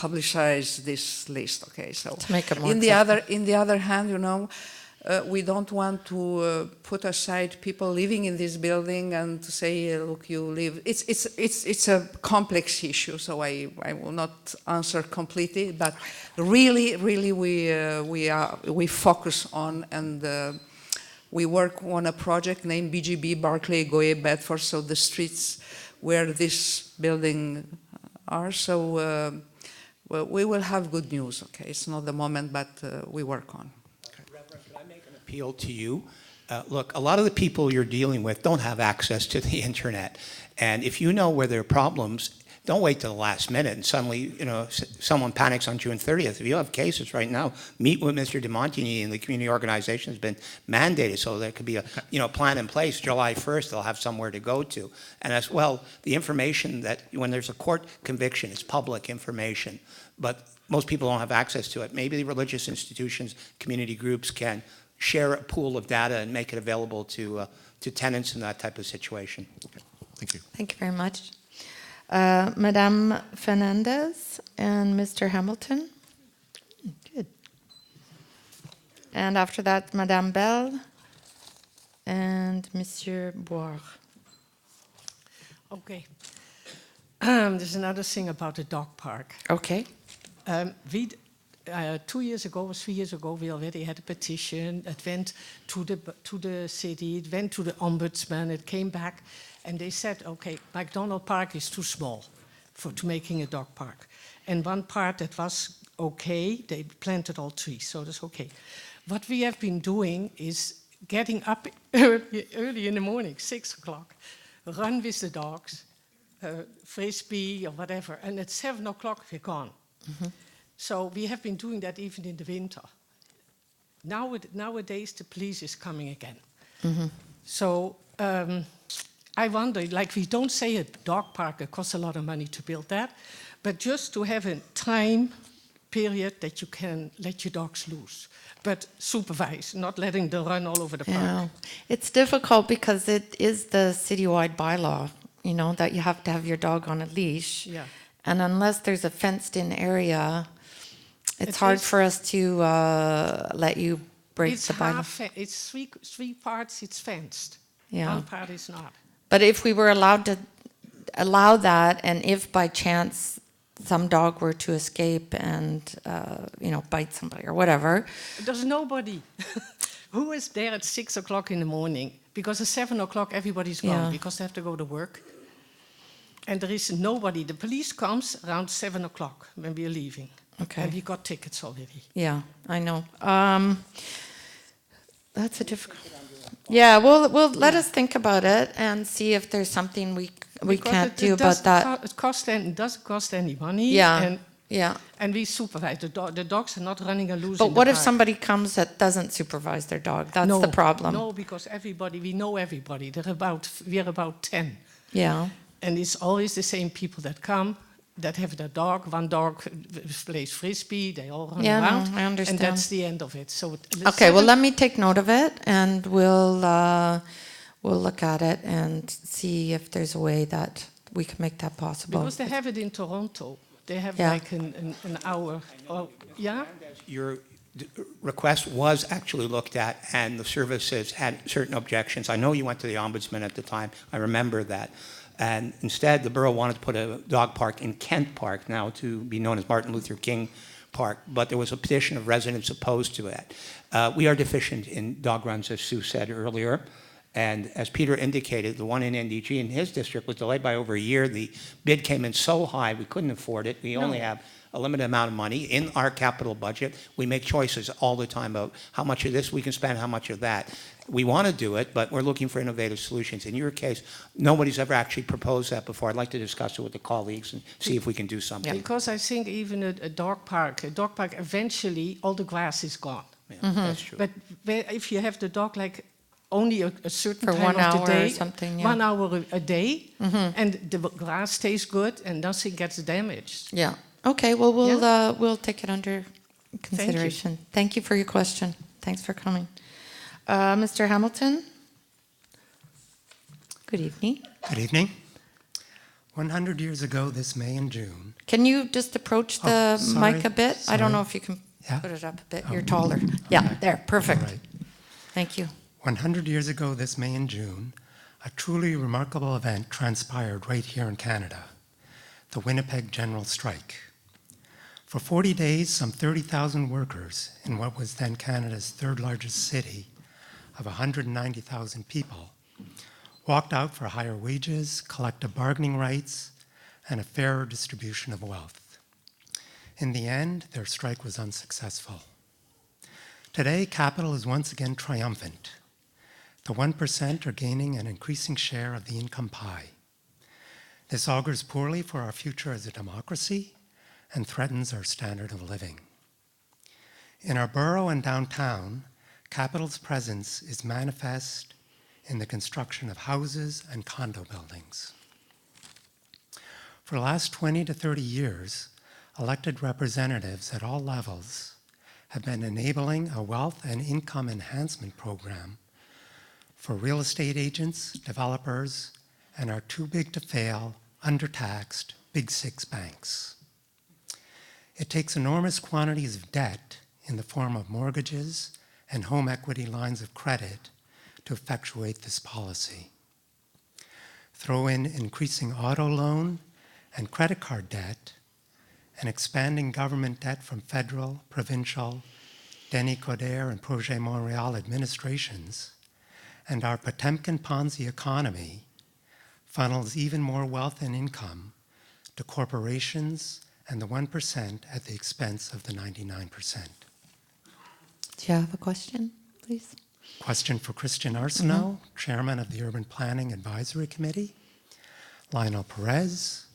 publicize this list. Okay, so to make it more in the other hand, you know. We don't want to put aside people living in this building and to say, look, you live. It's a complex issue, so I will not answer completely. But really, we focus on, and we work on a project named BGB, Barclay, Goye, Bedford, so the streets where this building are. So we will have good news. Okay, it's not the moment, but we work on. Appeal to you. Look, a lot of the people you're dealing with don't have access to the internet. And if you know where there are problems, don't wait till the last minute and suddenly, someone panics on June 30th. If you have cases right now, meet with Mr. DeMontigny, and the community organization has been mandated, so there could be a plan in place. July 1st, they'll have somewhere to go to. And as well, the information that when there's a court conviction, it's public information, but most people don't have access to it. Maybe the religious institutions, community groups can share a pool of data and make it available to tenants in that type of situation. Okay. Thank you. Thank you very much. Madame Fernandez and Mr. Hamilton. Good. And after that, Madame Bell and Monsieur Boire. Okay. There's another thing about the dog park. Okay. 2 years ago or 3 years ago, we already had a petition. It went to the city, it went to the ombudsman, it came back, and they said, okay, McDonald Park is too small to making a dog park. And one part that was okay, they planted all trees, so that's okay. What we have been doing is getting up early in the morning, 6 o'clock, run with the dogs, frisbee or whatever, and at 7 o'clock we're gone. Mm-hmm. So we have been doing that even in the winter. Nowadays, the police is coming again. Mm-hmm. So I wonder, like we don't say a dog park, it costs a lot of money to build that, but just to have a time period that you can let your dogs loose, but supervise, not letting them run all over the park. Yeah. It's difficult because it is the citywide bylaw, that you have to have your dog on a leash. Yeah. And unless there's a fenced-in area, it's hard for us to let you break the bylaw. It's three parts, it's fenced. Yeah. One part is not. But if we were allowed to allow that, and if by chance some dog were to escape and, bite somebody or whatever. There's nobody. Who is there at 6 o'clock in the morning? Because at 7 o'clock everybody's gone because they have to go to work. And there is nobody. The police comes around 7 o'clock when we are leaving. Okay. And we got tickets already. Yeah, I know. That's a difficult. Yeah, well, let us think about it and see if there's something we can't do about that. It doesn't cost any money. Yeah. And we supervise. The dogs are not running and loose. But what if somebody comes that doesn't supervise their dog? That's the problem. No, because we know everybody. We are about 10. Yeah. And it's always the same people that come, that have their dog. One dog plays frisbee, they all run around. No, I understand. And that's the end of it. So okay, well, let me take note of it, and we'll look at it and see if there's a way that we can make that possible. Because they have it in Toronto. They have like an hour. Your request was actually looked at, and the services had certain objections. I know you went to the ombudsman at the time. I remember that. And instead, the borough wanted to put a dog park in Kent Park, now to be known as Martin Luther King Park, but there was a petition of residents opposed to it. We are deficient in dog runs, as Sue said earlier. And as Peter indicated, the one in NDG in his district was delayed by over a year. The bid came in so high, we couldn't afford it. We only have a limited amount of money in our capital budget. We make choices all the time about how much of this we can spend, how much of that. We want to do it, but we're looking for innovative solutions. In your case, nobody's ever actually proposed that before. I'd like to discuss it with the colleagues and see if we can do something. Because I think even a dog park, eventually all the grass is gone. Yeah, that's true. But if you have the dog like only a certain for time 1 hour of the day, or something, 1 hour a day, and the grass stays good and nothing gets damaged. Yeah. Okay. Well, we'll take it under consideration. Thank you for your question. Thanks for coming, Mr. Hamilton. Good evening. Good evening. 100 years ago this May and June. Can you just approach the mic a bit? I don't know if you can put it up a bit. You're taller. Yeah, there. Perfect. Right. Thank you. 100 years ago this May and June, a truly remarkable event transpired right here in Canada, the Winnipeg General Strike. For 40 days, some 30,000 workers in what was then Canada's third largest city of 190,000 people walked out for higher wages, collective bargaining rights, and a fairer distribution of wealth. In the end, their strike was unsuccessful. Today, capital is once again triumphant. The 1% are gaining an increasing share of the income pie. This augurs poorly for our future as a democracy and threatens our standard of living. In our borough and downtown, capital's presence is manifest in the construction of houses and condo buildings. For the last 20 to 30 years, elected representatives at all levels have been enabling a wealth and income enhancement program for real estate agents, developers, and our too big to fail, undertaxed Big Six banks. It takes enormous quantities of debt in the form of mortgages and home equity lines of credit to effectuate this policy. Throw in increasing auto loan and credit card debt, and expanding government debt from federal, provincial, Denis Coderre and Projet Montréal administrations, and our Potemkin Ponzi economy funnels even more wealth and income to corporations and the 1% at the expense of the 99%. Do you have a question, please? Question for Christian Arsenault, Chairman of the Urban Planning Advisory Committee, Lionel Perez,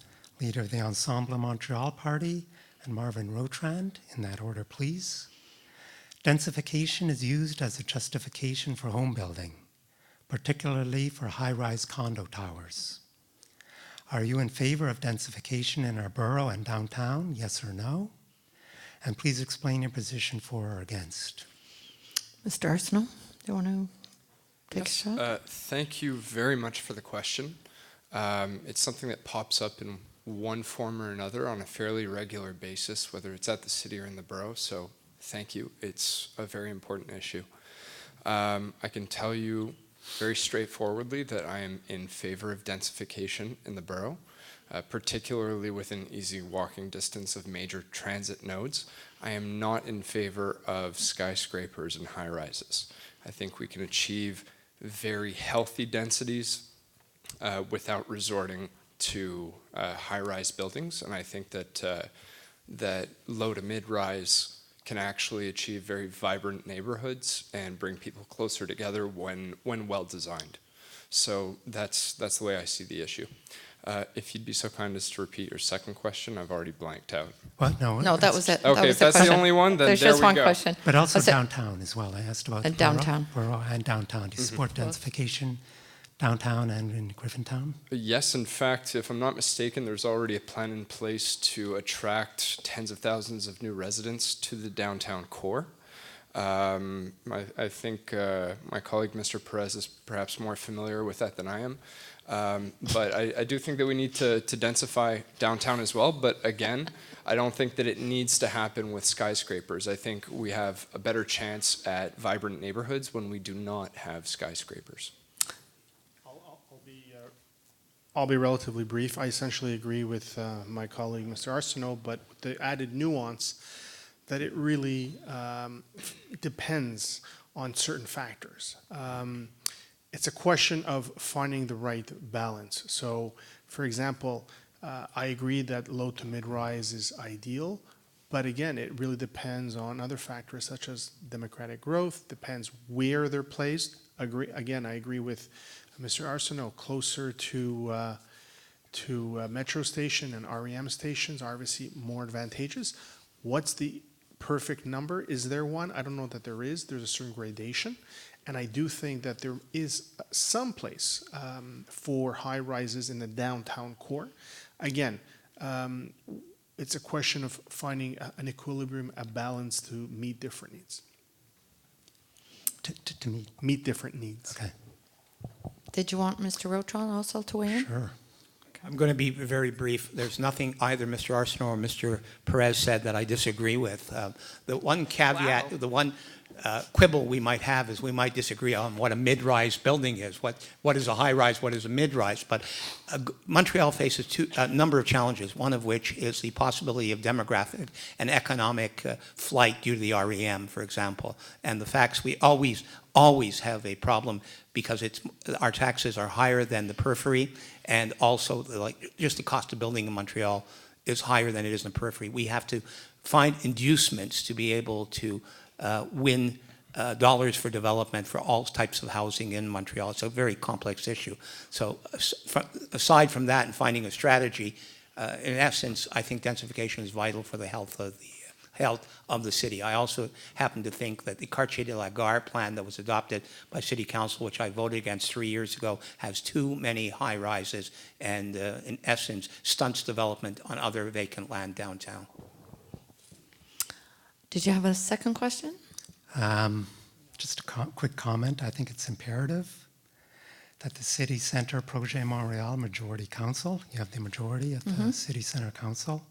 leader of the Ensemble Montreal Party, and Marvin Rotrand, in that order, please. Densification is used as a justification for home building, particularly for high-rise condo towers. Are you in favor of densification in our borough and downtown, yes or no? And please explain your position for or against. Mr. Arsenault, do you want to take a shot? Thank you very much for the question. It's something that pops up in one form or another on a fairly regular basis, whether it's at the city or in the borough, so thank you. It's a very important issue. I can tell you very straightforwardly that I am in favor of densification in the borough, particularly within easy walking distance of major transit nodes. I am not in favor of skyscrapers and high-rises. I think we can achieve very healthy densities without resorting to high-rise buildings, and I think that that low to mid-rise can actually achieve very vibrant neighborhoods and bring people closer together when well designed. So that's the way I see the issue. If you'd be so kind as to repeat your second question, I've already blanked out. What? No, that was it. Okay, if that's the only one, then there's there just we one go. question. But also Was it- downtown as well. I asked about downtown. borough and downtown. Do you support densification downtown and in Griffintown? Yes, in fact, if I'm not mistaken, there's already a plan in place to attract tens of thousands of new residents to the downtown core. I think my colleague, Mr. Perez, is perhaps more familiar with that than I am. But I do think that we need to densify downtown as well. But again, I don't think that it needs to happen with skyscrapers. I think we have a better chance at vibrant neighborhoods when we do not have skyscrapers. I'll be relatively brief. I essentially agree with my colleague, Mr. Arsenault, but with the added nuance that it really depends on certain factors. It's a question of finding the right balance. So, for example, I agree that low to mid-rise is ideal, but again, it really depends on other factors such as demographic growth, depends where they're placed. Again, I agree with Mr. Arsenault, closer to metro station and REM stations are obviously more advantageous. What's the perfect number? Is there one? I don't know that there is. There's a certain gradation. And I do think that there is some place for high rises in the downtown core. Again, it's a question of finding an equilibrium, a balance to meet different needs. To meet different needs. Okay. Did you want Mr. Rotron also to weigh in? Sure. I'm going to be very brief. There's nothing either Mr. Arsenault or Mr. Perez said that I disagree with. The one caveat, the one quibble we might have is we might disagree on what a mid-rise building is. What is a high-rise? What is a mid-rise? But Montreal faces a number of challenges, one of which is the possibility of demographic and economic flight due to the REM, for example. And the facts, we always have a problem because our taxes are higher than the periphery, and also just the cost of building in Montreal is higher than it is in the periphery. We have to find inducements to be able to win dollars for development for all types of housing in Montreal. It's a very complex issue. So aside from that and finding a strategy, in essence, I think densification is vital for the health of the city. I also happen to think that the Quartier de la Gare plan that was adopted by City Council, which I voted against 3 years ago, has too many high rises and, in essence, stunts development on other vacant land downtown. Did you have a second question? Just a quick comment. I think it's imperative that the City Centre Projet Montréal Majority Council, you have the majority at the City Centre Council,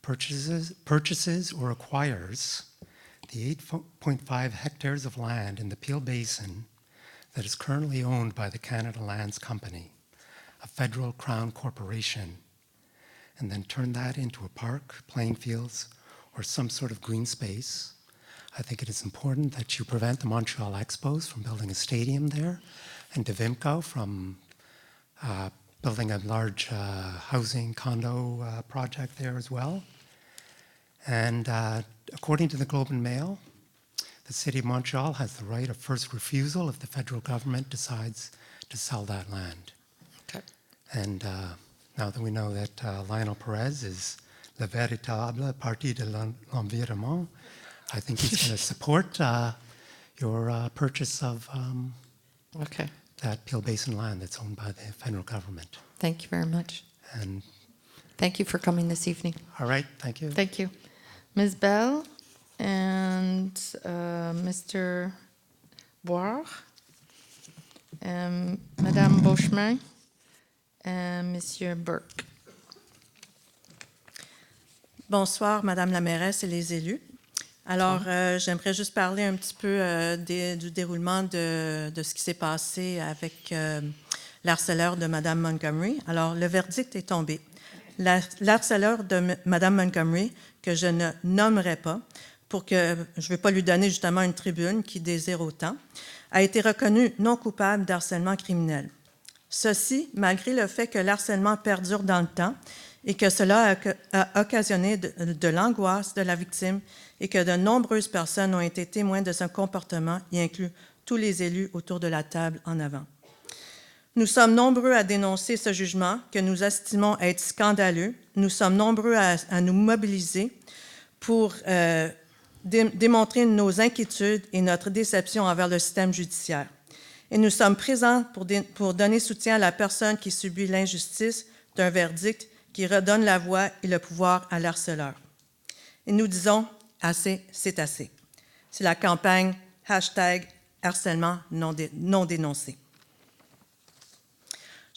purchases or acquires the 8.5 hectares of land in the Peel Basin that is currently owned by the Canada Lands Company, a federal crown corporation, and then turn that into a park, playing fields, or some sort of green space. I think it is important that you prevent the Montreal Expos from building a stadium there, and Devimco from building a large housing condo project there as well. And according to the Globe and Mail, the City of Montreal has the right of first refusal if the federal government decides to sell that land. Okay. And now that we know that Lionel Perez is le véritable parti de l'environnement, I think he's going to support your purchase of that Peel Basin land that's owned by the federal government. Thank you very much. And thank you for coming this evening. all right, thank you. Thank you. Ms. Bell and Mr. Boire, Madame Beauchemin, and Monsieur Burke. Bonsoir, Madame la mairesse et les élus. Alors, j'aimerais juste parler un petit peu du déroulement de ce qui s'est passé avec l'harceleur de Madame Montgomery. Alors, le verdict est tombé. L'harceleur de Madame Montgomery, que je ne nommerai pas, pour que je ne veux pas lui donner justement une tribune qui désire autant, a été reconnu non coupable d'harcèlement criminel. Ceci, malgré le fait que l'harcèlement perdure dans le temps et que cela a occasionné de l'angoisse de la victime et que de nombreuses personnes ont été témoins de son comportement, y inclut tous les élus autour de la table en avant. Nous sommes nombreux à dénoncer ce jugement que nous estimons être scandaleux. Nous sommes nombreux à nous mobiliser pour démontrer nos inquiétudes et notre déception envers le système judiciaire. Et nous sommes présents pour donner soutien à la personne qui subit l'injustice d'un verdict qui redonne la voix et le pouvoir à l'harceleur. Et nous disons « assez, c'est assez ». C'est la campagne #harcèlement non dénoncé.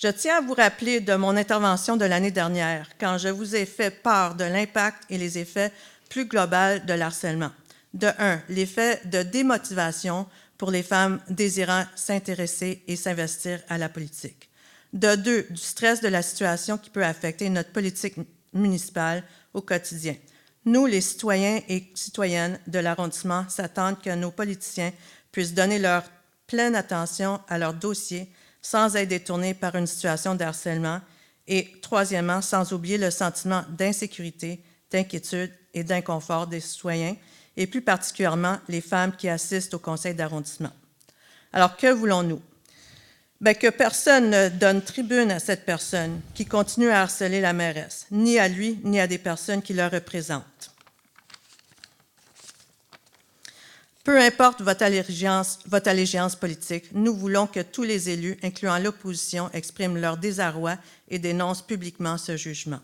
Je tiens à vous rappeler de mon intervention de l'année dernière, quand je vous ai fait part de l'impact et les effets plus globaux de l'harcèlement. De 1, l'effet de démotivation pour les femmes désirant s'intéresser et s'investir à la politique. De 2, du stress de la situation qui peut affecter notre politique municipale au quotidien. Nous, les citoyens et citoyennes de l'arrondissement, s'attendent que nos politiciens puissent donner leur pleine attention à leurs dossiers sans être détournés par une situation de harcèlement. Et troisièmement, sans oublier le sentiment d'insécurité, d'inquiétude et d'inconfort des citoyens, et plus particulièrement les femmes qui assistent au conseil d'arrondissement. Alors, que voulons-nous? Bien, que personne ne donne tribune à cette personne qui continue à harceler la mairesse, ni à lui, ni à des personnes qui le représentent. Peu importe votre allégeance politique, nous voulons que tous les élus, incluant l'opposition, expriment leur désarroi et dénoncent publiquement ce jugement.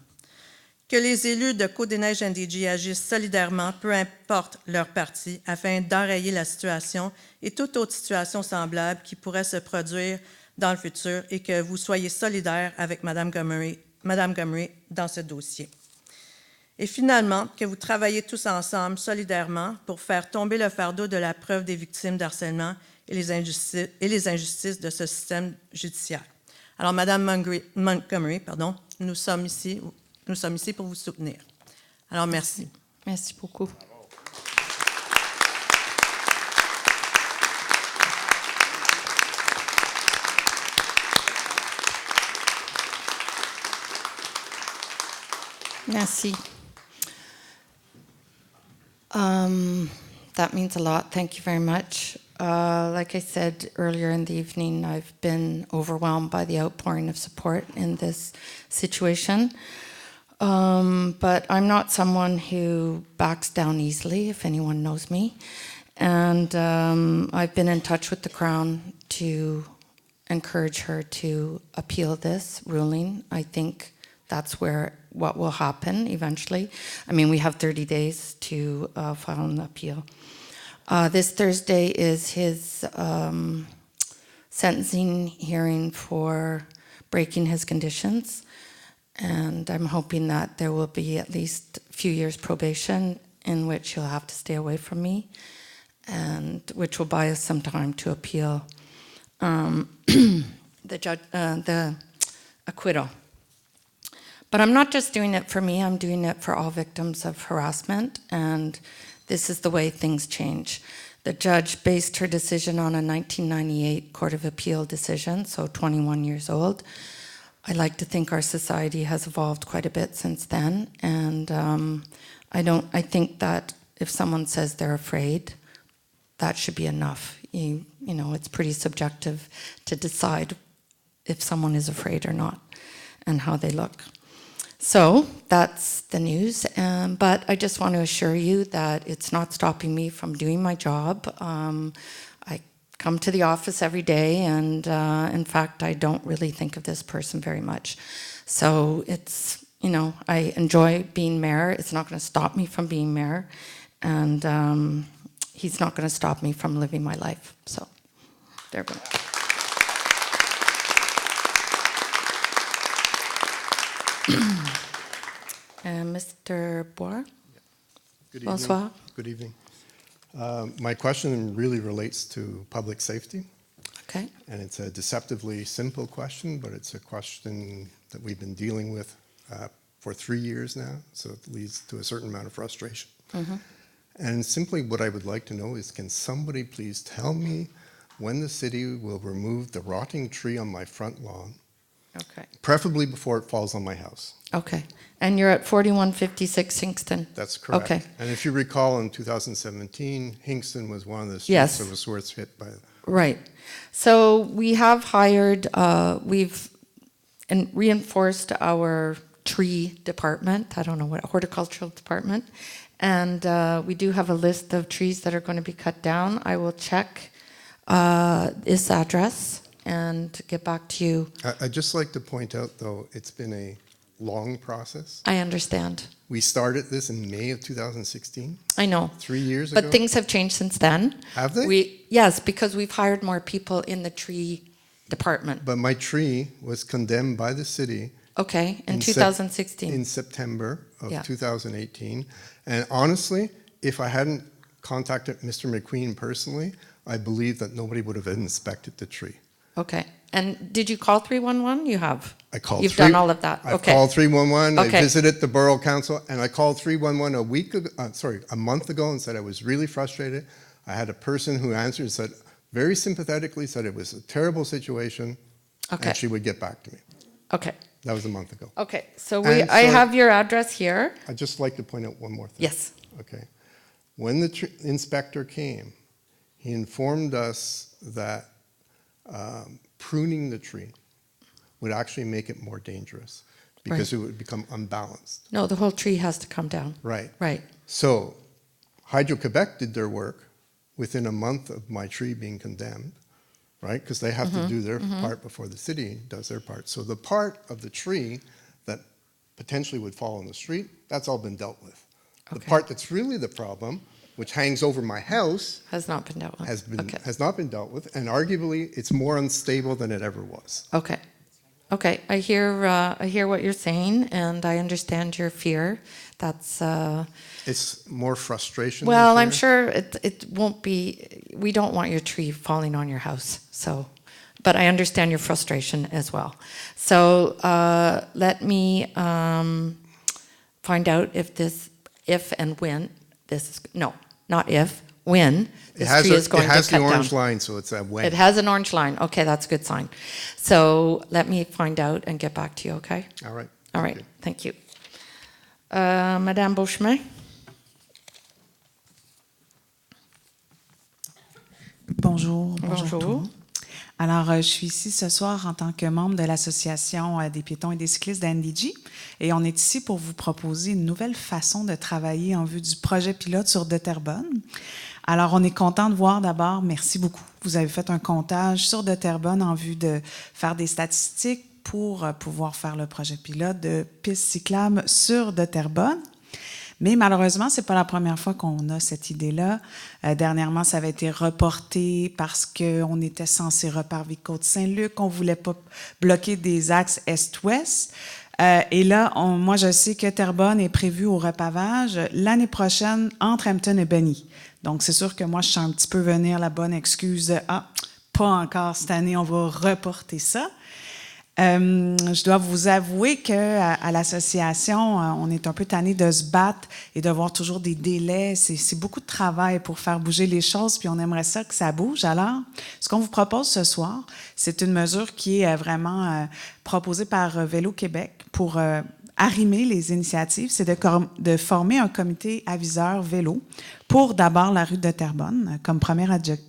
Que les élus de CDNNDG agissent solidairement, peu importe leur parti, afin d'enrayer la situation et toute autre situation semblable qui pourrait se produire dans le futur et que vous soyez solidaires avec Mme Montgomery dans ce dossier. Et finalement, que vous travaillez tous ensemble, solidairement, pour faire tomber le fardeau de la preuve des victimes d'harcèlement et les injustices de ce système judiciaire. Alors, Mme Montgomery, nous sommes ici pour vous soutenir. Alors, merci. Merci beaucoup. Merci. That means a lot. Thank you very much. Like I said earlier in the evening, I've been overwhelmed by the outpouring of support in this situation. But I'm not someone who backs down easily, if anyone knows me. And I've been in touch with the Crown to encourage her to appeal this ruling. I think that's what will happen eventually. I mean, we have 30 days to file an appeal. This Thursday is his sentencing hearing for breaking his conditions. And I'm hoping that there will be at least a few years probation in which he'll have to stay away from me, and which will buy us some time to appeal the acquittal. But I'm not just doing it for me, I'm doing it for all victims of harassment, and this is the way things change. The judge based her decision on a 1998 Court of Appeal decision, so 21 years old. I like to think our society has evolved quite a bit since then, and I think that if someone says they're afraid, that should be enough. You know, it's pretty subjective to decide if someone is afraid or not and how they look. So that's the news, but I just want to assure you that it's not stopping me from doing my job. I come to the office every day, and in fact, I don't really think of this person very much. So it's, you know, I enjoy being mayor. It's not going to stop me from being mayor, and he's not going to stop me from living my life. So there we go. Mr. Bois. Good evening. Bonsoir. Good evening. My question really relates to public safety. Okay. And it's a deceptively simple question, but it's a question that we've been dealing with for 3 years now, so it leads to a certain amount of frustration. Mm-hmm. And simply what I would like to know is, can somebody please tell me when the city will remove the rotting tree on my front lawn? Okay. Preferably before it falls on my house. Okay. And you're at 4156 Hingston? That's correct. Okay. And if you recall, in 2017, Hingston was one of the streets Yes. that was worst hit by. Right. So we have hired, we've reinforced our tree department, I don't know what, horticultural department, and we do have a list of trees that are going to be cut down. I will check this address and get back to you. I'd just like to point out, though, it's been a long process. I understand. We started this in May of 2016. I know. 3 years ago. But things have changed since then. Have they? Yes, because we've hired more people in the tree department. But my tree was condemned by the city. Okay, in 2016. In September of Yeah. 2018. And honestly, if I hadn't contacted Mr. McQueen personally, I believe that nobody would have inspected the tree. Okay. And did you call 311? You have. I called. You've done all of that. I Okay. called 311. Okay. I visited the borough council, and I called 311 a month ago, and said I was really frustrated. I had a person who answered and said, very sympathetically, said it was a terrible situation, Okay. and she would get back to me. Okay. That was a month ago. Okay. So And I have your address here. I'd just like to point out one more thing. Yes. Okay. When the inspector came, he informed us that pruning the tree would actually make it more dangerous because Right. it would become unbalanced. No, the whole tree has to come down. Right. Right. So Hydro-Quebec did their work within a month of my tree being condemned, right? Because they have to do their part before the city does their part. So the part of the tree that potentially would fall on the street, that's all been dealt with. The Okay. part that's really the problem, which hangs over my house, Has not been dealt with. has not been dealt with, and arguably it's more unstable than it ever was. Okay. Okay. I hear what you're saying, and I understand your fear. That's. It's more frustration. Well, than I'm fear. sure it won't be. We don't want your tree falling on your house. So, but I understand your frustration as well. So let me find out if and when this is. No, not if. When this tree is going to cut down. It has the orange line, so it's a when. It has an orange line. Okay, that's a good sign. So let me find out and get back to you, okay? All right. All right, thank you. Madame Beauchemin? Bonjour. Bonjour. Tout le monde. Alors, je suis ici ce soir en tant que membre de l'Association des piétons et des cyclistes d'NDG et on est ici pour vous proposer une nouvelle façon de travailler en vue du projet pilote sur de Terrebonne. Alors, on est content de voir d'abord, merci beaucoup, vous avez fait un comptage sur de Terrebonne en vue de faire des statistiques pour pouvoir faire le projet pilote de pistes cyclables sur de Terrebonne. Mais malheureusement, ce n'est pas la première fois qu'on a cette idée-là. Dernièrement, ça avait été reporté parce qu'on était censé reparler Côte-Saint-Luc. On ne voulait pas bloquer des axes est-ouest. Et là, moi, je sais que Terrebonne est prévu au repavage l'année prochaine entre Hampton et Benny. Donc, c'est sûr que moi, je sens un petit peu venir la bonne excuse de « Ah, pas encore cette année, on va reporter ça ». Je dois vous avouer qu'à l'association, on est un peu tanné de se battre et de voir toujours des délais. C'est beaucoup de travail pour faire bouger les choses, puis on aimerait ça que ça bouge. Alors, ce qu'on vous propose ce soir, c'est une mesure qui est vraiment proposée par Vélo Québec pour arrimer les initiatives, c'est de former un comité aviseur vélo pour d'abord la rue de Terrebonne comme premier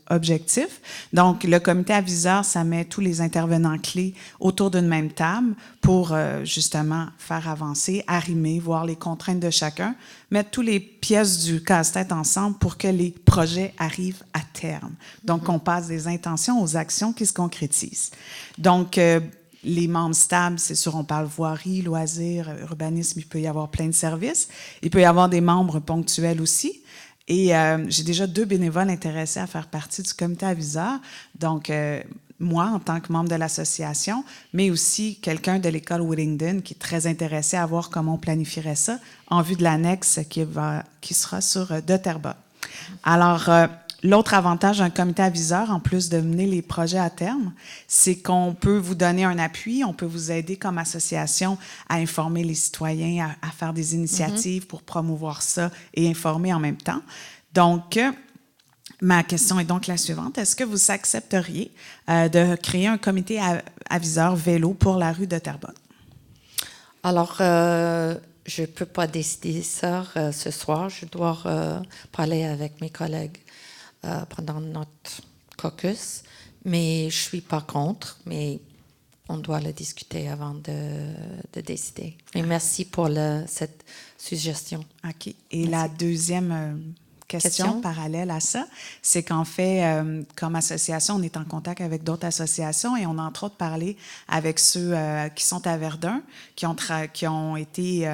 objectif. Donc, le comité aviseur, ça met tous les intervenants clés autour d'une même table pour justement faire avancer, arrimer, voir les contraintes de chacun, mettre toutes les pièces du casse-tête ensemble pour que les projets arrivent à terme. Donc, on passe des intentions aux actions qui se concrétisent. Donc, les membres stables, c'est sûr, on parle voirie, loisirs, urbanisme, il peut y avoir plein de services. Il peut y avoir des membres ponctuels aussi. Et j'ai déjà 2 bénévoles intéressés à faire partie du comité aviseur. Donc, moi, en tant que membre de l'association, mais aussi quelqu'un de l'école Whittington qui est très intéressé à voir comment on planifierait ça en vue de l'annexe qui sera sur de Terrebonne. Alors, l'autre avantage d'un comité aviseur, en plus de mener les projets à terme, c'est qu'on peut vous donner un appui, on peut vous aider comme association à informer les citoyens, à faire des initiatives pour promouvoir ça et informer en même temps. Donc, ma question est donc la suivante. Est-ce que vous accepteriez de créer un comité aviseur vélo pour la rue de Terrebonne? Alors, je ne peux pas décider ça ce soir. Je dois parler avec mes collègues pendant notre caucus, mais je ne suis pas contre, mais on doit le discuter avant de décider. Et merci pour cette suggestion. OK. Et la deuxième question parallèle à ça, c'est qu'en fait, comme association, on est en contact avec d'autres associations et on a entre autres parlé avec ceux qui sont à Verdun, qui ont été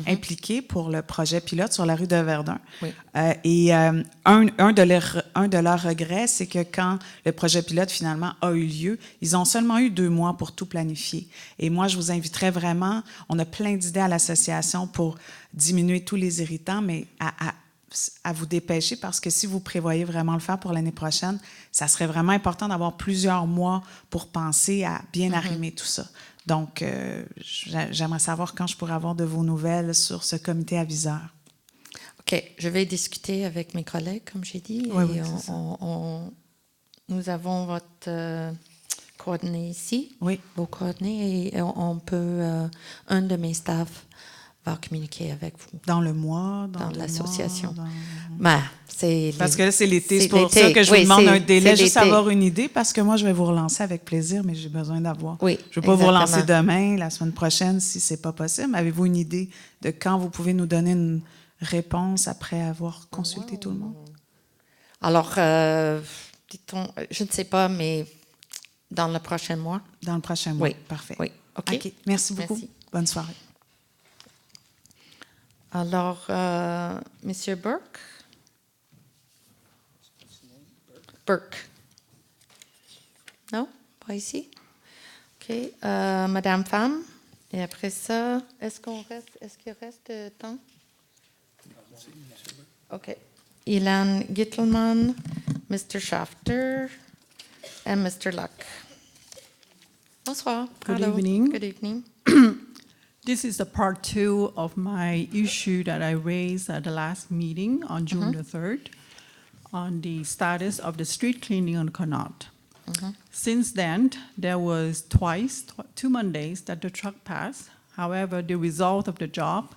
impliqués pour le projet pilote sur la rue de Verdun. Oui. Et un de leurs regrets, c'est que quand le projet pilote finalement a eu lieu, ils ont seulement eu 2 mois pour tout planifier. Et moi, je vous inviterais vraiment, on a plein d'idées à l'association pour diminuer tous les irritants, mais à vous dépêcher parce que si vous prévoyez vraiment le faire pour l'année prochaine, ça serait vraiment important d'avoir plusieurs mois pour penser à bien arrimer tout ça. Donc, j'aimerais savoir quand je pourrais avoir de vos nouvelles sur ce comité aviseur. OK. Je vais discuter avec mes collègues, comme j'ai dit. Oui, et oui, nous avons votre coordonnées ici. Oui. Vos coordonnées et on peut... un de mes staffs va communiquer avec vous. Dans le mois? Dans l'association. Ben, parce que là, c'est l'été. C'est pour ça que je vous demande un délai, juste avoir une idée, parce que moi, je vais vous relancer avec plaisir, mais j'ai besoin d'avoir. Oui, je ne vais pas vous relancer demain, la semaine prochaine, si ce n'est pas possible. Avez-vous une idée de quand vous pouvez nous donner une réponse après avoir consulté tout le monde? Alors, dit-on, je ne sais pas, mais dans le prochain mois. Dans le prochain mois, oui. Parfait. Oui, OK. Merci beaucoup. Merci. Bonne soirée. Alors, Monsieur Burke? Burke. Non? Pas ici? OK. Madame Pham. Et après ça, est-ce qu'il reste temps? OK. Ilan Gittelman, Mr. Schafter, and Mr. Luck. Bonsoir. Good Hello. evening. Good evening. This is the part 2 of my issue that I raised at the last meeting on June the 3rd on the status of the street cleaning on Connaught. Since then, there was 2 Mondays that the truck passed. However, the result of the job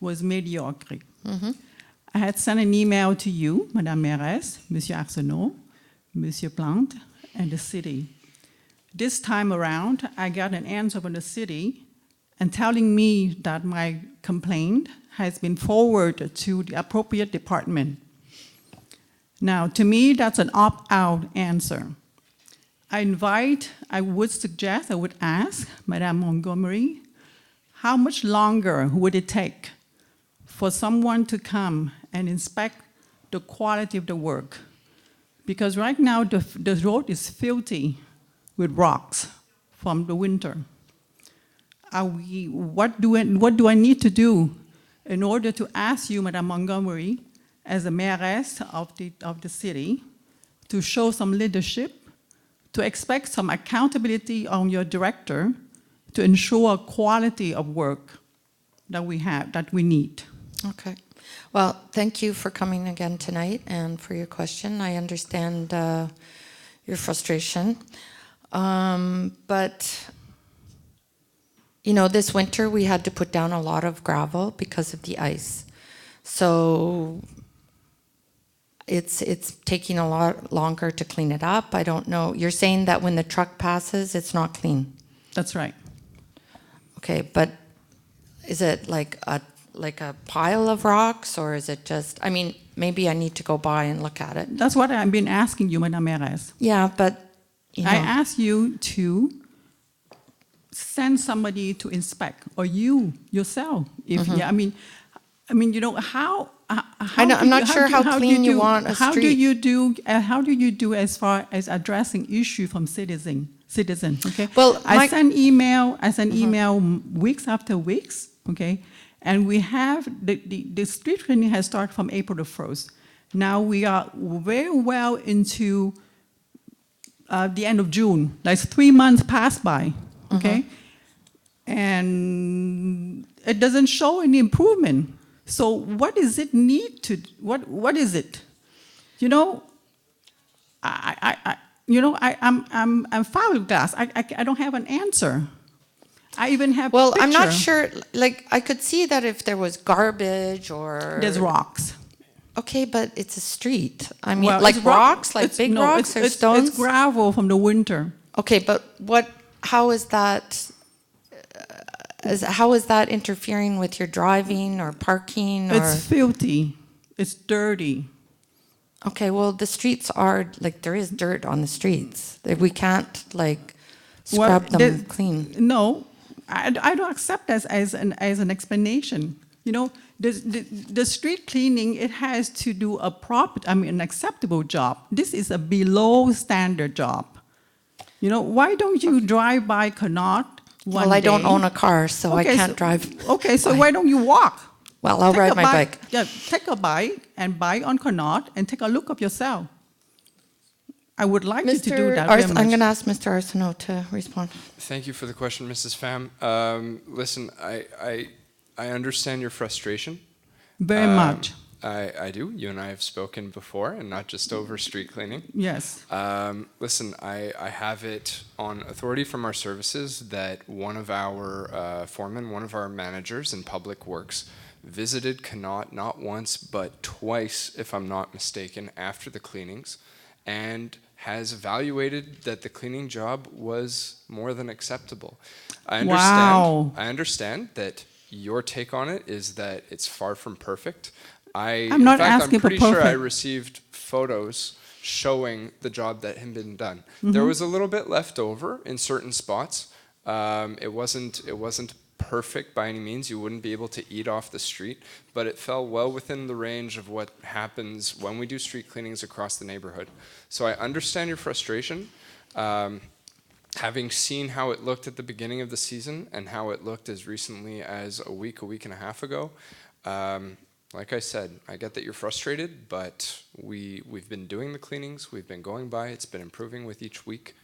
was mediocre. I had sent an email to you, Madame Mairesse, Monsieur Arsenault, Monsieur Plante, and the city. This time around, I got an answer from the city and telling me that my complaint has been forwarded to the appropriate department. Now, to me, that's an opt-out answer. I would ask Madame Montgomery, how much longer would it take for someone to come and inspect the quality of the work? Because right now, the road is filthy with rocks from the winter. What do I need to do in order to ask you, Madame Montgomery, as the mayoress of the city, to show some leadership, to expect some accountability on your director, to ensure quality of work that we need? Okay. Well, thank you for coming again tonight and for your question. I understand your frustration. But, you know, this winter we had to put down a lot of gravel because of the ice. So it's taking a lot longer to clean it up. I don't know. You're saying that when the truck passes, it's not clean? That's right. Okay, but is it like a pile of rocks, or is it just, I mean, maybe I need to go by and look at it. That's what I've been asking you, Madame Mayoress. Yeah, but, you know. I asked you to send somebody to inspect, or you yourself. If yeah, I mean, you know, I'm not sure how clean you want a street. How do you do as far as addressing issue from citizen? Okay. Well, I send email weeks after weeks. Okay, and we have the street cleaning has started from April the 1st. Now we are very well into the end of June. Like 3 months passed by. Okay, and it doesn't show any improvement. So what does it need to? What is it? You know, I'm fiberglass. I don't have an answer. I even have. Well, I'm not sure. Like, I could see that if there was garbage or there's rocks. Okay, but it's a street. I mean, Well, like it's rocks, like big rocks or stones. It's gravel from the winter. Okay, but how is that? How is that interfering with your driving or parking? It's filthy. It's dirty. Okay, well, the streets are, like, there is dirt on the streets. We can't, like, scrub them clean. No, I don't accept that as an explanation. You know, the street cleaning, it has to do an acceptable job. This is a below standard job. You know, why don't you drive by Connaught? Well, I don't own a car, so I can't drive. Okay, so why don't you walk? Well, I'll ride my bike. Yeah, take a bike and buy on Connaught and take a look of yourself. I would like you to do that. I'm going to ask Mr. Arsenault to respond. Thank you for the question, Mrs. Pham. Listen, I understand your frustration. Very much. I do. You and I have spoken before, and not just over street cleaning. Yes. Listen, I have it on authority from our services that one of our foremen, one of our managers in public works, visited Connaught not once but twice, if I'm not mistaken, after the cleanings, and has evaluated that the cleaning job was more than acceptable. I understand that your take on it is that it's far from perfect. I'm pretty sure I received photos showing the job that had been done. There was a little bit left over in certain spots. It wasn't perfect by any means. You wouldn't be able to eat off the street, but it fell well within the range of what happens when we do street cleanings across the neighborhood. So I understand your frustration. Having seen how it looked at the beginning of the season and how it looked as recently as a week and a half ago, like I said, I get that you're frustrated, but we've been doing the cleanings, we've been going by, it's been improving with each week.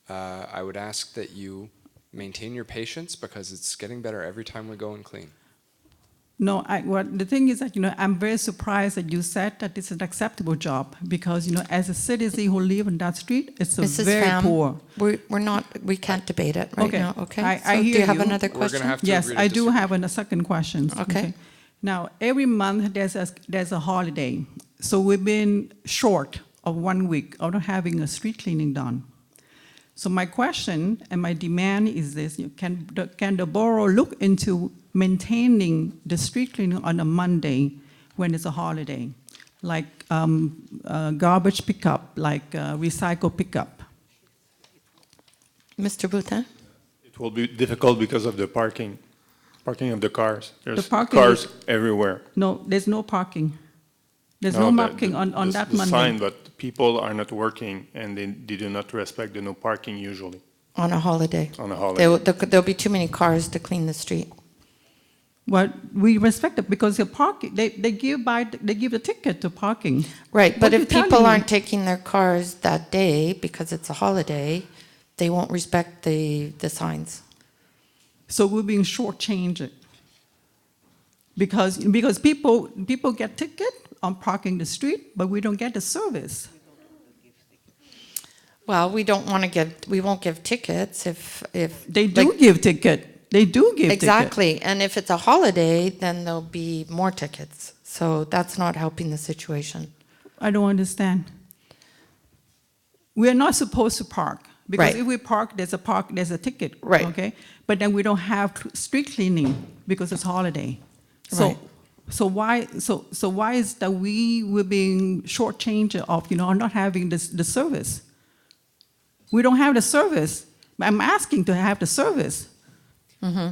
I would ask that you maintain your patience because it's getting better every time we go and clean. No, the thing is that, you know, I'm very surprised that you said that it's an acceptable job because, you know, as a citizen who live on that street, it's very poor. We can't debate it right now, okay? I hear you. Do you have another question? Yes, I do have a second question. Okay. Now, every month there's a holiday, so we've been short of 1 week of not having a street cleaning done. So my question and my demand is this: can the borough look into maintaining the street cleaning on a Monday when it's a holiday, like garbage pickup, like recycle pickup? Mr. Boutin? It will be difficult because of the parking of the cars. There's parking cars is- everywhere. No, there's no parking. There's no marking on that the Monday. sign, but people are not working and they do not respect the no parking usually. On a holiday. On a holiday. There'll be too many cars to clean the street. Well, we respect it because they're parking. They give a ticket to parking. Right, but What if you telling people me? aren't taking their cars that day because it's a holiday, they won't respect the signs. So we're being shortchanged. Because people get ticket on parking the street, but we don't get the service. Well, we won't give tickets if They do give ticket. They do give exactly. And if it's a holiday, then there'll be more tickets. So that's not helping the situation. I don't understand. We're not supposed to park. Because Right. if we park, there's a ticket. Right. Okay? But then we don't have street cleaning because it's holiday. So Right. so why is that we're being shortchanged of not having the service? We don't have the service. I'm asking to have the service. Mm-hmm.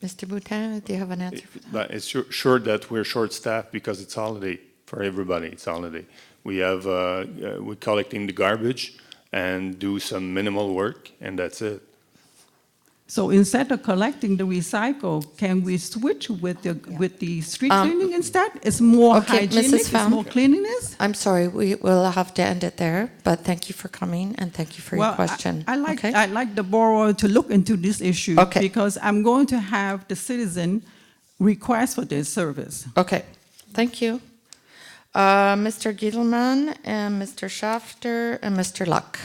Mr. Boutin, do you have an answer for that? But it's sure that we're short-staffed because it's holiday for everybody. It's holiday. We're collecting the garbage and do some minimal work, and that's it. So instead of collecting the recycle, can we switch with the street cleaning instead? It's more Okay, hygienic, Mrs. it's Pham. more cleanliness. I'm sorry, we will have to end it there, but thank you for coming and thank you for your question. I like Okay? I like the borough to look into this issue Okay. because I'm going to have the citizen request for this service. Okay, thank you. Mr. Giedelman and Mr. Schafter and Mr. Luck.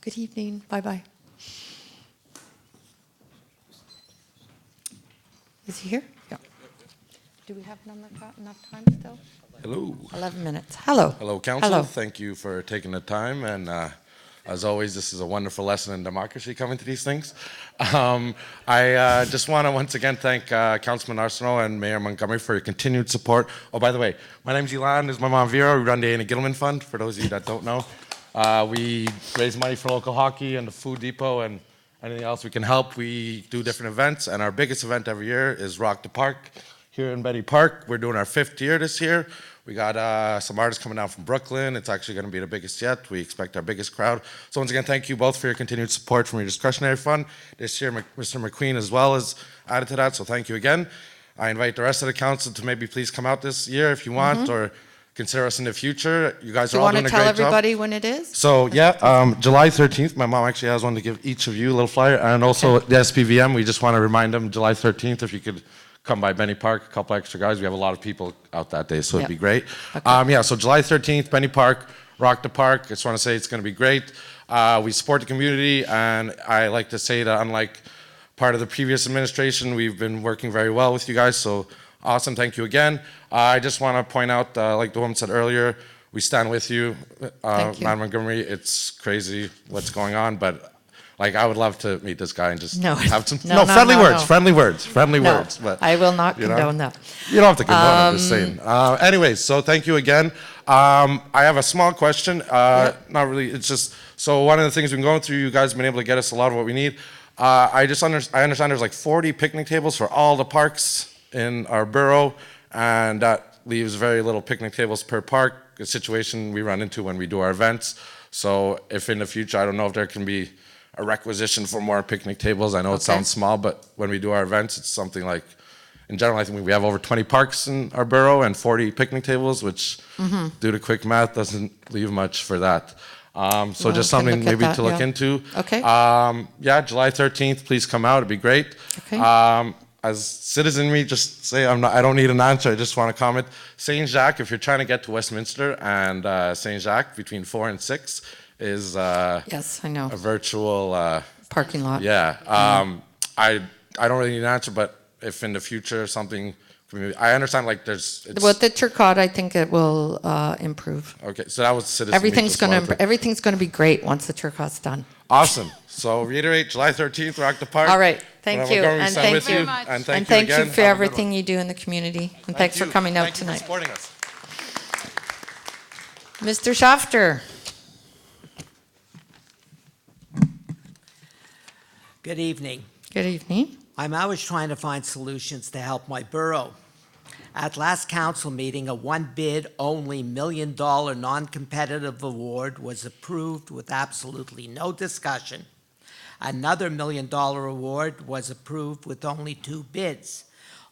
Good evening, bye-bye. Is he here? Yeah. Do we have enough time still? Hello. 11 minutes. Hello. Hello, Council. Hello. Thank you for taking the time. And as always, this is a wonderful lesson in democracy coming to these things. I just want to once again thank Councilman Arsenault and Mayor Montgomery for your continued support. Oh, by the way, my name's Elan. This is my mom, Vera. We run the Anna Gilman Fund, for those of you that don't know. We raise money for local hockey and the food depot and anything else we can help. We do different events, and our biggest event every year is Rock the Park here in Betty Park. We're doing our 5th year this year. We got some artists coming down from Brooklyn. It's actually going to be the biggest yet. We expect our biggest crowd. So once again, thank you both for your continued support from your discretionary fund. This year, Mr. McQueen as well is added to that, so thank you again. I invite the rest of the council to maybe please come out this year if you want, or consider us in the future. You guys Do are you all want to doing a tell great job. everybody when it is? So yeah, July 13th, my mom actually has one to give each of you a little flyer, and also the SPVM, we just want to remind them, July 13th, if you could come by Benny Park, a couple extra guys. We have a lot of people out that day, so it'd be great. Yeah, so July 13th, Benny Park, Rock the Park. I just want to say it's going to be great. We support the community, and I like to say that unlike part of the previous administration, we've been working very well with you guys, so awesome, thank you again. I just want to point out, like the woman said earlier, we stand with you, Madam Montgomery. It's crazy what's going on, but like I would love to meet this guy and just have some friendly words. But I will not condone that. You don't have to condone it, I'm just saying. Anyways, so thank you again. I have a small question. Not really, it's just, so one of the things we've been going through, you guys have been able to get us a lot of what we need. I understand there's like 40 picnic tables for all the parks in our borough, and that leaves very little picnic tables per park, a situation we run into when we do our events. So if in the future, I don't know if there can be a requisition for more picnic tables. I know it sounds small, but when we do our events, it's something like, in general, I think we have over 20 parks in our borough and 40 picnic tables, which due to quick math doesn't leave much for that. So just something maybe to look into. Okay. Yeah, July 13th, please come out, it'd be great. Okay. As citizenry, just say I don't need an answer, I just want to comment. Saint Jacques, if you're trying to get to Westminster and Saint Jacques between 4 and 6 is yes, I know. A virtual parking lot. Yeah. I don't really need an answer, but if in the future something community? I understand like there's... With the Turcotte, I think it will improve. Okay, so that was citizen. Everything's going to be great once the Turcotte's done. Awesome. So reiterate, July 13th, Rock the Park. All right. Thank you. And thank you. And thank thank you you again. for everything you do in the community. And thanks for coming out Thank you tonight. for supporting us. Mr. Schafter. Good evening. Good evening. I'm always trying to find solutions to help my borough. At last council meeting, a one bid only $1 million non-competitive award was approved with absolutely no discussion. Another $1 million award was approved with only 2 bids.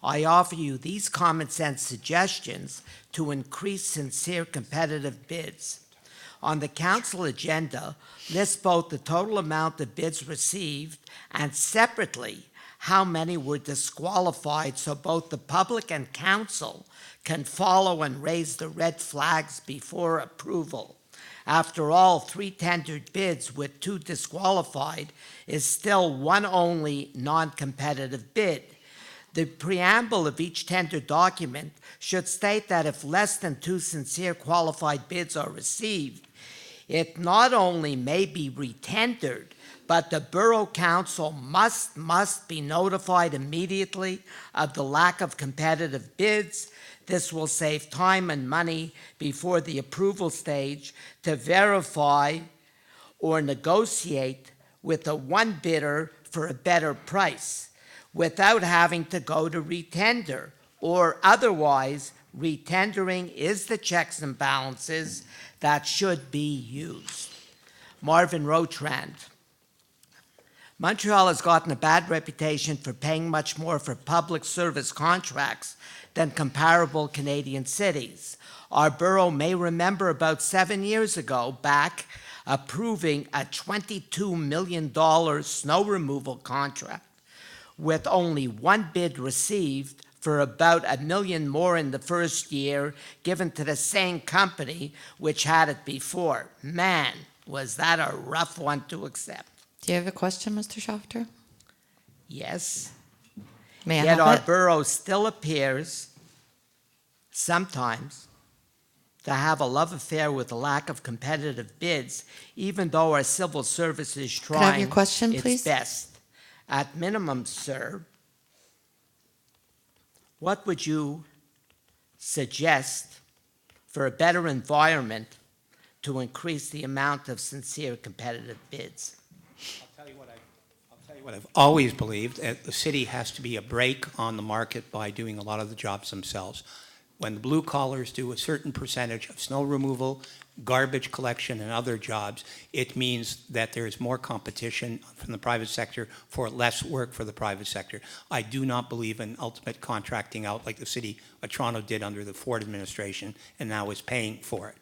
I offer you these common sense suggestions to increase sincere competitive bids. On the council agenda, list both the total amount of bids received and separately how many were disqualified so both the public and council can follow and raise the red flags before approval. After all, 3 tendered bids with 2 disqualified is still one only non-competitive bid. The preamble of each tender document should state that if less than 2 sincere qualified bids are received, it not only may be retendered, but the Borough Council must be notified immediately of the lack of competitive bids. This will save time and money before the approval stage to verify or negotiate with the one bidder for a better price without having to go to retender, or otherwise retendering is the checks and balances that should be used. Marvin Rotrand. Montreal has gotten a bad reputation for paying much more for public service contracts than comparable Canadian cities. Our borough may remember about 7 years ago back approving a $22 million snow removal contract with only 1 bid received for about $1 million more in the first year given to the same company which had it before. Man, was that a rough one to accept. Do you have a question, Mr. Schafter? Yes. May I Yet have our it? borough still appears sometimes to have a love affair with the lack of competitive bids, even though our civil service is Could I have trying your question, its please? best. At minimum, sir, what would you suggest for a better environment to increase the amount of sincere competitive bids? I'll tell you what I've always believed. The city has to be a brake on the market by doing a lot of the jobs themselves. When the blue collars do a certain percentage of snow removal, garbage collection, and other jobs, it means that there is more competition from the private sector for less work for the private sector. I do not believe in ultimate contracting out like the city of Toronto did under the Ford administration and now is paying for it.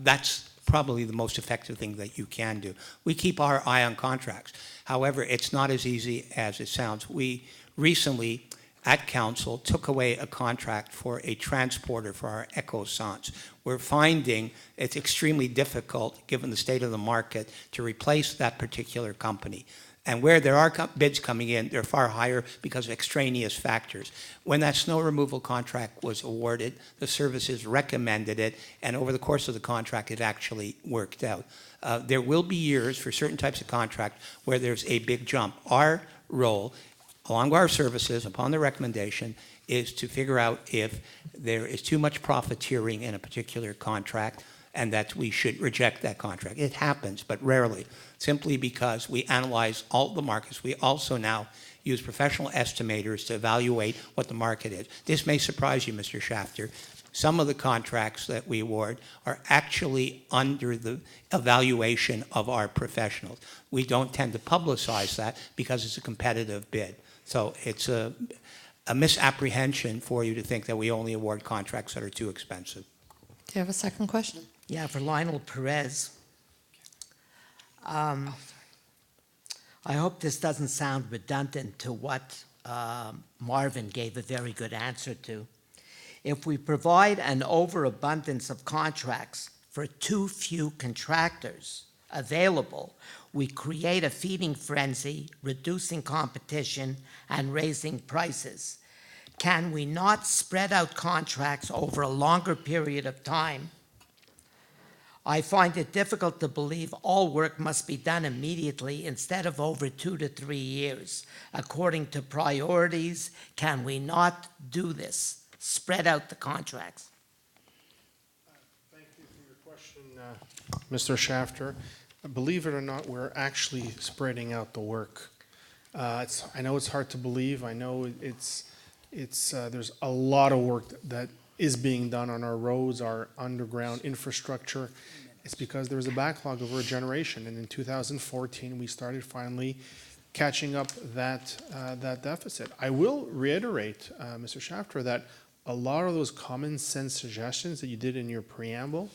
That's probably the most effective thing that you can do. We keep our eye on contracts. However, it's not as easy as it sounds. We recently, at council, took away a contract for a transporter for our EcoSans. We're finding it's extremely difficult, given the state of the market, to replace that particular company. And where there are bids coming in, they're far higher because of extraneous factors. When that snow removal contract was awarded, the services recommended it, and over the course of the contract, it actually worked out. There will be years for certain types of contract where there's a big jump. Our role, along with our services, upon the recommendation, is to figure out if there is too much profiteering in a particular contract and that we should reject that contract. It happens, but rarely, simply because we analyze all the markets. We also now use professional estimators to evaluate what the market is. This may surprise you, Mr. Schafter. Some of the contracts that we award are actually under the evaluation of our professionals. We don't tend to publicize that because it's a competitive bid. So it's a misapprehension for you to think that we only award contracts that are too expensive. Do you have a second question? Yeah, for Lionel Perez. I hope this doesn't sound redundant to what Marvin gave a very good answer to. If we provide an overabundance of contracts for too few contractors available, we create a feeding frenzy, reducing competition and raising prices. Can we not spread out contracts over a longer period of time? I find it difficult to believe all work must be done immediately instead of over 2 to 3 years. According to priorities, can we not do this? Spread out the contracts. Thank you for your question, Mr. Shafter. Believe it or not, we're actually spreading out the work. I know it's hard to believe. I know there's a lot of work that is being done on our roads, our underground infrastructure. It's because there was a backlog over a generation, and in 2014 we started finally catching up that deficit. I will reiterate, Mr. Shafter, that a lot of those common sense suggestions that you did in your preamble,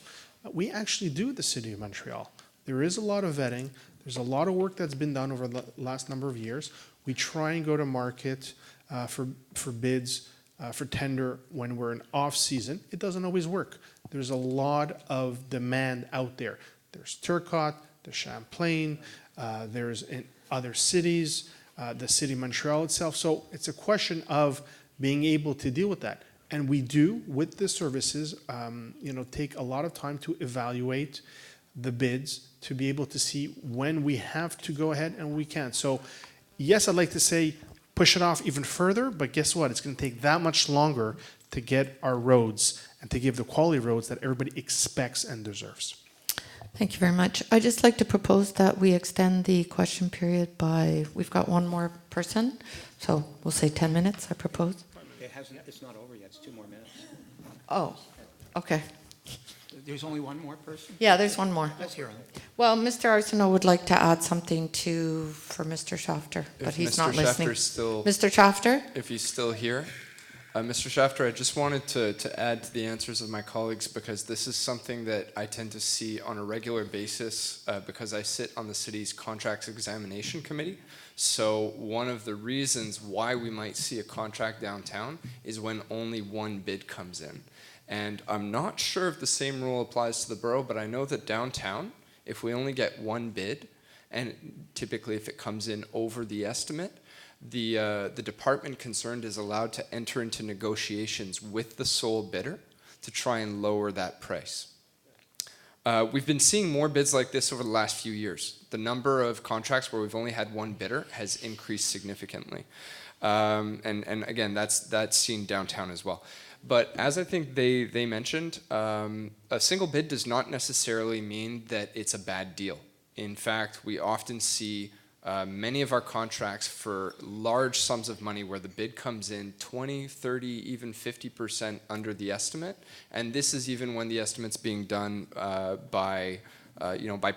we actually do at the City of Montreal. There is a lot of vetting. There's a lot of work that's been done over the last number of years. We try and go to market for bids, for tender when we're in off-season. It doesn't always work. There's a lot of demand out there. There's Turcotte, there's Champlain, there's in other cities, the City of Montreal itself. So it's a question of being able to deal with that. And we do, with the services, take a lot of time to evaluate the bids to be able to see when we have to go ahead and we can. So yes, I'd like to say push it off even further, but guess what? It's going to take that much longer to get our roads and to give the quality roads that everybody expects and deserves. Thank you very much. I'd just like to propose that we extend the question period by, we've got one more person, so we'll say 10 minutes, I propose. It's not over yet. It's 2 more minutes. Oh, okay. There's only one more person? Yeah, there's one more. Let's hear him. Well, Mr. Arsenault would like to add something for Mr. Shafter, but If he's Mr. not listening. Shafter's still- Mr. Shafter? If he's still here. Mr. Shafter, I just wanted to add to the answers of my colleagues because this is something that I tend to see on a regular basis because I sit on the city's contracts examination committee. So one of the reasons why we might see a contract downtown is when only one bid comes in. And I'm not sure if the same rule applies to the borough, but I know that downtown, if we only get one bid, and typically if it comes in over the estimate, the department concerned is allowed to enter into negotiations with the sole bidder to try and lower that price. We've been seeing more bids like this over the last few years. The number of contracts where we've only had one bidder has increased significantly. And again, that's seen downtown as well. But as I think they mentioned, a single bid does not necessarily mean that it's a bad deal. In fact, we often see many of our contracts for large sums of money where the bid comes in 20, 30, even 50% under the estimate. And this is even when the estimate's being done by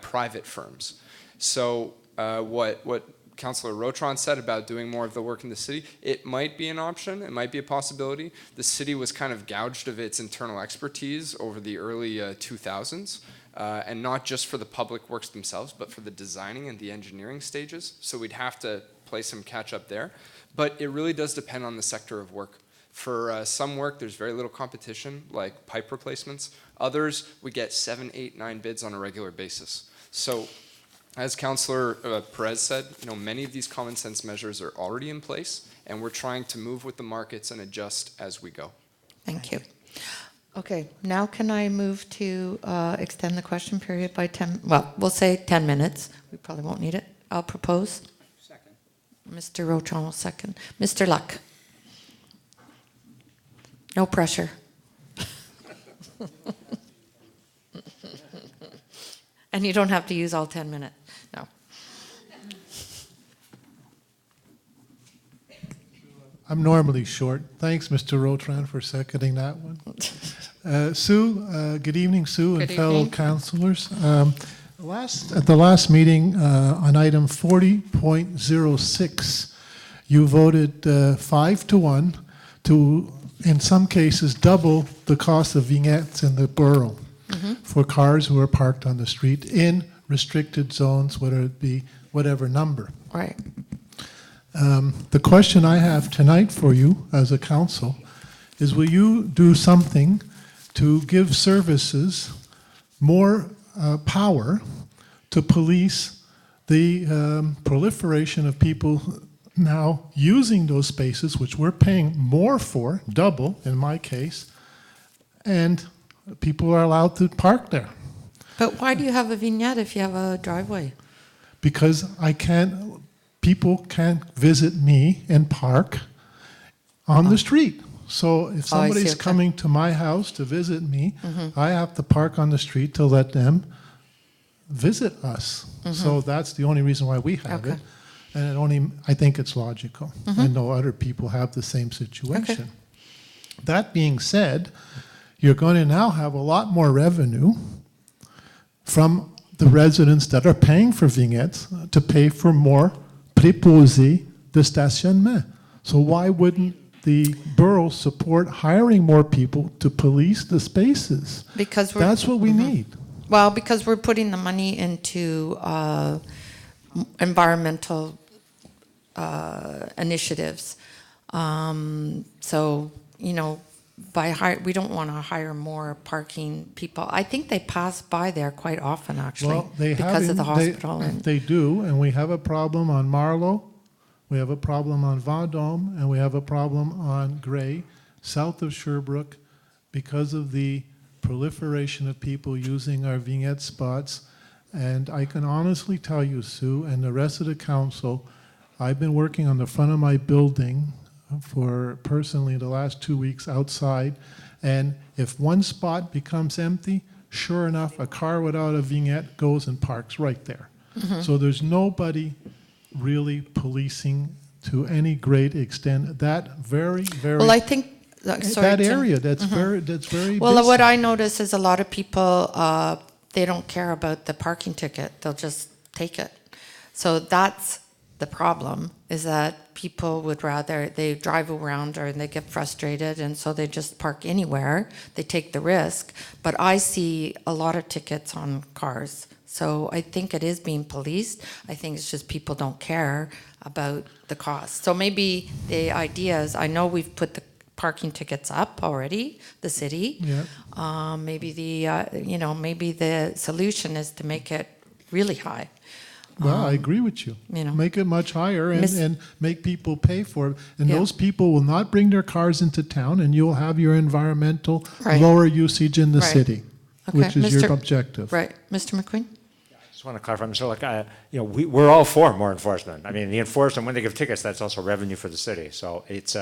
private firms. So what Councillor Rotron said about doing more of the work in the city, it might be an option, it might be a possibility. The city was kind of gouged of its internal expertise over the early 2000s, and not just for the public works themselves, but for the designing and the engineering stages. So we'd have to play some catch up there. But it really does depend on the sector of work. For some work, there's very little competition, like pipe replacements. Others, we get 7, 8, 9 bids on a regular basis. So as Councillor Perez said, many of these common sense measures are already in place, and we're trying to move with the markets and adjust as we go. Thank you. Okay, now can I move to extend the question period by 10, well, we'll say 10 minutes. We probably won't need it. I'll propose. Second. Mr. Rotron will second. Mr. Luck. No pressure. And you don't have to use all 10 minutes. No. I'm normally short. Thanks, Mr. Rotran, for seconding that one. Sue, good evening, Sue, and fellow councillors. At the last meeting on item 40.06, you voted 5-1 to, in some cases, double the cost of vignettes in the borough for cars who are parked on the street in restricted zones, whether it be whatever number. Right. The question I have tonight for you as a council is, will you do something to give services more power to police the proliferation of people now using those spaces, which we're paying more for, double in my case, and people are allowed to park there. But why do you have a vignette if you have a driveway? Because people can't visit me and park on the street. So if Oh, I see, somebody's okay. coming to my house to visit me, Mhm. I have to park on the street to let them visit us. Mhm. So that's the only reason why we have Okay. it. And I think it's logical. Mhm. I know other people have the same situation. That being said, you're going to now have a lot more revenue from the residents that are paying for vignettes to pay for more préposés de stationnement. So why wouldn't the borough support hiring more people to police the spaces? Because that's what we need. Well, because we're putting the money into environmental initiatives. So, we don't want to hire more parking people. I think they pass by there quite often, actually, Well, they because of the have hospital. they do, and we have a problem on Marlow, we have a problem on Vendôme, and we have a problem on Gray, south of Sherbrooke, because of the proliferation of people using our vignette spots. And I can honestly tell you, Sue, and the rest of the council, I've been working on the front of my building for personally the last 2 weeks outside, and if one spot becomes empty, sure enough, a car without a vignette goes and parks right there. Mhm. So there's nobody really policing to any great extent that very, very Well, I think sorry, that Tim. area that's Mhm. very Well, busy. what I notice is a lot of people, they don't care about the parking ticket. They'll just take it. So that's the problem, is that people would rather, they drive around or they get frustrated, and so they just park anywhere. They take the risk. But I see a lot of tickets on cars. So I think it is being policed. I think it's just people don't care about the cost. So maybe the idea is, I know we've put the parking tickets up already, the city. Yeah. Maybe the solution is to make it really high. Well, I agree with you. Make it much higher and make people pay for it. And Yeah. those people will not bring their cars into town, and you'll have your environmental Right. lower usage in the Right. city, Okay, which is your Mr. objective. Right. Mr. McQueen? Just want to clarify, so we're all for more enforcement. I mean, the enforcement, when they give tickets, that's also revenue for the city. So it's,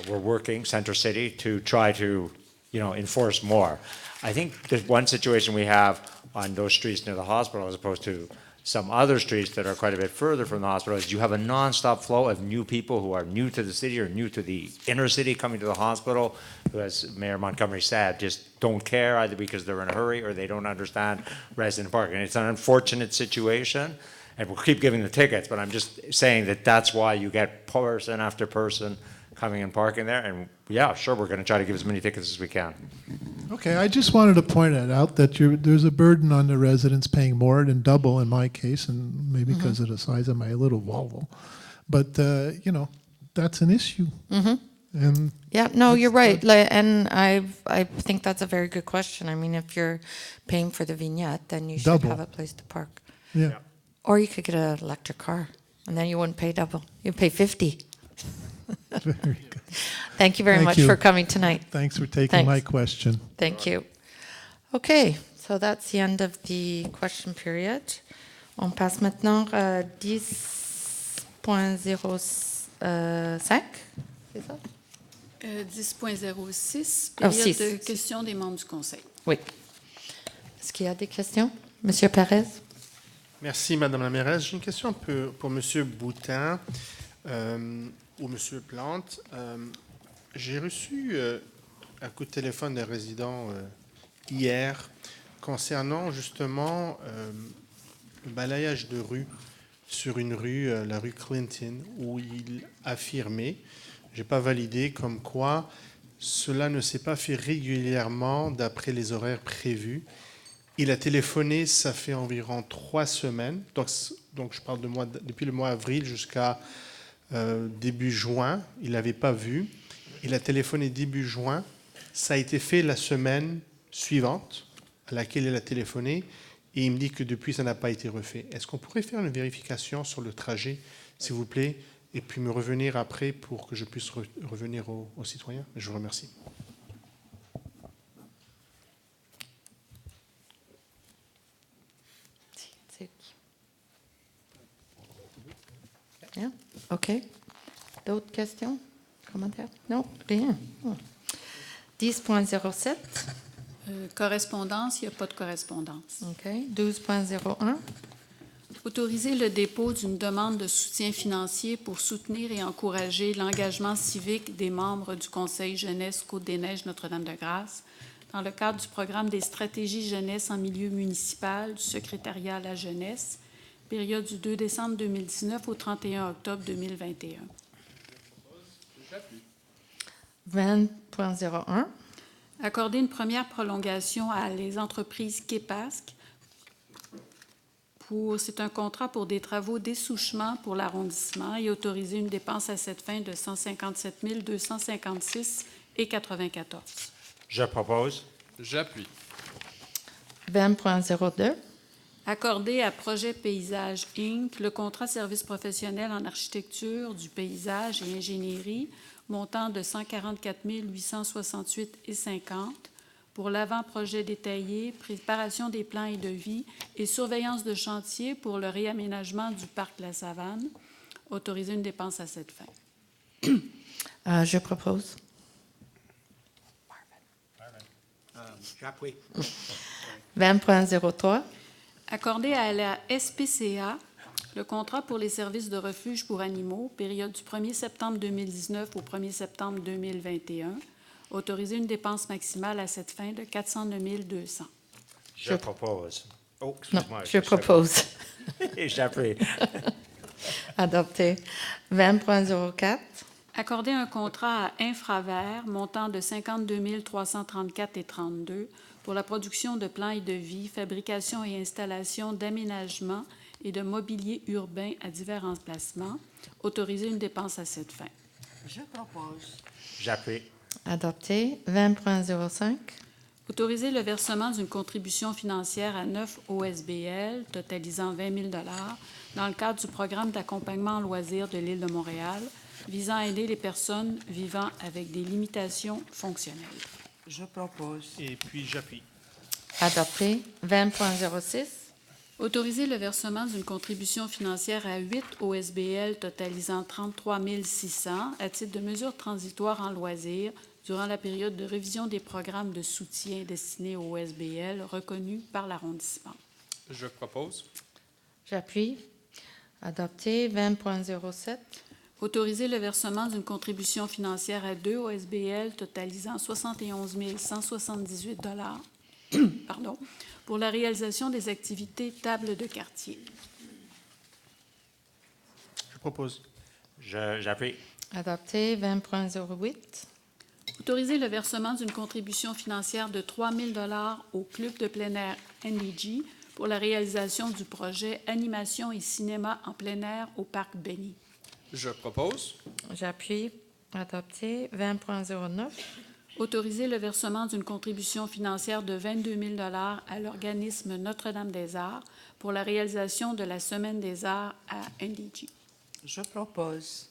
we're working, Center City, to try to, enforce more. I think there's one situation we have on those streets near the hospital as opposed to some other streets that are quite a bit further from the hospital is you have a nonstop flow of new people who are new to the city or new to the inner city coming to the hospital, who, as Mayor Montgomery said, just don't care either because they're in a hurry or they don't understand resident parking. It's an unfortunate situation, and we'll keep giving the tickets, but I'm just saying that that's why you get person after person coming and parking there, and yeah, sure, we're going to try to give as many tickets as we can. Okay, I just wanted to point it out that there's a burden on the residents paying more than double in my case, and maybe because of the size of my little Volvo. But, that's an issue. Mm-hmm. And Yeah, no, you're right. And I think that's a very good question. I mean, if you're paying for the vignette, then you should Double. have a place to park. Yeah. Or you could get an electric car, and then you wouldn't pay double. You'd pay 50. Very good. Thank you very Thank much you. for coming tonight. Thanks for taking my question. Thank you. Okay, so that's the end of the question period. On passe maintenant à 10.05. C'est ça? 10.06, Ah, période six. de questions des membres du Conseil. Oui. Est-ce qu'il y a des questions? Monsieur Perez? Merci, Madame la mairesse. J'ai une question un peu pour Monsieur Boutin ou Monsieur Plante. J'ai reçu un coup de téléphone d'un résident hier concernant justement le balayage de rue sur une rue, la rue Clinton, où il affirmait, je n'ai pas validé, comme quoi cela ne s'est pas fait régulièrement d'après les horaires prévus. Il a téléphoné, ça fait environ 3 semaines, donc je parle depuis le mois avril jusqu'à début juin, il ne l'avait pas vu. Il a téléphoné début juin, ça a été fait la semaine suivante à laquelle il a téléphoné, et il me dit que depuis, ça n'a pas été refait. Est-ce qu'on pourrait faire une vérification sur le trajet, s'il vous plaît, et puis me revenir après pour que je puisse revenir aux citoyens. Je vous remercie. Yeah. OK. D'autres questions? Commentaires? Non, rien. 10.07. Correspondance, il n'y a pas de correspondance. OK. 12.01. Autoriser le dépôt d'une demande de soutien financier pour soutenir et encourager l'engagement civique des membres du Conseil jeunesse Côte-des-Neiges Notre-Dame-de-Grâce dans le cadre du programme des stratégies jeunesse en milieu municipal du secrétariat à la jeunesse, période du 2 décembre 2019 au 31 octobre 2021. 20.01. Accorder une première prolongation à les entreprises Képasque. C'est un contrat pour des travaux d'essouchement pour l'arrondissement et autoriser une dépense à cette fin de 157 256,94. Je propose. J'appuie. 20.02. Accorder à Projet Paysage Inc. le contrat service professionnel en architecture, du paysage et ingénierie, montant de 144 868,50 pour l'avant-projet détaillé, préparation des plans et devis et surveillance de chantier pour le réaménagement du parc La Savane. Autoriser une dépense à cette fin. Je propose. J'appuie. 20.03. Accorder à la SPCA le contrat pour les services de refuge pour animaux, période du 1er septembre 2019 au 1er septembre 2021. Autoriser une dépense maximale à cette fin de 409 200. Je propose. Oh, Non, excuse-moi. je propose. Et j'appuie. Adopté. 20.04. Accorder un contrat à Infravert montant de 52 334,32 pour la production de plans et devis, fabrication et installation d'aménagements et de mobilier urbain à divers emplacements. Autoriser une dépense à cette fin. Je propose. J'appuie. Adopté. 20.05. Autoriser le versement d'une contribution financière à 9 OSBL, totalisant 20 000 dans le cadre du programme d'accompagnement en loisirs de l'île de Montréal, visant à aider les personnes vivant avec des limitations fonctionnelles. Je propose. Et puis j'appuie. Adopté. 20.06. Autoriser le versement d'une contribution financière à 8 OSBL totalisant 33 600 à titre de mesures transitoires en loisirs durant la période de révision des programmes de soutien destinés aux OSBL reconnus par l'arrondissement. Je propose. J'appuie. Adopté. 20.07. Autoriser le versement d'une contribution financière à 2 OSBL totalisant 71 178 pardon, pour la réalisation des activités table de quartier. Je propose. J'appuie. Adopté. 20.08. Autoriser le versement d'une contribution financière de 3 000 au club de plein air NDG pour la réalisation du projet Animation et cinéma en plein air au parc Benny. Je propose. J'appuie. Adopté. 20.09. Autoriser le versement d'une contribution financière de 22 000 à l'organisme Notre-Dame-des-Arts pour la réalisation de la Semaine des Arts à NDG. Je propose.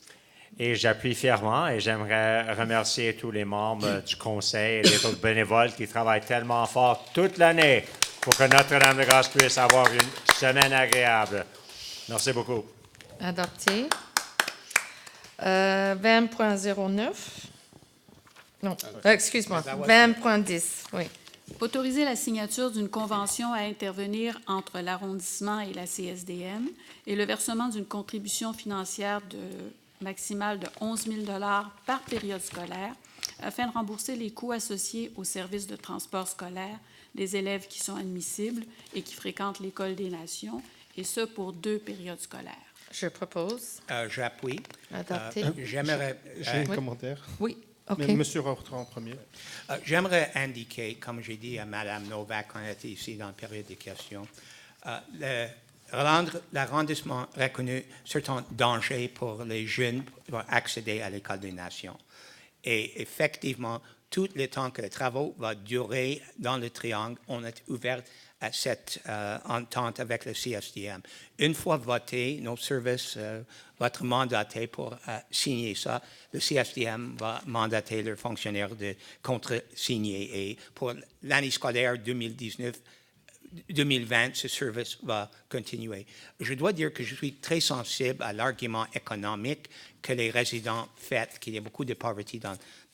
Et j'appuie fièrement et j'aimerais remercier tous les membres du conseil et les autres bénévoles qui travaillent tellement fort toute l'année pour que Notre-Dame-de-Grâce puisse avoir une semaine agréable. Merci beaucoup. Adopté. 20.09. Non, excuse-moi. 20.10. Oui. Autoriser la signature d'une convention à intervenir entre l'arrondissement et la CSDM et le versement d'une contribution financière maximale de 11 000 par période scolaire afin de rembourser les coûts associés aux services de transport scolaire des élèves qui sont admissibles et qui fréquentent l'École des Nations, et ce pour 2 périodes scolaires. Je propose. J'appuie. Adopté. J'aimerais... J'ai un commentaire. Oui. OK. Monsieur Rortran en premier. J'aimerais indiquer, comme j'ai dit à Mme Novak quand elle était ici dans la période de questions, l'arrondissement reconnu certains dangers pour les jeunes pour accéder à l'École des Nations. Et effectivement, tout le temps que les travaux vont durer dans le triangle, on est ouvert à cette entente avec le CSDM. Une fois voté, nos services vont être mandatés pour signer ça. Le CSDM va mandater leurs fonctionnaires de contre-signer. Et pour l'année scolaire 2019-2020, ce service va continuer. Je dois dire que je suis très sensible à l'argument économique que les résidents font, qu'il y a beaucoup de pauvreté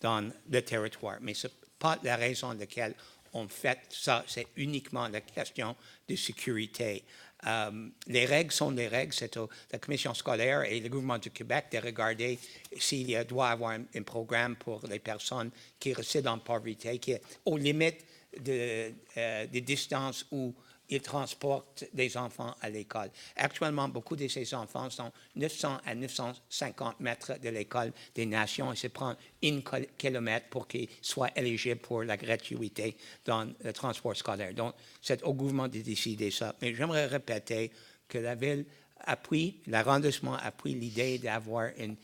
dans le territoire. Mais ce n'est pas la raison pour laquelle on fait ça, c'est uniquement la question de sécurité. Les règles sont les règles, c'est la commission scolaire et le gouvernement du Québec de regarder s'il doit y avoir un programme pour les personnes qui résident en pauvreté, qui est aux limites des distances où ils transportent des enfants à l'école. Actuellement, beaucoup de ces enfants sont 900 à 950 mètres de l'école des Nations et se prend 1 kilomètre pour qu'ils soient éligibles pour la gratuité dans le transport scolaire. Donc, c'est au gouvernement de décider ça. Mais j'aimerais répéter que la ville appuie, l'arrondissement appuie l'idée d'avoir une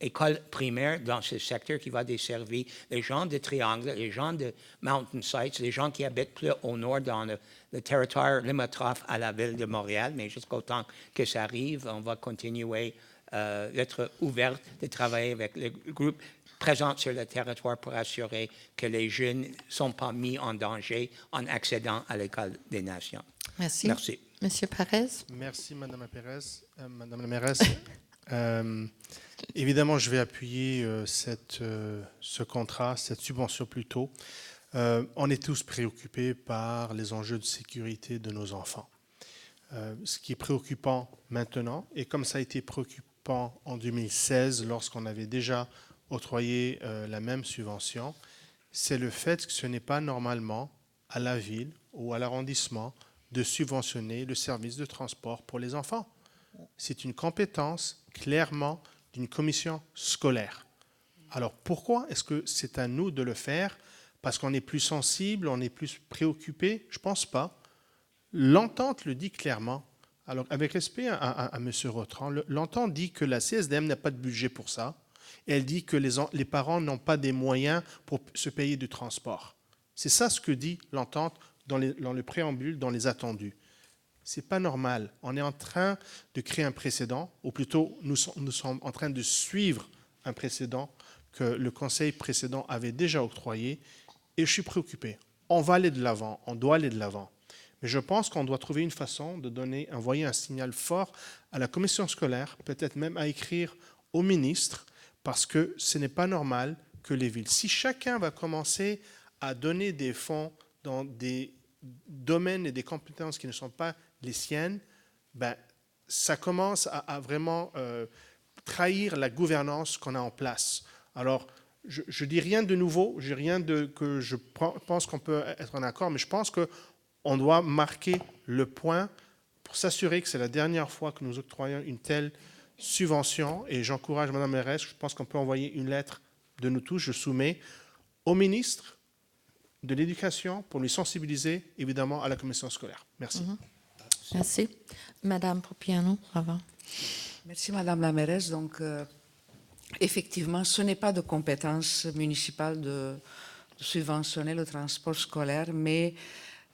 école primaire dans ce secteur qui va desservir les gens de Triangle, les gens de Mountain Sites, les gens qui habitent plus au nord dans le territoire limitrophe à la ville de Montréal. Mais jusqu'au temps que ça arrive, on va continuer d'être ouvert, de travailler avec les groupes présents sur le territoire pour assurer que les jeunes ne sont pas mis en danger en accédant à l'école des Nations. Merci. Merci. Monsieur Perez. Merci, Madame la mairesse. Évidemment, je vais appuyer ce contrat, cette subvention plutôt. On est tous préoccupés par les enjeux de sécurité de nos enfants. Ce qui est préoccupant maintenant, et comme ça a été préoccupant en 2016, lorsqu'on avait déjà octroyé la même subvention, c'est le fait que ce n'est pas normalement à la ville ou à l'arrondissement de subventionner le service de transport pour les enfants. C'est une compétence clairement d'une commission scolaire. Alors pourquoi est-ce que c'est à nous de le faire? Parce qu'on est plus sensible, on est plus préoccupé? Je ne pense pas. L'entente le dit clairement. Alors avec respect à M. Rotran, l'entente dit que la CSDM n'a pas de budget pour ça. Et elle dit que les parents n'ont pas des moyens pour se payer du transport. C'est ça ce que dit l'entente dans le préambule, dans les attendus. Ce n'est pas normal. On est en train de créer un précédent, ou plutôt nous sommes en train de suivre un précédent que le conseil précédent avait déjà octroyé, et je suis préoccupé. On va aller de l'avant, on doit aller de l'avant. Mais je pense qu'on doit trouver une façon de envoyer un signal fort à la commission scolaire, peut-être même à écrire au ministre, parce que ce n'est pas normal que les villes, si chacun va commencer à donner des fonds dans des domaines et des compétences qui ne sont pas les siennes, ben, ça commence à vraiment trahir la gouvernance qu'on a en place. Alors, je dis rien de nouveau, j'ai rien que je pense qu'on peut être en accord, mais je pense qu'on doit marquer le point pour s'assurer que c'est la dernière fois que nous octroyons une telle subvention. Et j'encourage Mme la mairesse, je pense qu'on peut envoyer une lettre de nous tous, je soumets au ministre de l'Éducation pour lui sensibiliser, évidemment, à la commission scolaire. Merci. Merci. Madame Propiano, avant. Merci, Madame la mairesse. Donc, effectivement, ce n'est pas de compétence municipale de subventionner le transport scolaire, mais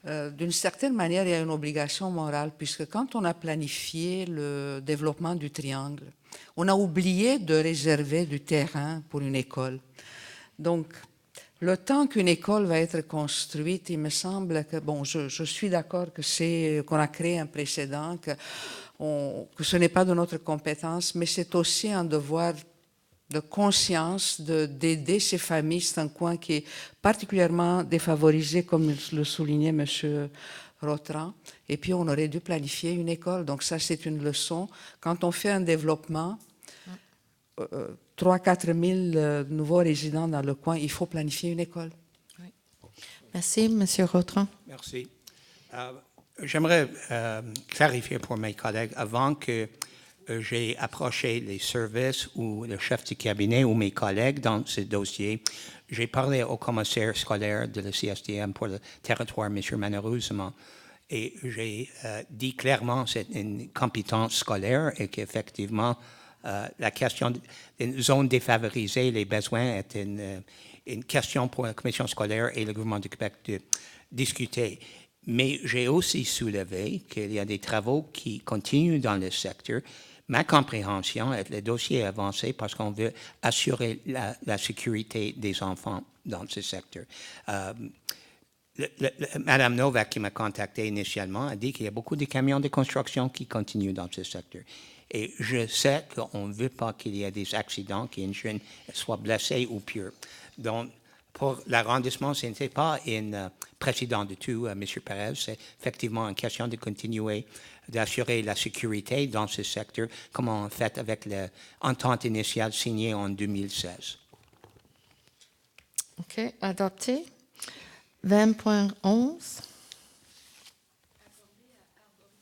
d'une certaine manière, il y a une obligation morale, puisque quand on a planifié le développement du triangle, on a oublié de réserver du terrain pour une école. Donc, le temps qu'une école va être construite, il me semble que, bon, je suis d'accord qu'on a créé un précédent, que ce n'est pas de notre compétence, mais c'est aussi un devoir de conscience d'aider ces familles. C'est un coin qui est particulièrement défavorisé, comme le soulignait M. Rotran. Et puis, on aurait dû planifier une école. Donc ça, c'est une leçon. Quand on fait un développement, 3 000 à 4 000 nouveaux résidents dans le coin, il faut planifier une école. Oui. Merci, M. Rotran. Merci. J'aimerais clarifier pour mes collègues, avant que j'ai approché les services ou le chef du cabinet ou mes collègues dans ce dossier, j'ai parlé au commissaire scolaire de la CSDM pour le territoire, M. Manerousement, et j'ai dit clairement que c'est une compétence scolaire et qu'effectivement, la question d'une zone défavorisée, les besoins est une question pour la commission scolaire et le gouvernement du Québec de discuter. Mais j'ai aussi soulevé qu'il y a des travaux qui continuent dans le secteur. Ma compréhension est que le dossier est avancé parce qu'on veut assurer la sécurité des enfants dans ce secteur. Madame Novak, qui m'a contacté initialement, a dit qu'il y a beaucoup de camions de construction qui continuent dans ce secteur. Et je sais qu'on ne veut pas qu'il y ait des accidents, qu'une jeune soit blessée ou pire. Donc, pour l'arrondissement, ce n'était pas un précédent du tout, M. Perez. C'est effectivement une question de continuer d'assurer la sécurité dans ce secteur, comme on fait avec l'entente initiale signée en 2016. OK, adopté. 20.11.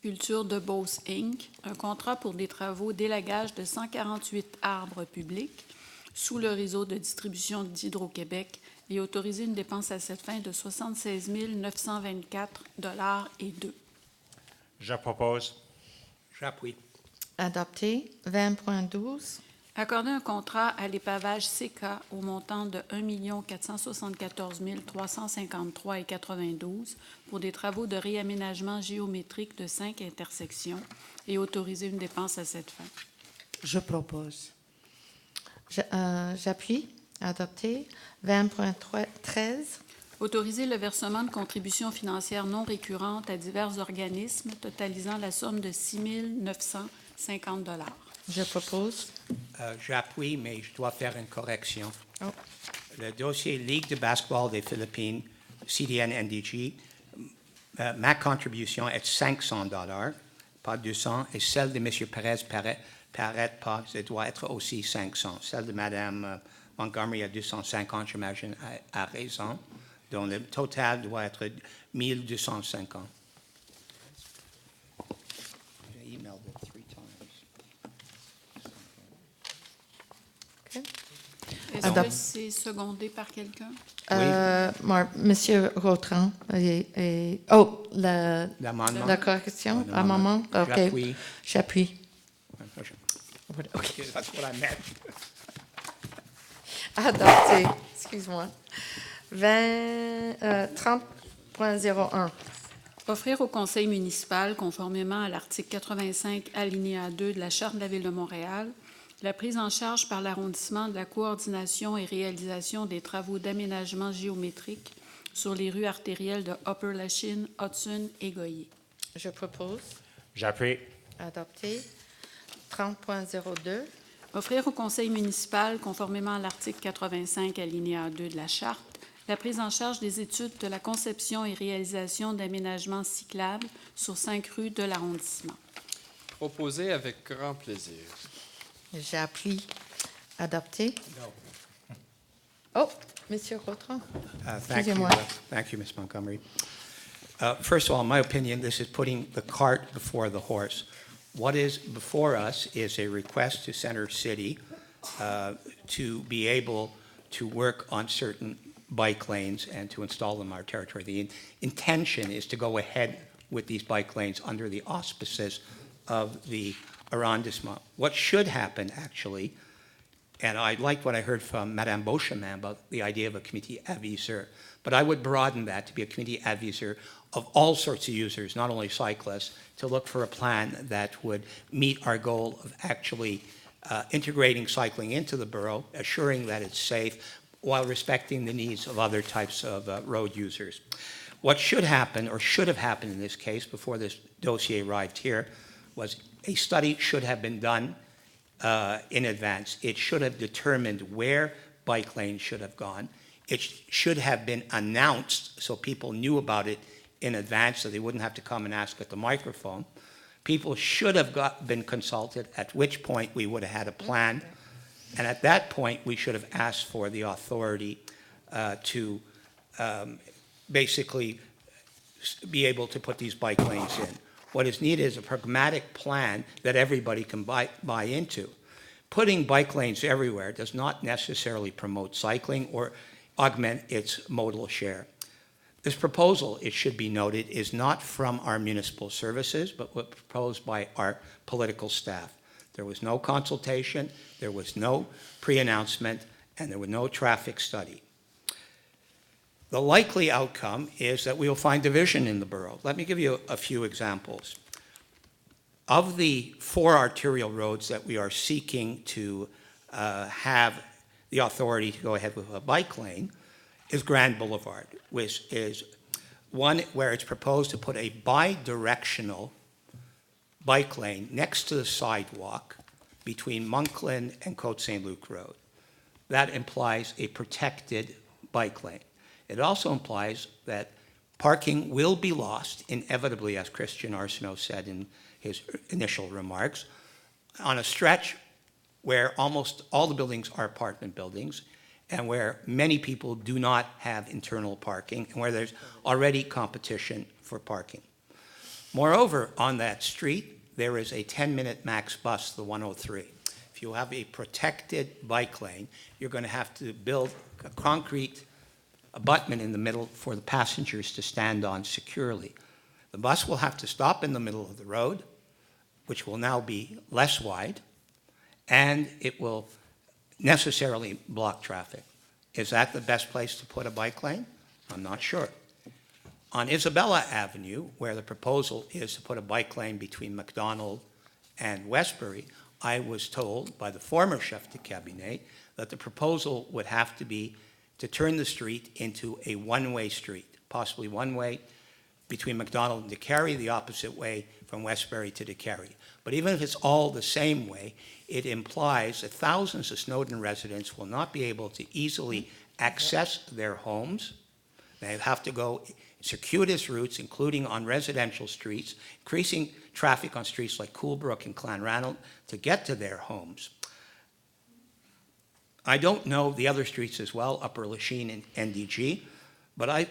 Culture de Beauce Inc., un contrat pour des travaux d'élagage de 148 arbres publics sous le réseau de distribution d'Hydro-Québec et autoriser une dépense à cette fin de 76 924 $ et 2. Je propose. J'appuie. Adopté. 20.12. Accorder un contrat à l'épavage CK au montant de 1 474 353,92 pour des travaux de réaménagement géométrique de 5 intersections et autoriser une dépense à cette fin. Je propose. J'appuie. Adopté. 20.13. Autoriser le versement de contributions financières non récurrentes à divers organismes totalisant la somme de 6 950 $. Je propose. J'appuie, mais je dois faire une correction. Oh. Le dossier Ligue de basketball des Philippines, CDNNDG, ma contribution est 500 $, pas 200, et celle de M. Perez paraît pas, ça doit être aussi 500. Celle de Mme Montgomery à 250, j'imagine, a raison. Donc le total doit être 1250. J'ai emailed it 3 times. Est-ce que c'est secondé par quelqu'un? Monsieur Gautran. La correction. Amendement. OK. J'appuie. J'appuie. Okay, that's what I meant. Adopté. Excuse-moi. 30.01. Offrir au conseil municipal, conformément à l'article 85, alinéa 2 de la Charte de la Ville de Montréal, la prise en charge par l'arrondissement de la coordination et réalisation des travaux d'aménagement géométrique sur les rues artérielles de Upper Lachine, Hudson et Goyer. Je propose. J'appuie. Adopté. 30.02. Offrir au conseil municipal, conformément à l'article 85, alinéa 2 de la Charte, la prise en charge des études de la conception et réalisation d'aménagements cyclables sur 5 rues de l'arrondissement. Proposé avec grand plaisir. J'appuie. Adopté. Oh, Monsieur Gautran. Excusez-moi. Thank you, Ms. Montgomery. First of all, in my opinion, this is putting the cart before the horse. What is before us is a request to Center City to be able to work on certain bike lanes and to install them in our territory. The intention is to go ahead with these bike lanes under the auspices of the arrondissement. What should happen, actually, and I liked what I heard from Madame Beauchemin about the idea of a committee advisor, but I would broaden that to be a committee advisor of all sorts of users, not only cyclists, to look for a plan that would meet our goal of actually integrating cycling into the borough, assuring that it's safe, while respecting the needs of other types of road users. What should happen, or should have happened in this case before this dossier arrived here, was a study should have been done in advance. It should have determined where bike lanes should have gone. It should have been announced so people knew about it in advance so they wouldn't have to come and ask at the microphone. People should have been consulted, at which point we would have had a plan. And at that point, we should have asked for the authority to basically be able to put these bike lanes in. What is needed is a pragmatic plan that everybody can buy into. Putting bike lanes everywhere does not necessarily promote cycling or augment its modal share. This proposal, it should be noted, is not from our municipal services, but was proposed by our political staff. There was no consultation, there was no pre-announcement, and there was no traffic study. The likely outcome is that we will find division in the borough. Let me give you a few examples. Of the 4 arterial roads that we are seeking to have the authority to go ahead with a bike lane is Grand Boulevard, which is one where it's proposed to put a bi-directional bike lane next to the sidewalk between Monkland and Côte Saint-Luc Road. That implies a protected bike lane. It also implies that parking will be lost, inevitably, as Christian Arsenault said in his initial remarks, on a stretch where almost all the buildings are apartment buildings and where many people do not have internal parking and where there's already competition for parking. Moreover, on that street, there is a 10-minute max bus, the 103. If you have a protected bike lane, you're going to have to build a concrete abutment in the middle for the passengers to stand on securely. The bus will have to stop in the middle of the road, which will now be less wide, and it will necessarily block traffic. Is that the best place to put a bike lane? I'm not sure. On Isabella Avenue, where the proposal is to put a bike lane between McDonald and Westbury, I was told by the former chef de cabinet that the proposal would have to be to turn the street into a one-way street, possibly one way between McDonald and DeCarry, the opposite way from Westbury to DeCarry. But even if it's all the same way, it implies that thousands of Snowden residents will not be able to easily access their homes. They have to go circuitous routes, including on residential streets, increasing traffic on streets like Coolbrook and Clanranald to get to their homes. I don't know the other streets as well, Upper Lachine and NDG, but I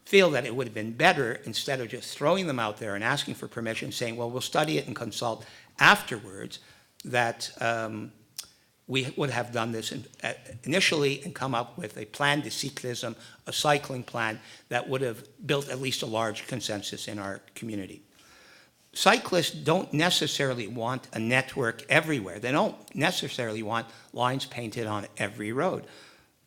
feel that it would have been better, instead of just throwing them out there and asking for permission, saying, well, we'll study it and consult afterwards, that we would have done this initially and come up with a plan de cyclisme, a cycling plan that would have built at least a large consensus in our community. Cyclists don't necessarily want a network everywhere. They don't necessarily want lines painted on every road.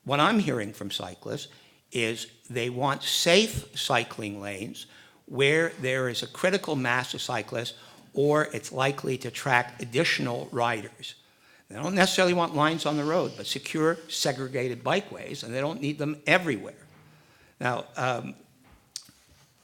What I'm hearing from cyclists is they want safe cycling lanes where there is a critical mass of cyclists or it's likely to attract additional riders. They don't necessarily want lines on the road, but secure, segregated bikeways, and they don't need them everywhere. Now,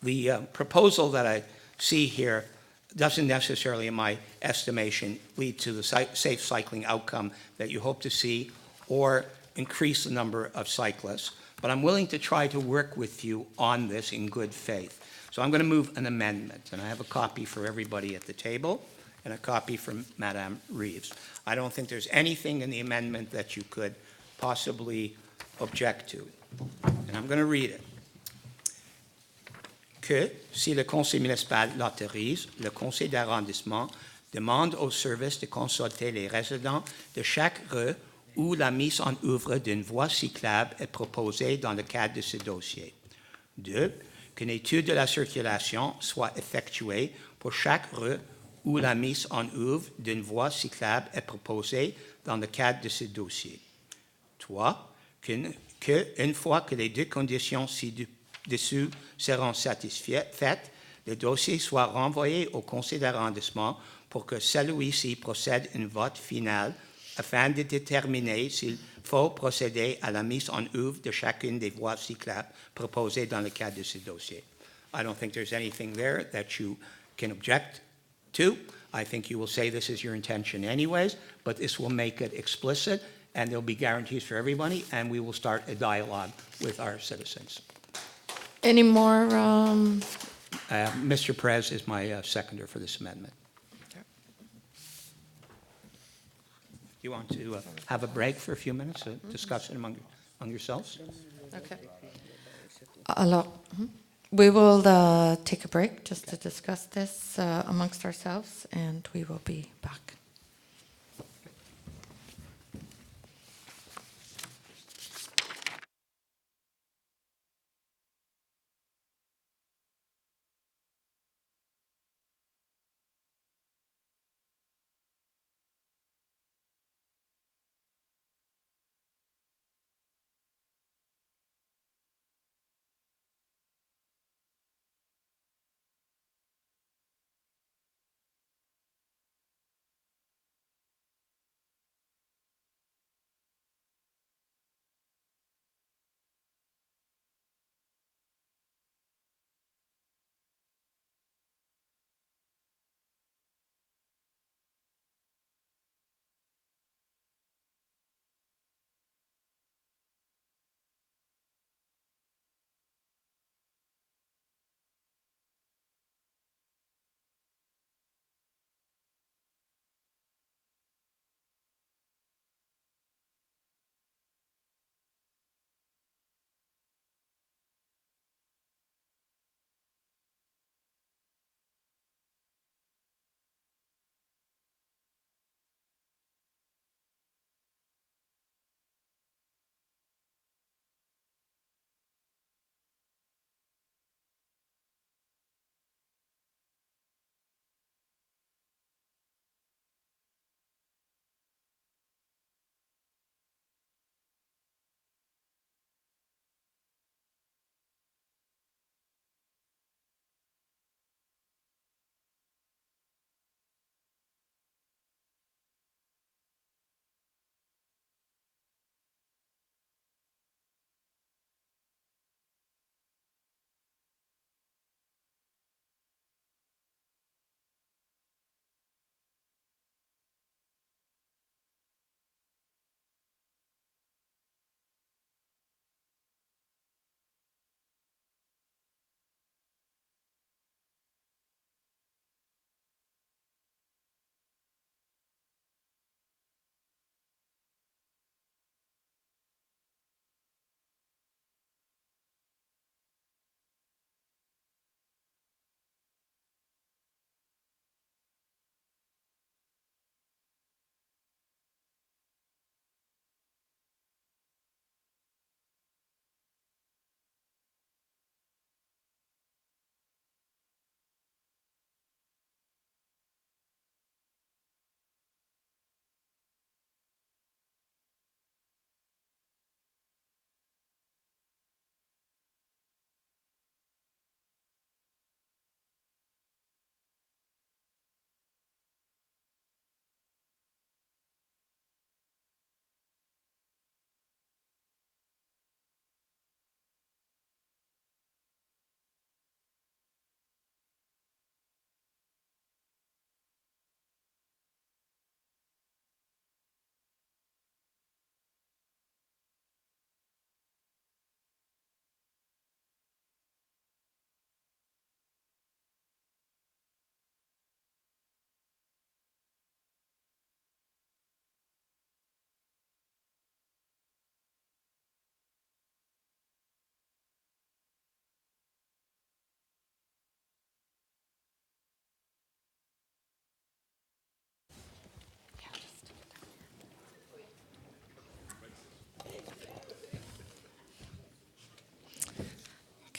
the proposal that I see here doesn't necessarily, in my estimation, lead to the safe cycling outcome that you hope to see or increase the number of cyclists. But I'm willing to try to work with you on this in good faith. So I'm going to move an amendment, and I have a copy for everybody at the table and a copy from Madame Reeves. I don't think there's anything in the amendment that you could possibly object to. And I'm going to read it. Que, si le conseil municipal l'autorise, le conseil d'arrondissement demande au service de consulter les résidents de chaque rue où la mise en œuvre d'une voie cyclable est proposée dans le cadre de ce dossier. 2. Qu'une étude de la circulation soit effectuée pour chaque rue où la mise en œuvre d'une voie cyclable est proposée dans le cadre de ce dossier. 3. Qu'une fois que les deux conditions ci-dessous seront satisfaites, le dossier soit renvoyé au conseil d'arrondissement pour que celui-ci procède à un vote final afin de déterminer s'il faut procéder à la mise en œuvre de chacune des voies cyclables proposées dans le cadre de ce dossier. I don't think there's anything there that you can object to. I think you will say this is your intention anyways, but this will make it explicit, and there'll be guarantees for everybody, and we will start a dialogue with our citizens. Any more? Mr. Perez is my seconder for this amendment. You want to have a break for a few minutes to discuss it among yourselves? Okay. Alors, we will take a break just to discuss this amongst ourselves, and we will be back.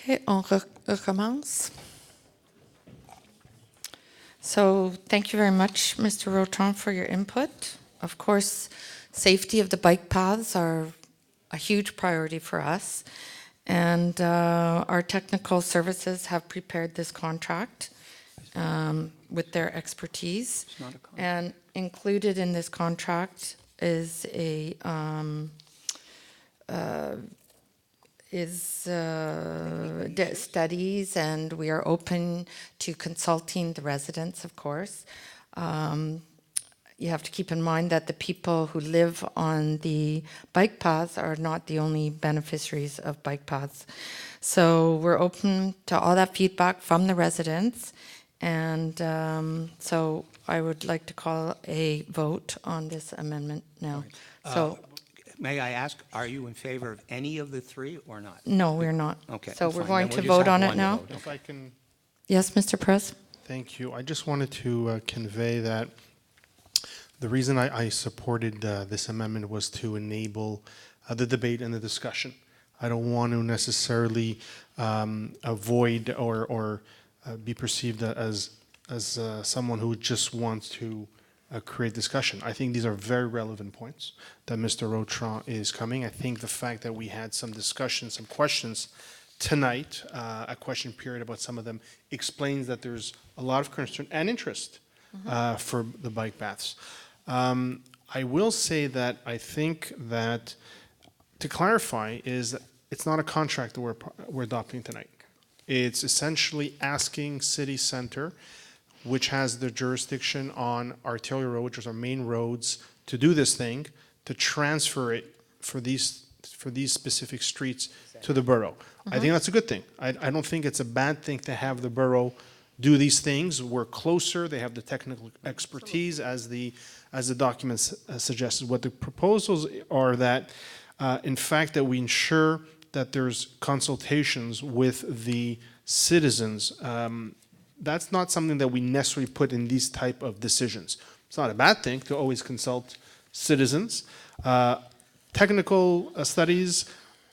Okay, on recommence. So thank you very much, Mr. Roton, for your input. Of course, safety of the bike paths are a huge priority for us. And our technical services have prepared this contract with their expertise. And included in this contract is studies, and we are open to consulting the residents, of course. You have to keep in mind that the people who live on the bike paths are not the only beneficiaries of bike paths. So we're open to all that feedback from the residents. And so I would like to call a vote on this amendment now. So, may I ask, are you in favor of any of the three or not? no, we're not. Okay. So we're fine. going Then to we'll just vote have on it one now. vote. If I can, Yes, Mr. Press? thank you. I just wanted to convey that the reason I supported this amendment was to enable the debate and the discussion. I don't want to necessarily avoid or be perceived as someone who just wants to create discussion. I think these are very relevant points that Mr. Rotron is coming. I think the fact that we had some discussion, some questions tonight, a question period about some of them, explains that there's a lot of concern and interest for the bike paths. I will say that I think that, to clarify, is it's not a contract that we're adopting tonight. It's essentially asking City Center, which has the jurisdiction on arterial road, which is our main roads, to do this thing, to transfer it for these specific streets to the borough. I think that's a good thing. I don't think it's a bad thing to have the borough do these things. We're closer. They have the technical expertise, as the document suggested. What the proposals are that, in fact, that we ensure that there's consultations with the citizens. That's not something that we necessarily put in these type of decisions. It's not a bad thing to always consult citizens. Technical studies,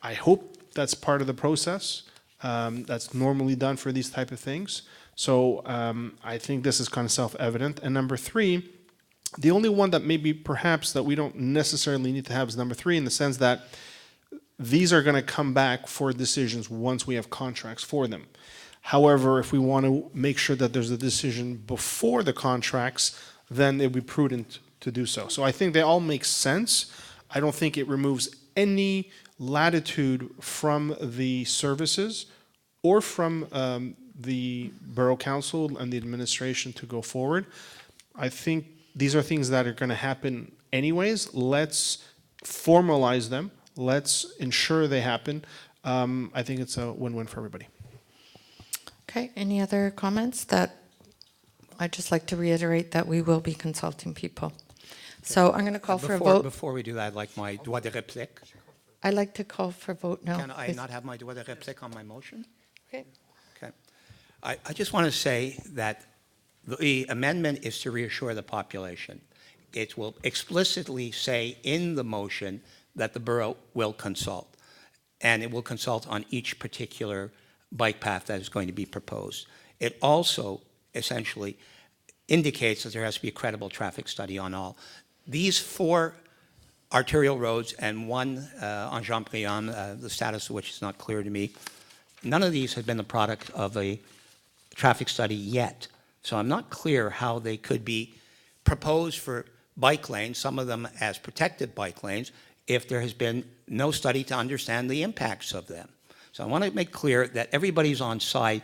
I hope that's part of the process. That's normally done for these type of things. So I think this is kind of self-evident. And number three, the only one that maybe perhaps that we don't necessarily need to have is number three, in the sense that these are going to come back for decisions once we have contracts for them. However, if we want to make sure that there's a decision before the contracts, then it would be prudent to do so. So I think they all make sense. I don't think it removes any latitude from the services or from the Borough Council and the administration to go forward. I think these are things that are going to happen anyways. Let's formalize them. Let's ensure they happen. I think it's a win-win for everybody. Okay, any other comments? That I'd just like to reiterate that we will be consulting people. So I'm going to call for a vote. Before we do that, I'd like my droit de réplique. I'd like to call for a vote now. Can I please. not have my droit de réplique on my motion? Okay. Okay. I just want to say that the amendment is to reassure the population. It will explicitly say in the motion that the borough will consult, and it will consult on each particular bike path that is going to be proposed. It also essentially indicates that there has to be a credible traffic study on all. These 4 arterial roads and one on Jean-Briand, the status of which is not clear to me, none of these have been the product of a traffic study yet. So I'm not clear how they could be proposed for bike lanes, some of them as protected bike lanes, if there has been no study to understand the impacts of them. So I want to make clear that everybody's on side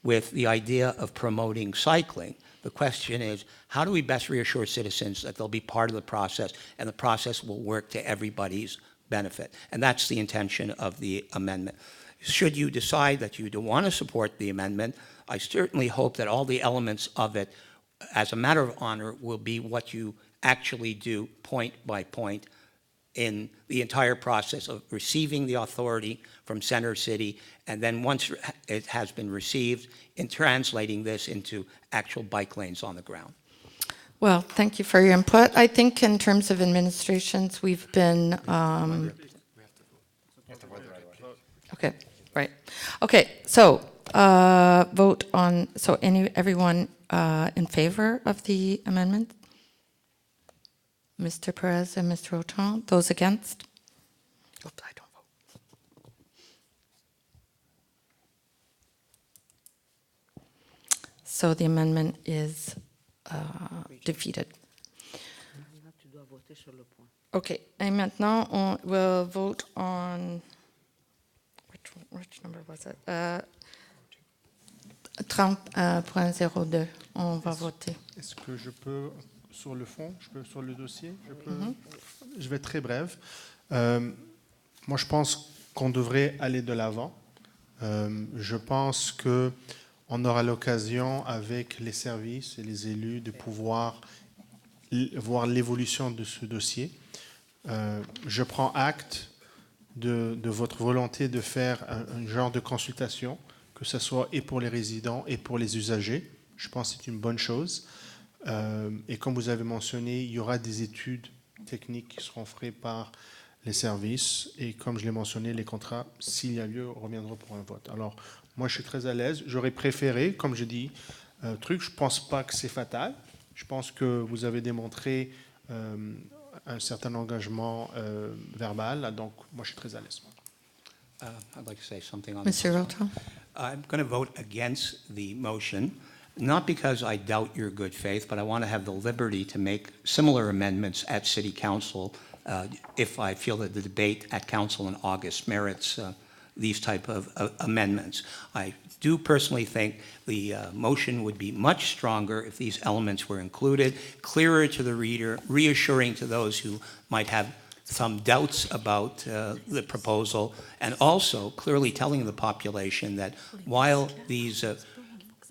with the idea of promoting cycling. The question is, how do we best reassure citizens that they'll be part of the process and the process will work to everybody's benefit? And that's the intention of the amendment. Should you decide that you don't want to support the amendment, I certainly hope that all the elements of it, as a matter of honor, will be what you actually do point by point in the entire process of receiving the authority from Center City, and then once it has been received, in translating this into actual bike lanes on the ground. Well, thank you for your input. I think in terms of administrations, we've been... okay. Right. Okay, so vote on, so everyone in favor of the amendment? Mr. Perez and Mr. Auton, those against? Oops, I don't vote. So the amendment is defeated. OK, et maintenant, on will vote on, which number was it? 30.02, on va voter. Est-ce que je peux, sur le fond, sur le dossier, je vais être très bref. Moi, je pense qu'on devrait aller de l'avant. Je pense qu'on aura l'occasion, avec les services et les élus, de pouvoir voir l'évolution de ce dossier. Je prends acte de votre volonté de faire un genre de consultation, que ce soit et pour les résidents et pour les usagers. Je pense que c'est une bonne chose. Et comme vous avez mentionné, il y aura des études techniques qui seront faites par les services. Et comme je l'ai mentionné, les contrats, s'il y a lieu, reviendront pour un vote. Alors, moi, je suis très à l'aise. J'aurais préféré, comme je dis, je ne pense pas que c'est fatal. Je pense que vous avez démontré un certain engagement verbal. Donc, moi, je suis très à l'aise. I'd like to say something on Monsieur this. Roton. I'm going to vote against the motion, not because I doubt your good faith, but I want to have the liberty to make similar amendments at City Council if I feel that the debate at Council in August merits these type of amendments. I do personally think the motion would be much stronger if these elements were included, clearer to the reader, reassuring to those who might have some doubts about the proposal, and also clearly telling the population that while these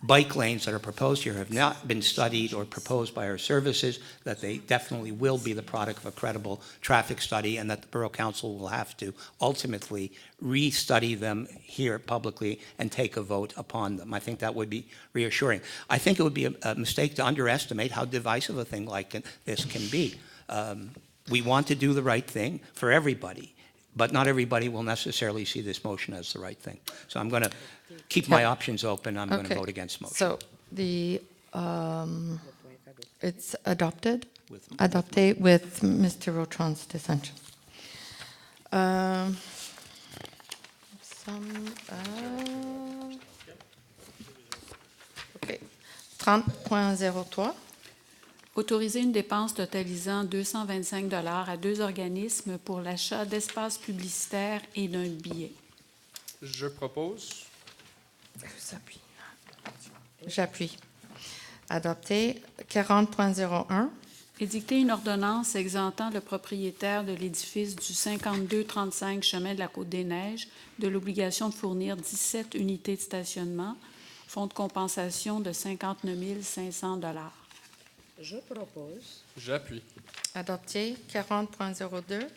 bike lanes that are proposed here have not been studied or proposed by our services, that they definitely will be the product of a credible traffic study, and that the Borough Council will have to ultimately re-study them here publicly and take a vote upon them. I think that would be reassuring. I think it would be a mistake to underestimate how divisive a thing like this can be. We want to do the right thing for everybody, but not everybody will necessarily see this motion as the right thing. So I'm going to keep my options open. I'm going to vote against the motion. So the it's adopted with Mr. Rotron's dissension. OK. 30.03. Autoriser une dépense totalisant 225 $ à 2 organismes pour l'achat d'espaces publicitaires et d'un billet. Je propose. J'appuie. Adopté. 40.01. Édicter une ordonnance exemptant le propriétaire de l'édifice du 5235 chemin de la Côte-des-Neiges de l'obligation de fournir 17 unités de stationnement, fonds de compensation de 59 500 $. Je propose. J'appuie. Adopté. 40.02.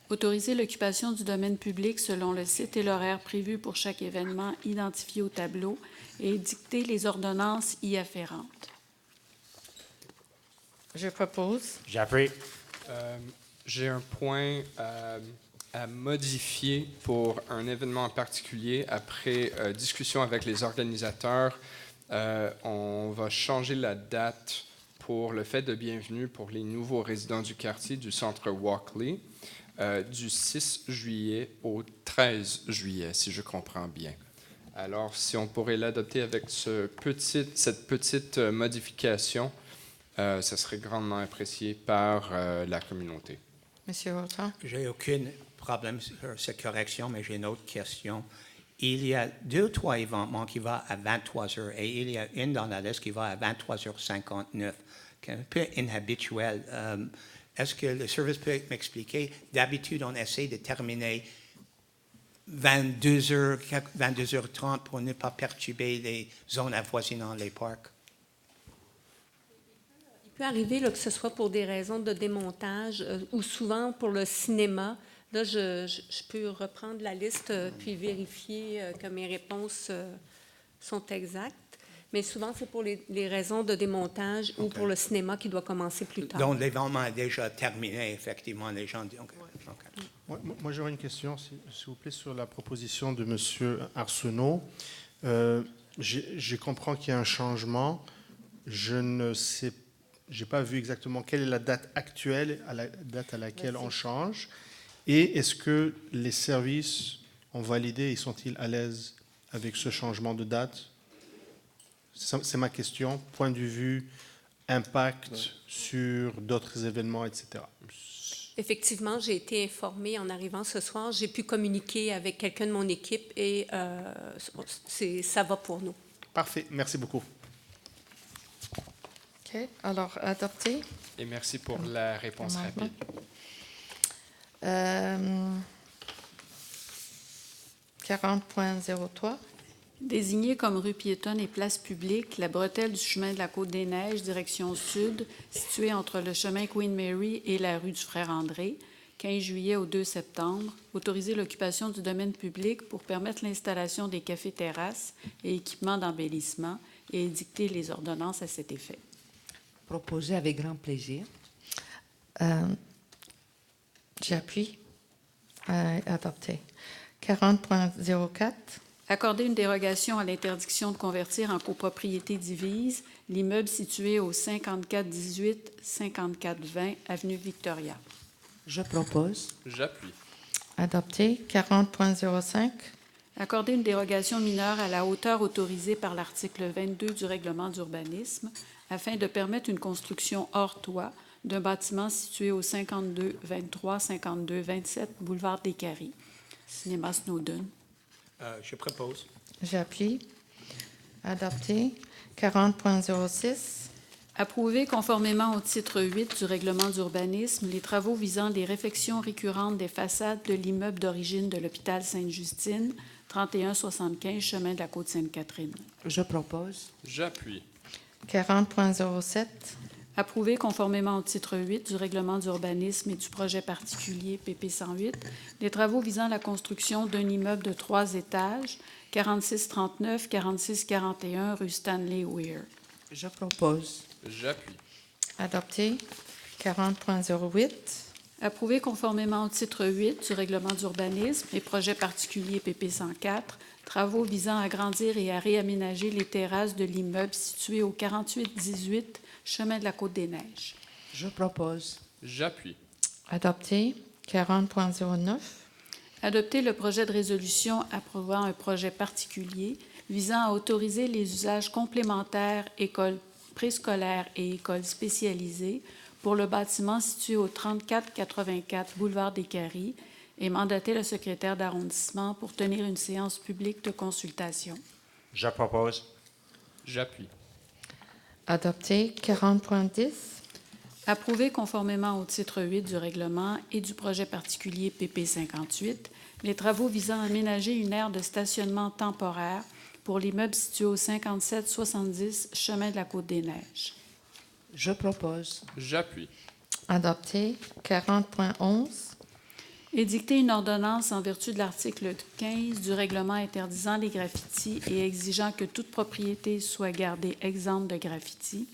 Autoriser l'occupation du domaine public selon le site et l'horaire prévu pour chaque événement identifié au tableau et édicter les ordonnances y afférentes. Je propose. J'appuie. J'ai un point à modifier pour un événement en particulier. Après discussion avec les organisateurs, on va changer la date pour le fête de bienvenue pour les nouveaux résidents du quartier du centre Walkley, du 6 juillet au 13 juillet, si je comprends bien. Alors, si on pourrait l'adopter avec cette petite modification, ça serait grandement apprécié par la communauté. Monsieur Roton. J'ai aucun problème sur cette correction, mais j'ai une autre question. Il y a 2 ou 3 événements qui vont à 23 heures et il y a une dans la liste qui va à 23h59, qui est un peu inhabituel. Est-ce que le service peut m'expliquer? D'habitude, on essaie de terminer 22h30 pour ne pas perturber les zones avoisinant les parcs. Il peut arriver là, que ce soit pour des raisons de démontage ou souvent pour le cinéma. Là, je peux reprendre la liste puis vérifier que mes réponses sont exactes. Mais souvent, c'est pour les raisons de démontage ou pour le cinéma qui doit commencer plus tard. Donc, l'événement est déjà terminé, effectivement. Les gens disent... Moi, j'aurais une question, s'il vous plaît, sur la proposition de M. Arsenault. Je comprends qu'il y a un changement. Je ne sais, j'ai pas vu exactement quelle est la date actuelle, à la date à laquelle on change. Et est-ce que les services ont validé et sont-ils à l'aise avec ce changement de date? C'est ma question. Point de vue, impact sur d'autres événements, etc. Effectivement, j'ai été informée en arrivant ce soir. J'ai pu communiquer avec quelqu'un de mon équipe et ça va pour nous. Parfait. Merci beaucoup. OK. Alors, adopté. Et merci pour la réponse rapide. 40.03. Désignée comme rue piétonne et place publique, la bretelle du chemin de la Côte-des-Neiges, direction sud, située entre le chemin Queen Mary et la rue du Frère-André, 15 juillet au 2 septembre, autoriser l'occupation du domaine public pour permettre l'installation des cafés-terrasses et équipements d'embellissement et édicter les ordonnances à cet effet. Proposé avec grand plaisir. J'appuie. Adopté. 40.04. Accorder une dérogation à l'interdiction de convertir en copropriété divise l'immeuble situé au 5418-5420 avenue Victoria. Je propose. J'appuie. Adopté. 40.05. Accorder une dérogation mineure à la hauteur autorisée par l'article 22 du règlement d'urbanisme afin de permettre une construction hors toit d'un bâtiment situé au 52-23-52-27 boulevard des Caries, Cinéma Snowden. Je propose. J'appuie. Adopté. 40.06. Approuver conformément au titre 8 du règlement d'urbanisme les travaux visant les réfections récurrentes des façades de l'immeuble d'origine de l'hôpital Sainte-Justine, 3175 chemin de la Côte-Sainte-Catherine. Je propose. J'appuie. 40.07. Approuver conformément au titre 8 du règlement d'urbanisme et du projet particulier PP 108 les travaux visant la construction d'un immeuble de 3 étages, 4639-4641 rue Stanley Weir. Je propose. J'appuie. Adopté. 40.08. Approuver conformément au titre 8 du règlement d'urbanisme et projet particulier PP 104 travaux visant à agrandir et à réaménager les terrasses de l'immeuble situé au 4818 chemin de la Côte-des-Neiges. Je propose. J'appuie. Adopté. 40.09. Adopter le projet de résolution approuvant un projet particulier visant à autoriser les usages complémentaires écoles préscolaires et écoles spécialisées pour le bâtiment situé au 3484 boulevard des Caries et mandater le secrétaire d'arrondissement pour tenir une séance publique de consultation. Je propose. J'appuie. Adopté. 40.10. Approuver conformément au titre 8 du règlement et du projet particulier PP 58 les travaux visant à aménager une aire de stationnement temporaire pour l'immeuble situé au 5770 chemin de la Côte-des-Neiges. Je propose. J'appuie. Adopté. 40.11. Édicter une ordonnance en vertu de l'article 15 du règlement interdisant les graffitis et exigeant que toute propriété soit gardée exempte de graffitis,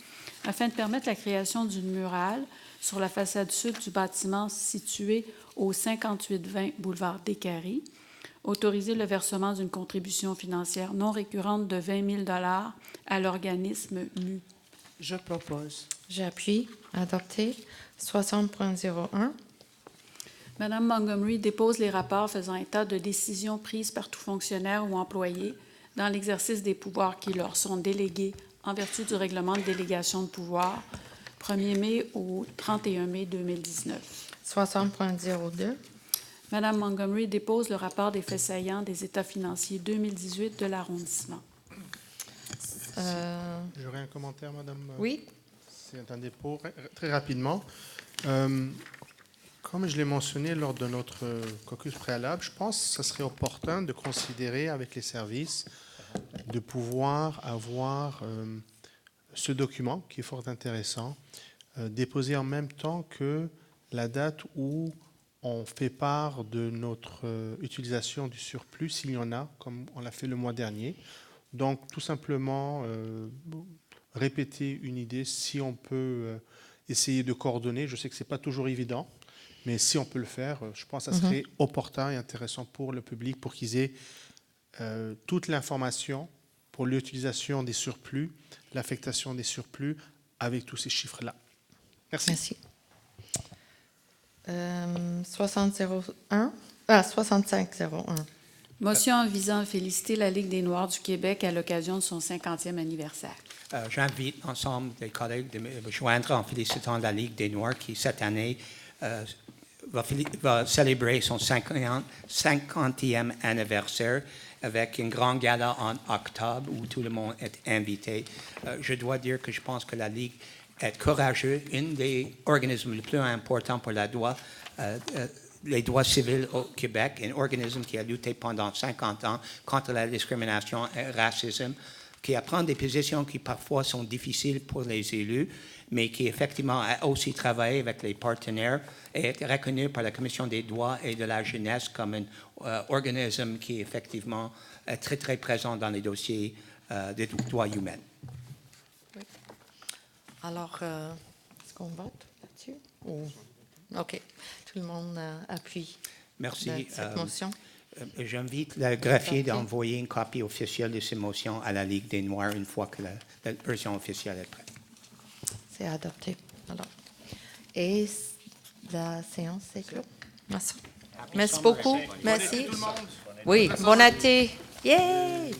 afin de permettre la création d'une murale sur la façade sud du bâtiment situé au 5820 boulevard des Caries, autoriser le versement d'une contribution financière non récurrente de 20 000 $ à l'organisme MU. Je propose. J'appuie. Adopté. 60.01. Madame Montgomery dépose les rapports faisant état de décisions prises par tout fonctionnaire ou employé dans l'exercice des pouvoirs qui leur sont délégués en vertu du règlement de délégation de pouvoir, 1er mai au 31 mai 2019. 60.02. Madame Montgomery dépose le rapport des faits saillants des états financiers 2018 de l'arrondissement. J'aurais un commentaire, Madame. Oui. C'est un dépôt. Très rapidement. Comme je l'ai mentionné lors de notre caucus préalable, je pense que ce serait opportun de considérer avec les services de pouvoir avoir ce document qui est fort intéressant, déposé en même temps que la date où on fait part de notre utilisation du surplus, s'il y en a, comme on l'a fait le mois dernier. Donc, tout simplement, répéter une idée, si on peut essayer de coordonner. Je sais que ce n'est pas toujours évident, Mais si on peut le faire, je pense que ça serait opportun et intéressant pour le public pour qu'ils aient toute l'information pour l'utilisation des surplus, l'affectation des surplus avec tous ces chiffres-là. Merci. Merci. 6501. Motion visant à féliciter la Ligue des Noirs du Québec à l'occasion de son 50e anniversaire. J'invite l'ensemble des collègues de me joindre en félicitant la Ligue des Noirs qui, cette année, va célébrer son 50e anniversaire avec une grande gala en octobre où tout le monde est invité. Je dois dire que je pense que la Ligue est courageuse, un des organismes les plus importants pour les droits civils au Québec, un organisme qui a lutté pendant 50 ans contre la discrimination et le racisme, qui prend des positions qui parfois sont difficiles pour les élus, mais qui effectivement a aussi travaillé avec les partenaires et est reconnu par la Commission des droits et de la jeunesse comme un organisme qui effectivement est très, très présent dans les dossiers des droits humains. Oui. Alors, est-ce qu'on vote là-dessus? OK. Tout le monde appuie. Merci. Cette motion. J'invite le greffier d'envoyer une copie officielle de ces motions à la Ligue des Noirs une fois que la version officielle est prête. C'est adopté. Alors. Et la séance est close. Merci. Merci beaucoup. Merci. Oui, bon été. Yay!